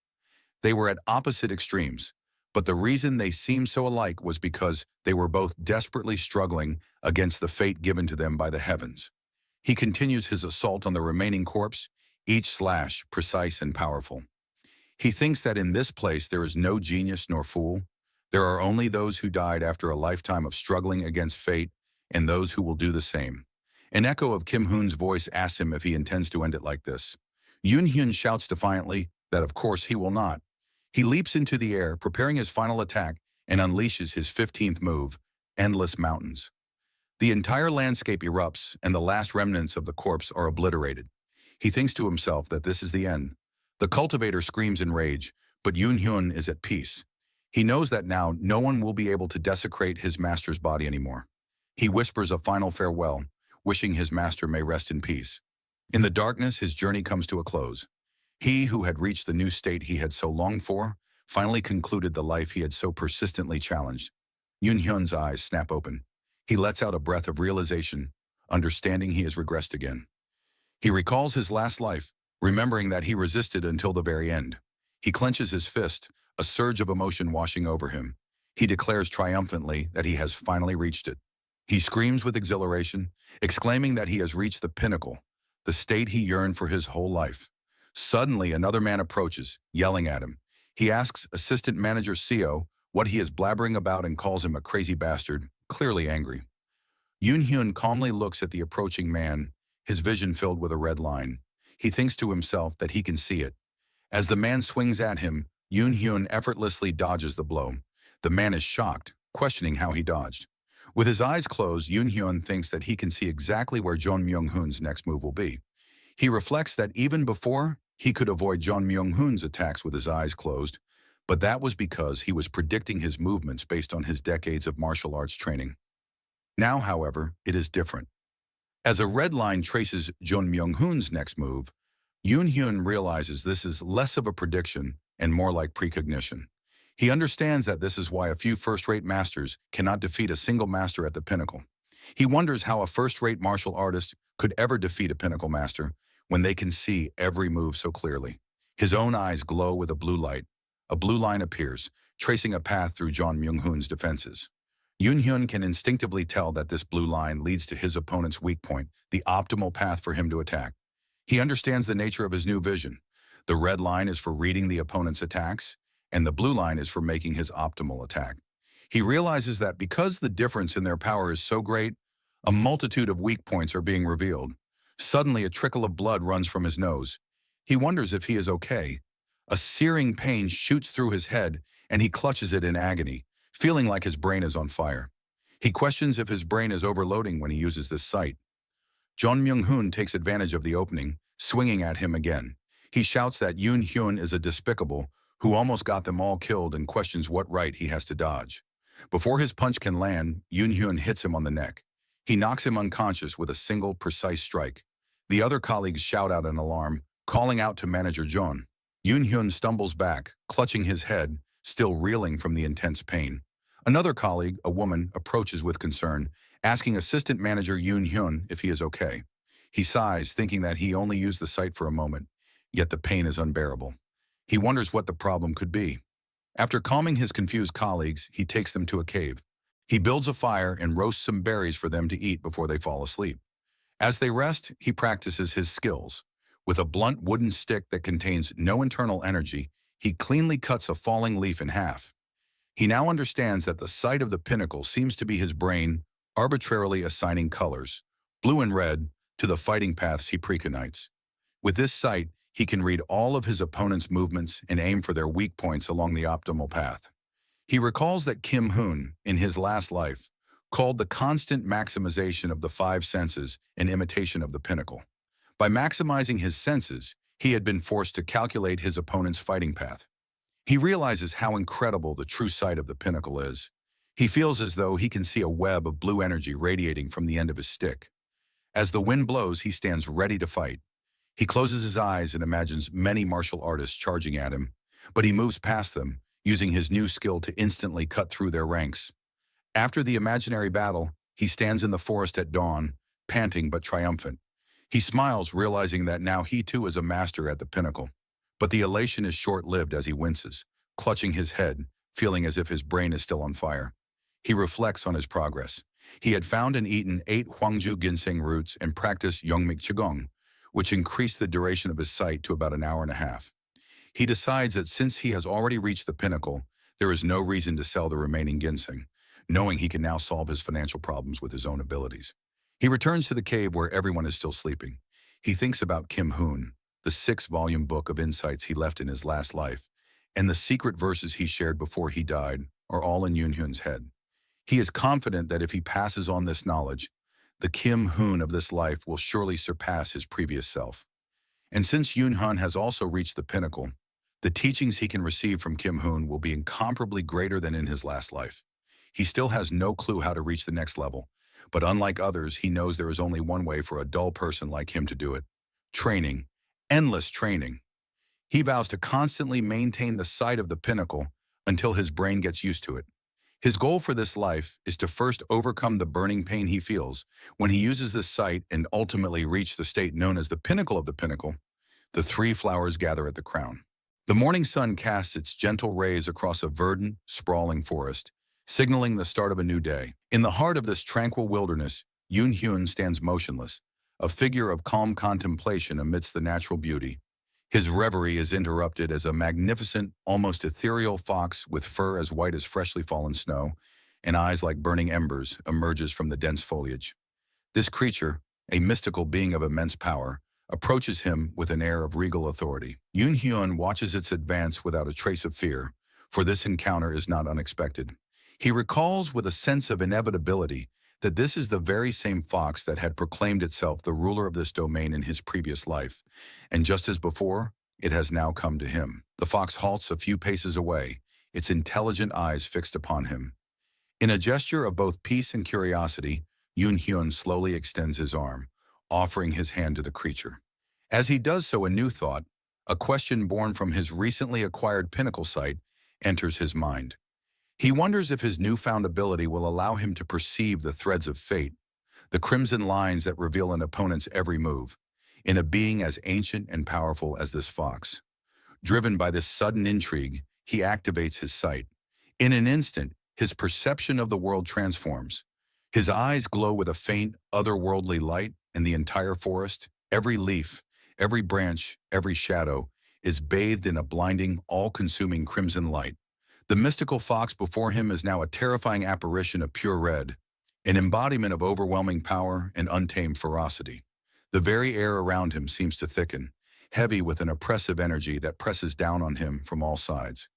They were at opposite extremes, but the reason they seemed so alike was because they were both desperately struggling against the fate given to them by the heavens. He continues his assault on the remaining corpse, each slash precise and powerful. He thinks that in this place there is no genius nor fool. There are only those who died after a lifetime of struggling against fate and those who will do the same. An echo of Kim Hoon's voice asks him if he intends to end it like this. Yoon Hyun shouts defiantly that of course he will not. He leaps into the air, preparing his final attack, and unleashes his 15th move, Endless Mountains. The entire landscape erupts, and the last remnants of the corpse are obliterated. He thinks to himself that this is the end. The cultivator screams in rage, but Yoon Hyun is at peace. He knows that now no one will be able to desecrate his master's body anymore. He whispers a final farewell, wishing his master may rest in peace. In the darkness, his journey comes to a close. He who had reached the new state he had so longed for, finally concluded the life he had so persistently challenged. Yoon Hyun's eyes snap open. He lets out a breath of realization, understanding he has regressed again. He recalls his last life, remembering that he resisted until the very end. He clenches his fist, a surge of emotion washing over him. He declares triumphantly that he has finally reached it. He screams with exhilaration, exclaiming that he has reached the pinnacle, the state he yearned for his whole life. Suddenly, another man approaches, yelling at him. He asks assistant manager Seo what he is blabbering about and calls him a crazy bastard, clearly angry. Yoon-hyun calmly looks at the approaching man, his vision filled with a red line. He thinks to himself that he can see it. As the man swings at him, Yoon-hyun effortlessly dodges the blow. The man is shocked, questioning how he dodged. With his eyes closed, Yoon-hyun thinks that he can see exactly where Jeon Myung-hoon's next move will be. He reflects that even before, he could avoid Jeon Myung-hoon's attacks with his eyes closed, but that was because he was predicting his movements based on his decades of martial arts training. Now, however, it is different. As a red line traces Jeon Myung-hoon's next move, Yoon-hyun realizes this is less of a prediction and more like precognition. He understands that this is why a few first-rate masters cannot defeat a single master at the pinnacle. He wonders how a first-rate martial artist could ever defeat a pinnacle master when they can see every move so clearly. His own eyes glow with a blue light. A blue line appears, tracing a path through Jeon Myung-hoon's defenses. Yoon-hyun can instinctively tell that this blue line leads to his opponent's weak point, the optimal path for him to attack. He understands the nature of his new vision. The red line is for reading the opponent's attacks, and the blue line is for making his optimal attack. He realizes that because the difference in their power is so great, a multitude of weak points are being revealed. Suddenly, a trickle of blood runs from his nose. He wonders if he is okay. A searing pain shoots through his head, and he clutches it in agony, feeling like his brain is on fire. He questions if his brain is overloading when he uses this sight. Jeon Myung-hoon takes advantage of the opening, swinging at him again. He shouts that Yoon-hyun is a despicable who almost got them all killed and questions what right he has to dodge. Before his punch can land, Yoon-hyun hits him on the neck. He knocks him unconscious with a single, precise strike. The other colleagues shout out in alarm, calling out to manager Jeon. Yoon-hyun stumbles back, clutching his head, still reeling from the intense pain. Another colleague, a woman, approaches with concern, asking assistant manager Yoon-hyun if he is okay. He sighs, thinking that he only used the sight for a moment, yet the pain is unbearable. He wonders what the problem could be. After calming his confused colleagues, he takes them to a cave. He builds a fire and roasts some berries for them to eat before they fall asleep. As they rest, he practices his skills. With a blunt wooden stick that contains no internal energy, he cleanly cuts a falling leaf in half. He now understands that the sight of the pinnacle seems to be his brain arbitrarily assigning colors, blue and red, to the fighting paths he precognites. With this sight, he can read all of his opponent's movements and aim for their weak points along the optimal path. He recalls that Kim Hoon, in his last life, called the constant maximization of the five senses an imitation of the pinnacle. By maximizing his senses, he had been forced to calculate his opponent's fighting path. He realizes how incredible the true sight of the pinnacle is. He feels as though he can see a web of blue energy radiating from the end of his stick. As the wind blows, he stands ready to fight. He closes his eyes and imagines many martial artists charging at him, but he moves past them, using his new skill to instantly cut through their ranks. After the imaginary battle, he stands in the forest at dawn, panting but triumphant. He smiles, realizing that now he too is a master at the pinnacle. But the elation is short-lived as he winces, clutching his head, feeling as if his brain is still on fire. He reflects on his progress. He had found and eaten 8 Hwangju ginseng roots and practiced Yongmik Qigong, which increased the duration of his sight to about an hour and a half. He decides that since he has already reached the pinnacle, there is no reason to sell the remaining ginseng, knowing he can now solve his financial problems with his own abilities. He returns to the cave where everyone is still sleeping. He thinks about Kim Hoon, the 6-volume book of insights he left in his last life, and the secret verses he shared before he died are all in Yoon-hyun's head. He is confident that if he passes on this knowledge, the Kim Hoon of this life will surely surpass his previous self. And since Yoon-hyun has also reached the pinnacle, the teachings he can receive from Kim Hoon will be incomparably greater than in his last life. He still has no clue how to reach the next level, but unlike others, he knows there is only one way for a dull person like him to do it. Training. Endless training. He vows to constantly maintain the sight of the pinnacle until his brain gets used to it. His goal for this life is to first overcome the burning pain he feels when he uses this sight and ultimately reach the state known as the pinnacle of the pinnacle. The three flowers gather at the crown. The morning sun casts its gentle rays across a verdant, sprawling forest, signaling the start of a new day. In the heart of this tranquil wilderness, Yoon Hyun stands motionless, a figure of calm contemplation amidst the natural beauty. His reverie is interrupted as a magnificent, almost ethereal fox with fur as white as freshly fallen snow and eyes like burning embers emerges from the dense foliage. This creature, a mystical being of immense power, approaches him with an air of regal authority. Yoon Hyun watches its advance without a trace of fear, for this encounter is not unexpected. He recalls with a sense of inevitability that this is the very same fox that had proclaimed itself the ruler of this domain in his previous life, and just as before, it has now come to him. The fox halts a few paces away, its intelligent eyes fixed upon him. In a gesture of both peace and curiosity, Yoon Hyun slowly extends his arm, offering his hand to the creature. As he does so, a new thought, a question born from his recently acquired pinnacle sight, enters his mind. He wonders if his newfound ability will allow him to perceive the threads of fate, the crimson lines that reveal an opponent's every move, in a being as ancient and powerful as this fox. Driven by this sudden intrigue, he activates his sight. In an instant, his perception of the world transforms. His eyes glow with a faint, otherworldly light, and the entire forest, every leaf, every branch, every shadow, is bathed in a blinding, all-consuming crimson light. The mystical fox before him is now a terrifying apparition of pure red, an embodiment of overwhelming power and untamed ferocity. The very air around him seems to thicken, heavy with an oppressive energy that presses down on him from all sides.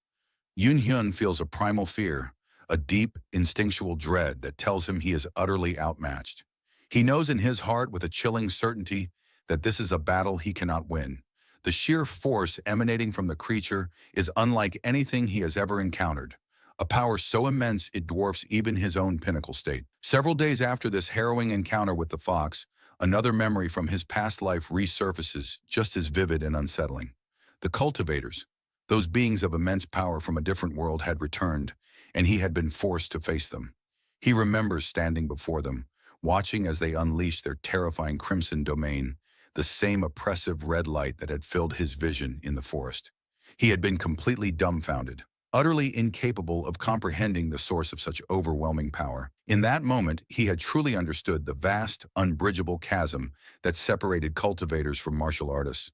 Yoon Hyun feels a primal fear, a deep, instinctual dread that tells him he is utterly outmatched. He knows in his heart with a chilling certainty that this is a battle he cannot win. The sheer force emanating from the creature is unlike anything he has ever encountered, a power so immense it dwarfs even his own pinnacle state. Several days after this harrowing encounter with the fox, another memory from his past life resurfaces, just as vivid and unsettling. The cultivators, those beings of immense power from a different world, had returned, and he had been forced to face them. He remembers standing before them, watching as they unleashed their terrifying crimson domain, the same oppressive red light that had filled his vision in the forest. He had been completely dumbfounded, utterly incapable of comprehending the source of such overwhelming power. In that moment, he had truly understood the vast, unbridgeable chasm that separated cultivators from martial artists.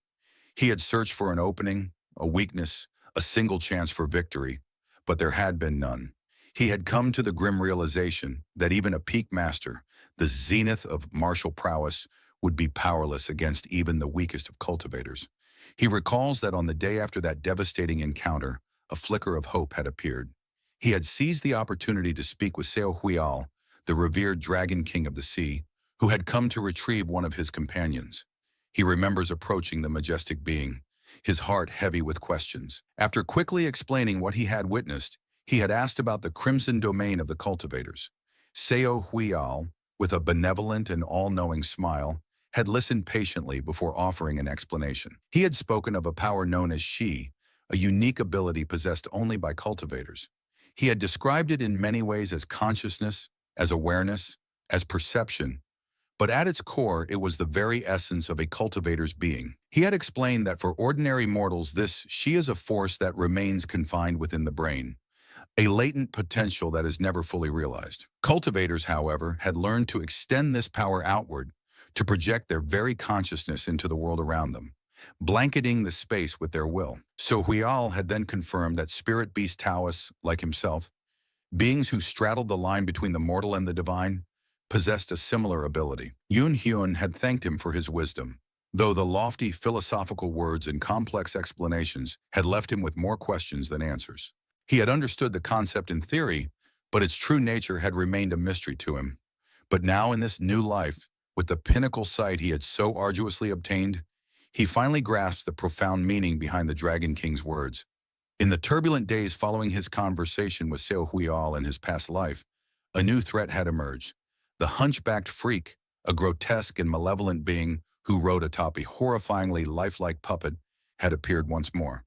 He had searched for an opening, a weakness, a single chance for victory, but there had been none. He had come to the grim realization that even a peak master, the zenith of martial prowess, would be powerless against even the weakest of cultivators. He recalls that on the day after that devastating encounter, a flicker of hope had appeared. He had seized the opportunity to speak with Seo Huial, the revered dragon king of the sea, who had come to retrieve one of his companions. He remembers approaching the majestic being, his heart heavy with questions. After quickly explaining what he had witnessed, he had asked about the crimson domain of the cultivators. Seo Huial, with a benevolent and all-knowing smile, had listened patiently before offering an explanation. He had spoken of a power known as Shi, a unique ability possessed only by cultivators. He had described it in many ways as consciousness, as awareness, as perception, but at its core it was the very essence of a cultivator's being. He had explained that for ordinary mortals this Shi is a force that remains confined within the brain, a latent potential that is never fully realized. Cultivators, however, had learned to extend this power outward, to project their very consciousness into the world around them, blanketing the space with their will. So Huial had then confirmed that spirit beast Taoists, like himself, beings who straddled the line between the mortal and the divine, possessed a similar ability. Yoon Hyun had thanked him for his wisdom, though the lofty philosophical words and complex explanations had left him with more questions than answers. He had understood the concept in theory, but its true nature had remained a mystery to him. But now in this new life, with the pinnacle sight he had so arduously obtained, he finally grasped the profound meaning behind the Dragon King's words. In the turbulent days following his conversation with Seo Huial in his past life, a new threat had emerged. The hunchbacked freak, a grotesque and malevolent being who rode atop a horrifyingly lifelike puppet, had appeared once more.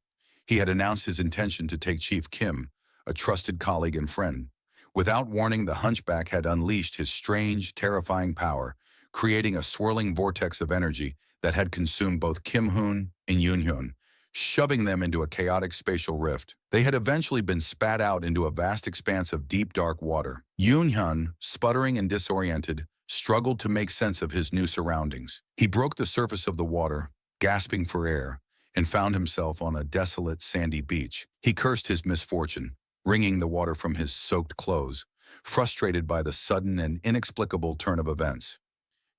He had announced his intention to take Chief Kim, a trusted colleague and friend, Without warning, the hunchback had unleashed his strange, terrifying power, creating a swirling vortex of energy that had consumed both Kim-hoon and Yoon-hyun, shoving them into a chaotic spatial rift. They had eventually been spat out into a vast expanse of deep, dark water. Yoon-hyun, sputtering and disoriented, struggled to make sense of his new surroundings. He broke the surface of the water, gasping for air, and found himself on a desolate, sandy beach. He cursed his misfortune, wringing the water from his soaked clothes, frustrated by the sudden and inexplicable turn of events.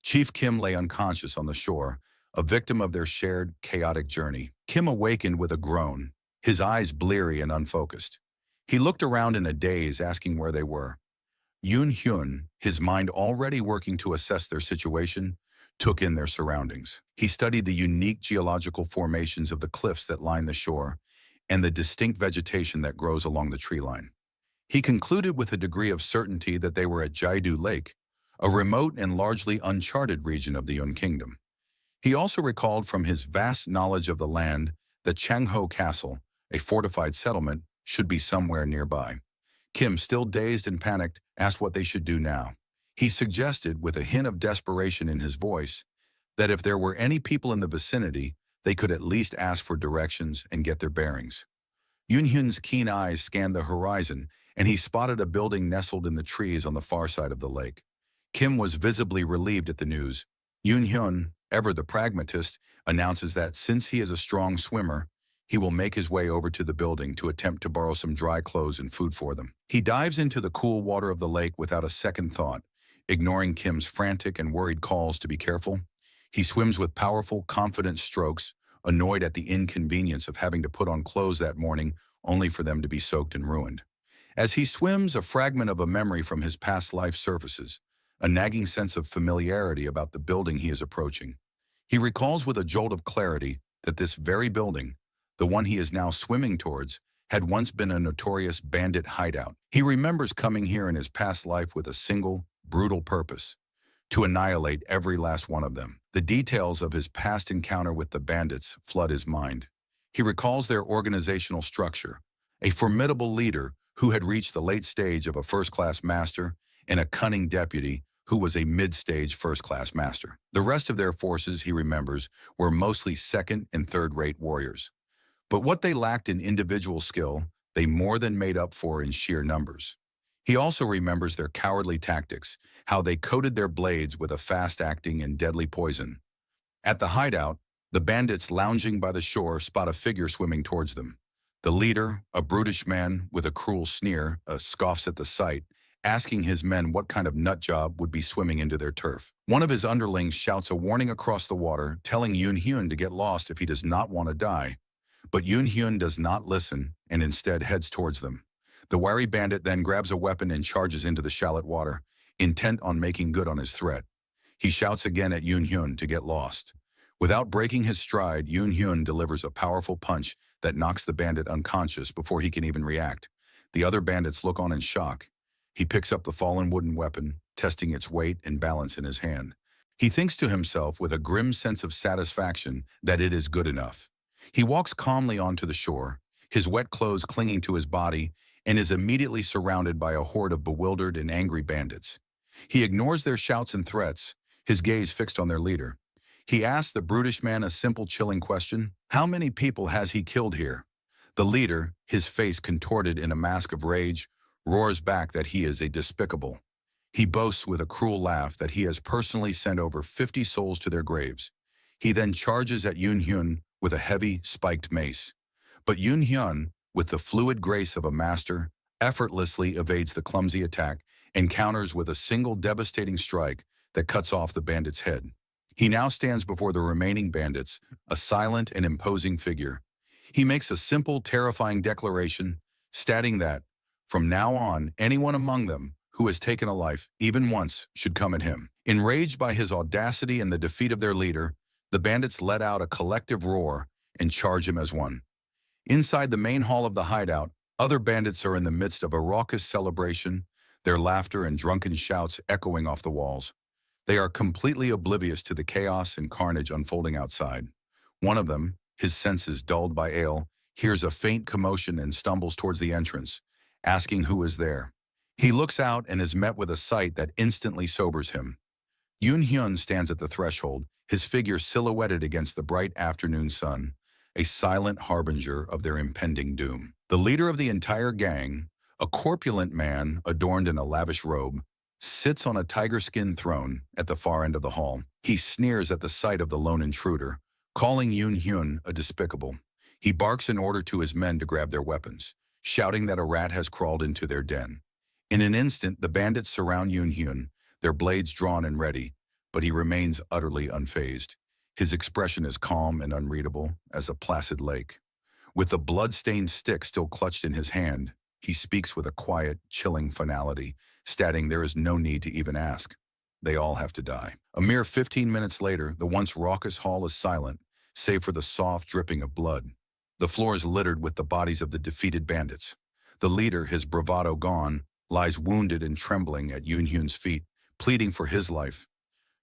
Chief Kim lay unconscious on the shore, a victim of their shared, chaotic journey. Kim awakened with a groan, his eyes bleary and unfocused. He looked around in a daze, asking where they were. Yoon-hyun, his mind already working to assess their situation, took in their surroundings. He studied the unique geological formations of the cliffs that line the shore and the distinct vegetation that grows along the tree line. He concluded with a degree of certainty that they were at Jaidu Lake, a remote and largely uncharted region of the Yun Kingdom. He also recalled from his vast knowledge of the land that Changho Castle, a fortified settlement, should be somewhere nearby. Kim, still dazed and panicked, asked what they should do now. He suggested, with a hint of desperation in his voice, that if there were any people in the vicinity, they could at least ask for directions and get their bearings. Yoon-hyun's keen eyes scanned the horizon, and he spotted a building nestled in the trees on the far side of the lake. Kim was visibly relieved at the news. Yoon-hyun, ever the pragmatist, announces that since he is a strong swimmer, he will make his way over to the building to attempt to borrow some dry clothes and food for them. He dives into the cool water of the lake without a second thought, ignoring Kim's frantic and worried calls to be careful. He swims with powerful, confident strokes, annoyed at the inconvenience of having to put on clothes that morning only for them to be soaked and ruined. As he swims, a fragment of a memory from his past life surfaces, a nagging sense of familiarity about the building he is approaching. He recalls with a jolt of clarity that this very building, the one he is now swimming towards, had once been a notorious bandit hideout. He remembers coming here in his past life with a single, brutal purpose: to annihilate every last one of them. The details of his past encounter with the bandits flood his mind. He recalls their organizational structure, a formidable leader who had reached the late stage of a first-class master and a cunning deputy who was a mid-stage first-class master. The rest of their forces, he remembers, were mostly second- and third-rate warriors. But what they lacked in individual skill, they more than made up for in sheer numbers. He also remembers their cowardly tactics, how they coated their blades with a fast-acting and deadly poison. At the hideout, the bandits lounging by the shore spot a figure swimming towards them. The leader, a brutish man with a cruel sneer, scoffs at the sight, asking his men what kind of nutjob would be swimming into their turf. One of his underlings shouts a warning across the water, telling Yoon-hyun to get lost if he does not want to die. But Yoon-hyun does not listen and instead heads towards them. The wary bandit then grabs a weapon and charges into the shallow water, intent on making good on his threat. He shouts again at Yoon-hyun to get lost. Without breaking his stride, Yoon-hyun delivers a powerful punch that knocks the bandit unconscious before he can even react. The other bandits look on in shock. He picks up the fallen wooden weapon, testing its weight and balance in his hand. He thinks to himself with a grim sense of satisfaction that it is good enough. He walks calmly onto the shore, his wet clothes clinging to his body, and is immediately surrounded by a horde of bewildered and angry bandits. He ignores their shouts and threats, his gaze fixed on their leader. He asks the brutish man a simple, chilling question: how many people has he killed here? The leader, his face contorted in a mask of rage, roars back that he is a despicable. He boasts with a cruel laugh that he has personally sent over 50 souls to their graves. He then charges at Yoon-hyun with a heavy, spiked mace. But Yoon-hyun, with the fluid grace of a master, effortlessly evades the clumsy attack and counters with a single devastating strike that cuts off the bandit's head. He now stands before the remaining bandits, a silent and imposing figure. He makes a simple, terrifying declaration, stating that, from now on, anyone among them who has taken a life, even once, should come at him. Enraged by his audacity and the defeat of their leader, the bandits let out a collective roar and charge him as one. Inside the main hall of the hideout, other bandits are in the midst of a raucous celebration, their laughter and drunken shouts echoing off the walls. They are completely oblivious to the chaos and carnage unfolding outside. One of them, his senses dulled by ale, hears a faint commotion and stumbles towards the entrance, asking who is there. He looks out and is met with a sight that instantly sobers him. Yoon Hyun stands at the threshold, his figure silhouetted against the bright afternoon sun, a silent harbinger of their impending doom. The leader of the entire gang, a corpulent man adorned in a lavish robe, sits on a tiger-skin throne at the far end of the hall. He sneers at the sight of the lone intruder, calling Yoon Hyun a despicable. He barks an order to his men to grab their weapons, shouting that a rat has crawled into their den. In an instant, the bandits surround Yoon Hyun, their blades drawn and ready, but he remains utterly unfazed. His expression is calm and unreadable as a placid lake. With the blood-stained stick still clutched in his hand, he speaks with a quiet, chilling finality, stating there is no need to even ask. They all have to die. A mere 15 minutes later, the once raucous hall is silent, save for the soft dripping of blood. The floor is littered with the bodies of the defeated bandits. The leader, his bravado gone, lies wounded and trembling at Yoon Hyun's feet, pleading for his life.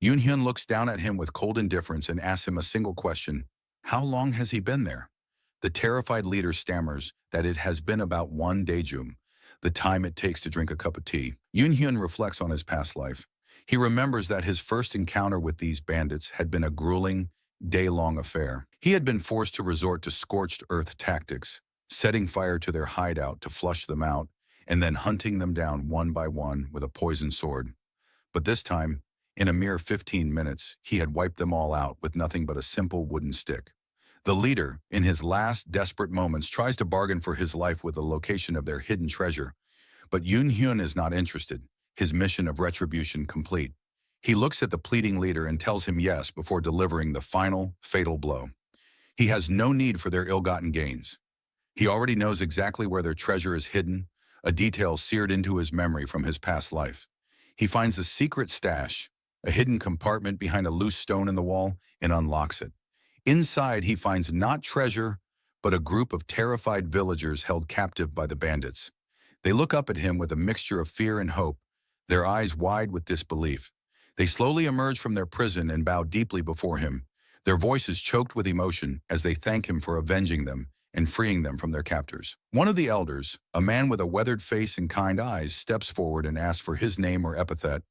Yoon Hyun looks down at him with cold indifference and asks him a single question. How long has he been there? The terrified leader stammers that it has been about 1 day, the time it takes to drink a cup of tea. Yoon Hyun reflects on his past life. He remembers that his first encounter with these bandits had been a grueling, day-long affair. He had been forced to resort to scorched earth tactics, setting fire to their hideout to flush them out, and then hunting them down one by one with a poisoned sword. But this time, in a mere 15 minutes, he had wiped them all out with nothing but a simple wooden stick. The leader, in his last desperate moments, tries to bargain for his life with the location of their hidden treasure. But Yoon Hyun is not interested, his mission of retribution complete. He looks at the pleading leader and tells him yes before delivering the final, fatal blow. He has no need for their ill-gotten gains. He already knows exactly where their treasure is hidden, a detail seared into his memory from his past life. He finds a secret stash, a hidden compartment behind a loose stone in the wall, and unlocks it. Inside, he finds not treasure, but a group of terrified villagers held captive by the bandits. They look up at him with a mixture of fear and hope, their eyes wide with disbelief. They slowly emerge from their prison and bow deeply before him, their voices choked with emotion as they thank him for avenging them and freeing them from their captors. One of the elders, a man with a weathered face and kind eyes, steps forward and asks for his name or epithet,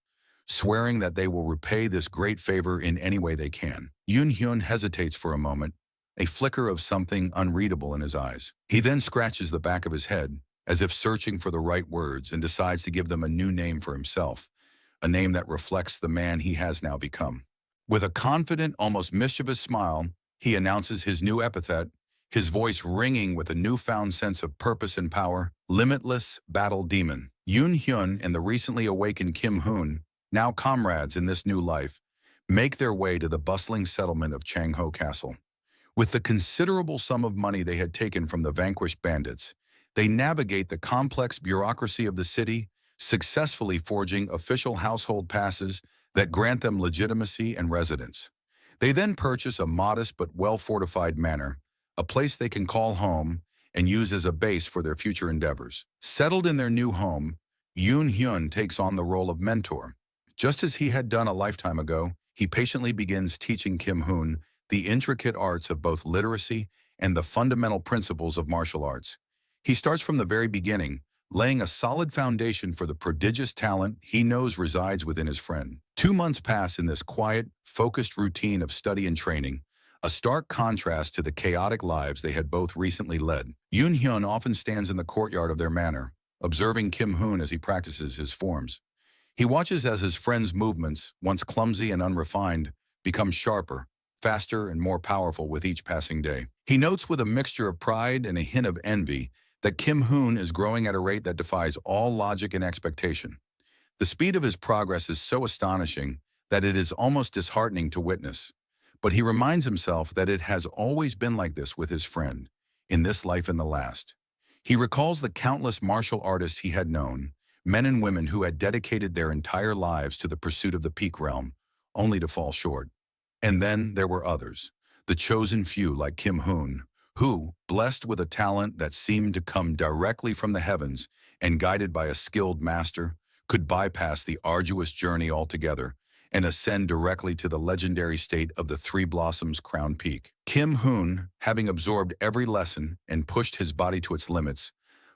swearing that they will repay this great favor in any way they can. Yoon Hyun hesitates for a moment, a flicker of something unreadable in his eyes. He then scratches the back of his head, as if searching for the right words, and decides to give them a new name for himself, a name that reflects the man he has now become. With a confident, almost mischievous smile, he announces his new epithet, his voice ringing with a newfound sense of purpose and power: Limitless Battle Demon. Yoon Hyun and the recently awakened Kim Hoon, now comrades in this new life, make their way to the bustling settlement of Changho Castle. With the considerable sum of money they had taken from the vanquished bandits, they navigate the complex bureaucracy of the city, successfully forging official household passes that grant them legitimacy and residence. They then purchase a modest but well-fortified manor, a place they can call home and use as a base for their future endeavors. Settled in their new home, Yoon Hyun takes on the role of mentor. Just as he had done a lifetime ago, he patiently begins teaching Kim Hoon the intricate arts of both literacy and the fundamental principles of martial arts. He starts from the very beginning, laying a solid foundation for the prodigious talent he knows resides within his friend. 2 months pass in this quiet, focused routine of study and training, a stark contrast to the chaotic lives they had both recently led. Yoon Hyun often stands in the courtyard of their manor, observing Kim Hoon as he practices his forms. He watches as his friend's movements, once clumsy and unrefined, become sharper, faster, and more powerful with each passing day. He notes with a mixture of pride and a hint of envy that Kim Hoon is growing at a rate that defies all logic and expectation. The speed of his progress is so astonishing that it is almost disheartening to witness. But he reminds himself that it has always been like this with his friend, in this life and the last. He recalls the countless martial artists he had known, men and women who had dedicated their entire lives to the pursuit of the peak realm, only to fall short. And then there were others, the chosen few like Kim Hoon, who, blessed with a talent that seemed to come directly from the heavens and guided by a skilled master, could bypass the arduous journey altogether and ascend directly to the legendary state of the Three Blossoms Crown Peak. Kim Hoon, having absorbed every lesson and pushed his body to its limits,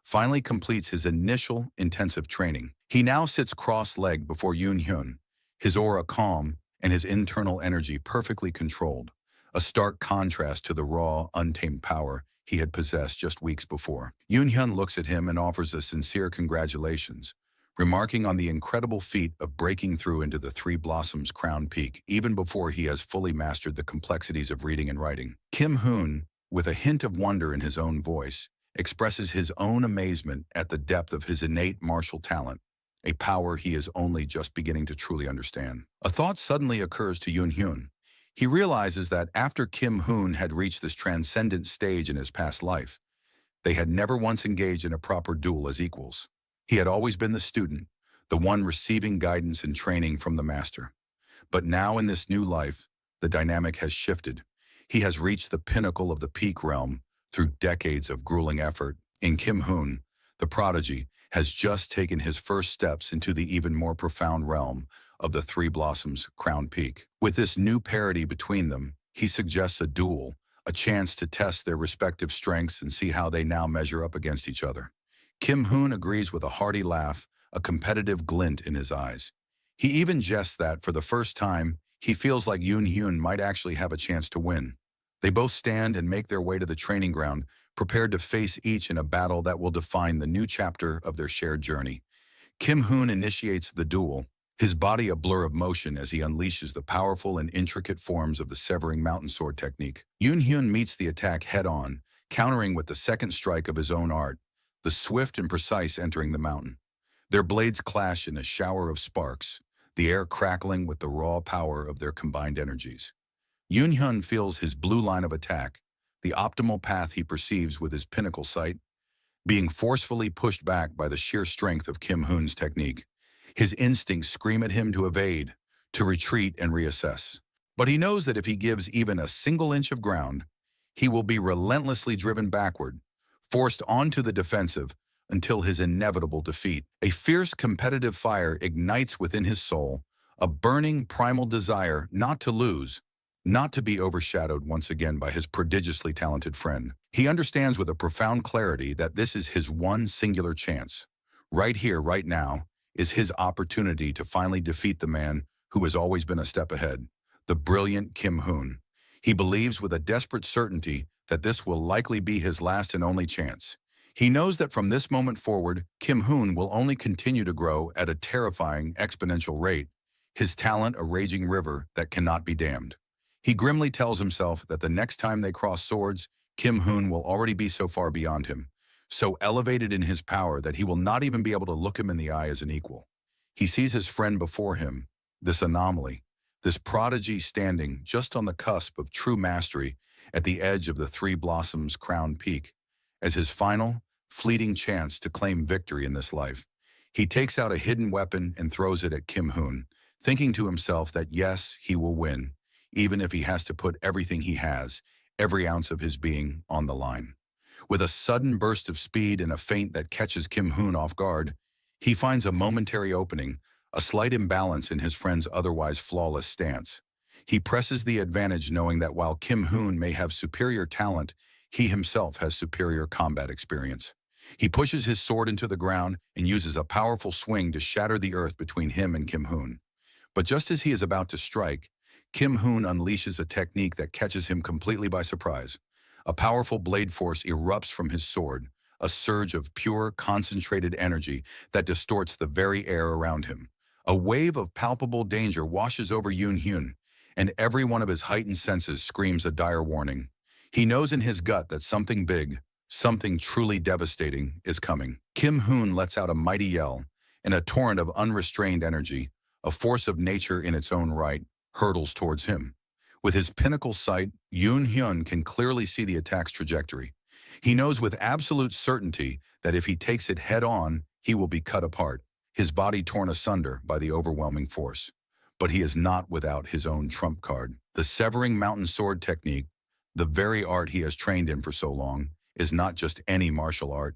finally completes his initial intensive training. He now sits cross-legged before Yoon-hyun, his aura calm and his internal energy perfectly controlled, a stark contrast to the raw, untamed power he had possessed just weeks before. Yoon-hyun looks at him and offers a sincere congratulations, remarking on the incredible feat of breaking through into the Three Blossoms crown peak even before he has fully mastered the complexities of reading and writing. Kim-hoon, with a hint of wonder in his own voice, expresses his own amazement at the depth of his innate martial talent, a power he is only just beginning to truly understand. A thought suddenly occurs to Yoon-hyun. He realizes that after Kim-hoon had reached this transcendent stage in his past life, they had never once engaged in a proper duel as equals. He had always been the student, the one receiving guidance and training from the master. But now in this new life, the dynamic has shifted. He has reached the pinnacle of the peak realm through decades of grueling effort. In Kim-hoon, the prodigy has just taken his first steps into the even more profound realm of the Three Blossoms crown peak. With this new parity between them, he suggests a duel, a chance to test their respective strengths and see how they now measure up against each other. Kim-hoon agrees with a hearty laugh, a competitive glint in his eyes. He even jests that, for the first time, he feels like Yoon-hyun might actually have a chance to win. They both stand and make their way to the training ground, prepared to face each in a battle that will define the new chapter of their shared journey. Kim-hoon initiates the duel, his body a blur of motion as he unleashes the powerful and intricate forms of the severing mountain sword technique. Yoon-hyun meets the attack head-on, countering with the second strike of his own art, the swift and precise entering the mountain. Their blades clash in a shower of sparks, the air crackling with the raw power of their combined energies. Yoon-hyun feels his blue line of attack, the optimal path he perceives with his pinnacle sight, being forcefully pushed back by the sheer strength of Kim-hoon's technique. His instincts scream at him to evade, to retreat and reassess. But he knows that if he gives even a single inch of ground, he will be relentlessly driven backward, forced onto the defensive until his inevitable defeat. A fierce competitive fire ignites within his soul, a burning primal desire not to lose, not to be overshadowed once again by his prodigiously talented friend. He understands with a profound clarity that this is his one singular chance. Right here, right now, is his opportunity to finally defeat the man who has always been a step ahead, the brilliant Kim-hoon. He believes with a desperate certainty that this will likely be his last and only chance. He knows that from this moment forward, Kim-hoon will only continue to grow at a terrifying exponential rate, his talent a raging river that cannot be dammed. He grimly tells himself that the next time they cross swords, Kim-hoon will already be so far beyond him, so elevated in his power that he will not even be able to look him in the eye as an equal. He sees his friend before him, this anomaly, this prodigy standing just on the cusp of true mastery at the edge of the Three Blossoms crown peak, as his final, fleeting chance to claim victory in this life. He takes out a hidden weapon and throws it at Kim-hoon, thinking to himself that yes, he will win, even if he has to put everything he has, every ounce of his being, on the line. With a sudden burst of speed and a feint that catches Kim-hoon off guard, he finds a momentary opening, a slight imbalance in his friend's otherwise flawless stance. He presses the advantage knowing that while Kim-hoon may have superior talent, he himself has superior combat experience. He pushes his sword into the ground and uses a powerful swing to shatter the earth between him and Kim-hoon. But just as he is about to strike, Kim-hoon unleashes a technique that catches him completely by surprise. A powerful blade force erupts from his sword, a surge of pure, concentrated energy that distorts the very air around him. A wave of palpable danger washes over Yoon-hyun, and every one of his heightened senses screams a dire warning. He knows in his gut that something big, something truly devastating, is coming. Kim-hoon lets out a mighty yell, and a torrent of unrestrained energy, a force of nature in its own right, hurtles towards him. With his pinnacle sight, Yoon-hyun can clearly see the attack's trajectory. He knows with absolute certainty that if he takes it head-on, he will be cut apart, his body torn asunder by the overwhelming force. But he is not without his own trump card. The severing mountain sword technique, the very art he has trained in for so long, is not just any martial art.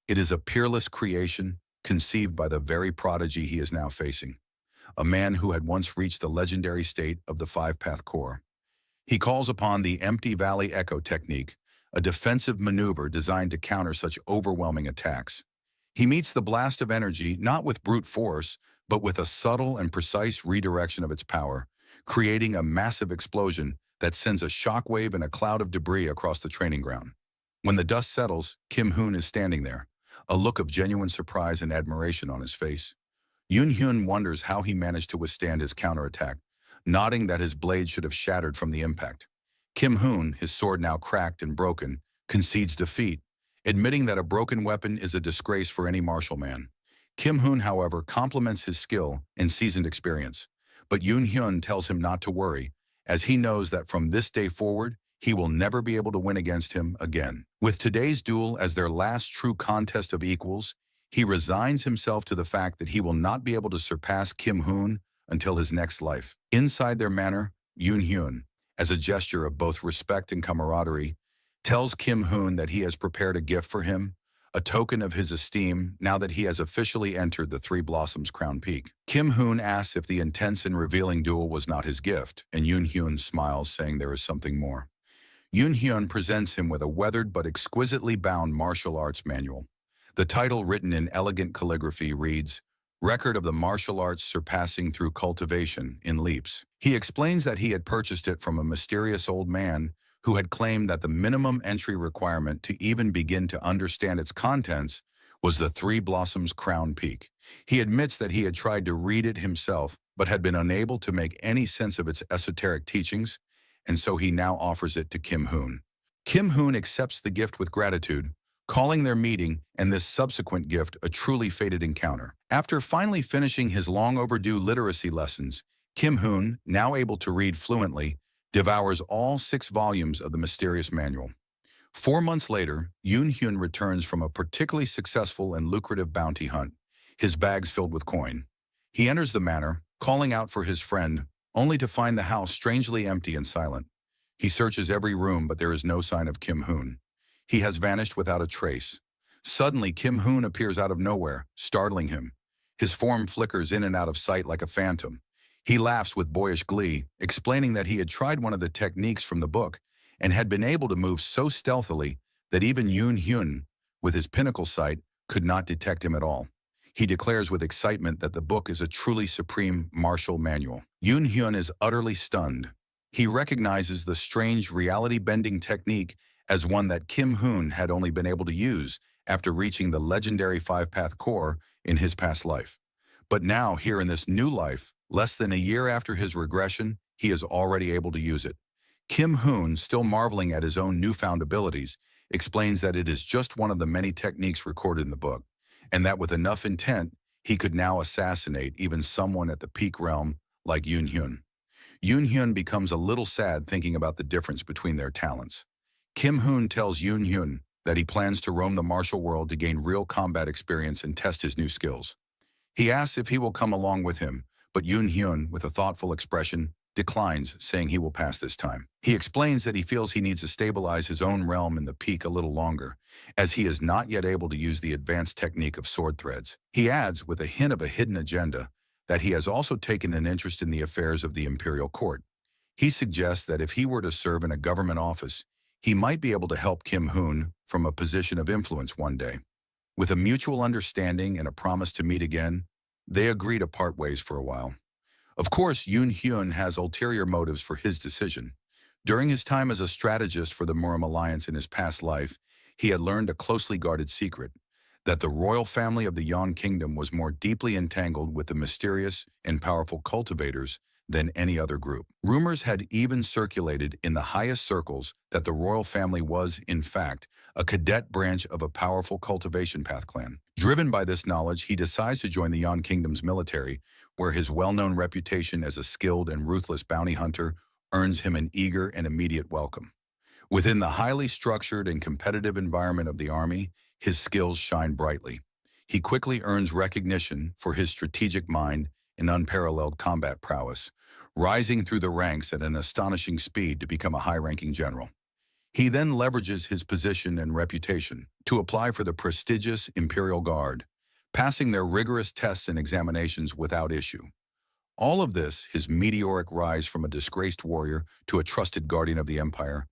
It is a peerless creation conceived by the very prodigy he is now facing, a man who had once reached the legendary state of the five-path core. He calls upon the empty valley echo technique, a defensive maneuver designed to counter such overwhelming attacks. He meets the blast of energy not with brute force, but with a subtle and precise redirection of its power, creating a massive explosion that sends a shockwave and a cloud of debris across the training ground. When the dust settles, Kim Hoon is standing there, a look of genuine surprise and admiration on his face. Yoon Hyun wonders how he managed to withstand his counterattack, nodding that his blade should have shattered from the impact. Kim Hoon, his sword now cracked and broken, concedes defeat, admitting that a broken weapon is a disgrace for any martial man. Kim Hoon, however, compliments his skill and seasoned experience, but Yoon Hyun tells him not to worry, as he knows that from this day forward, he will never be able to win against him again. With today's duel as their last true contest of equals, he resigns himself to the fact that he will not be able to surpass Kim Hoon until his next life. Inside their manor, Yoon Hyun, as a gesture of both respect and camaraderie, tells Kim Hoon that he has prepared a gift for him, a token of his esteem now that he has officially entered the Three Blossoms Crown Peak. Kim Hoon asks if the intense and revealing duel was not his gift, and Yoon Hyun smiles, saying there is something more. Yoon Hyun presents him with a weathered but exquisitely bound martial arts manual. The title, written in elegant calligraphy, reads, Record of the Martial Arts Surpassing Through Cultivation in Leaps. He explains that he had purchased it from a mysterious old man who had claimed that the minimum entry requirement to even begin to understand its contents was the Three Blossoms Crown Peak. He admits that he had tried to read it himself, but had been unable to make any sense of its esoteric teachings, and so he now offers it to Kim Hoon. Kim Hoon accepts the gift with gratitude, calling their meeting and this subsequent gift a truly fated encounter. After finally finishing his long-overdue literacy lessons, Kim Hoon, now able to read fluently, devours all 6 volumes of the mysterious manual. 4 months later, Yoon Hyun returns from a particularly successful and lucrative bounty hunt, his bags filled with coin. He enters the manor, calling out for his friend, only to find the house strangely empty and silent. He searches every room, but there is no sign of Kim Hoon. He has vanished without a trace. Suddenly, Kim Hoon appears out of nowhere, startling him. His form flickers in and out of sight like a phantom. He laughs with boyish glee, explaining that he had tried one of the techniques from the book and had been able to move so stealthily that even Yoon Hyun, with his pinnacle sight, could not detect him at all. He declares with excitement that the book is a truly supreme martial manual. Yoon Hyun is utterly stunned. He recognizes the strange reality-bending technique as one that Kim Hoon had only been able to use after reaching the legendary 5-path core in his past life. But now, here in this new life, less than a year after his regression, he is already able to use it. Kim Hoon, still marveling at his own newfound abilities, explains that it is just one of the many techniques recorded in the book, and that with enough intent, he could now assassinate even someone at the peak realm like Yoon Hyun. Yoon Hyun becomes a little sad thinking about the difference between their talents. Kim Hoon tells Yoon Hyun that he plans to roam the martial world to gain real combat experience and test his new skills. He asks if he will come along with him, but Yoon Hyun, with a thoughtful expression, declines, saying he will pass this time. He explains that he feels he needs to stabilize his own realm in the peak a little longer, as he is not yet able to use the advanced technique of sword threads. He adds, with a hint of a hidden agenda, that he has also taken an interest in the affairs of the imperial court. He suggests that if he were to serve in a government office, he might be able to help Kim Hoon from a position of influence one day. With a mutual understanding and a promise to meet again, they agree to part ways for a while. Of course, Yoon Hyun has ulterior motives for his decision. During his time as a strategist for the Murim Alliance in his past life, he had learned a closely guarded secret, that the royal family of the Yon Kingdom was more deeply entangled with the mysterious and powerful cultivators than any other group. Rumors had even circulated in the highest circles that the royal family was, in fact, a cadet branch of a powerful cultivation path clan. Driven by this knowledge, he decides to join the Yon Kingdom's military, where his well-known reputation as a skilled and ruthless bounty hunter earns him an eager and immediate welcome. Within the highly structured and competitive environment of the army, his skills shine brightly. He quickly earns recognition for his strategic mind and unparalleled combat prowess, rising through the ranks at an astonishing speed to become a high-ranking general. He then leverages his position and reputation to apply for the prestigious Imperial Guard, passing their rigorous tests and examinations without issue. All of this, his meteoric rise from a disgraced warrior to a trusted guardian of the empire,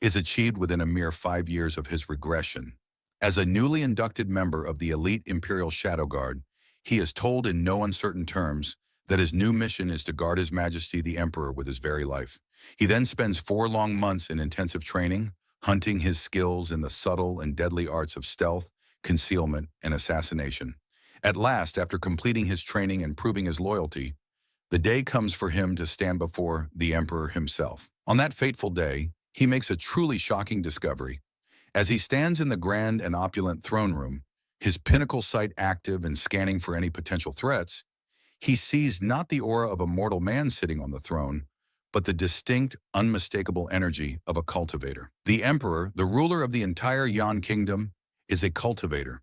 is achieved within a mere 5 years of his regression. As a newly inducted member of the elite Imperial Shadow Guard, he is told in no uncertain terms that his new mission is to guard His Majesty the Emperor with his very life. He then spends 4 long months in intensive training, hunting his skills in the subtle and deadly arts of stealth, concealment, and assassination. At last, after completing his training and proving his loyalty, the day comes for him to stand before the Emperor himself. On that fateful day, he makes a truly shocking discovery. As he stands in the grand and opulent throne room, his pinnacle sight active and scanning for any potential threats, he sees not the aura of a mortal man sitting on the throne, but the distinct, unmistakable energy of a cultivator. The Emperor, the ruler of the entire Yan Kingdom, is a cultivator.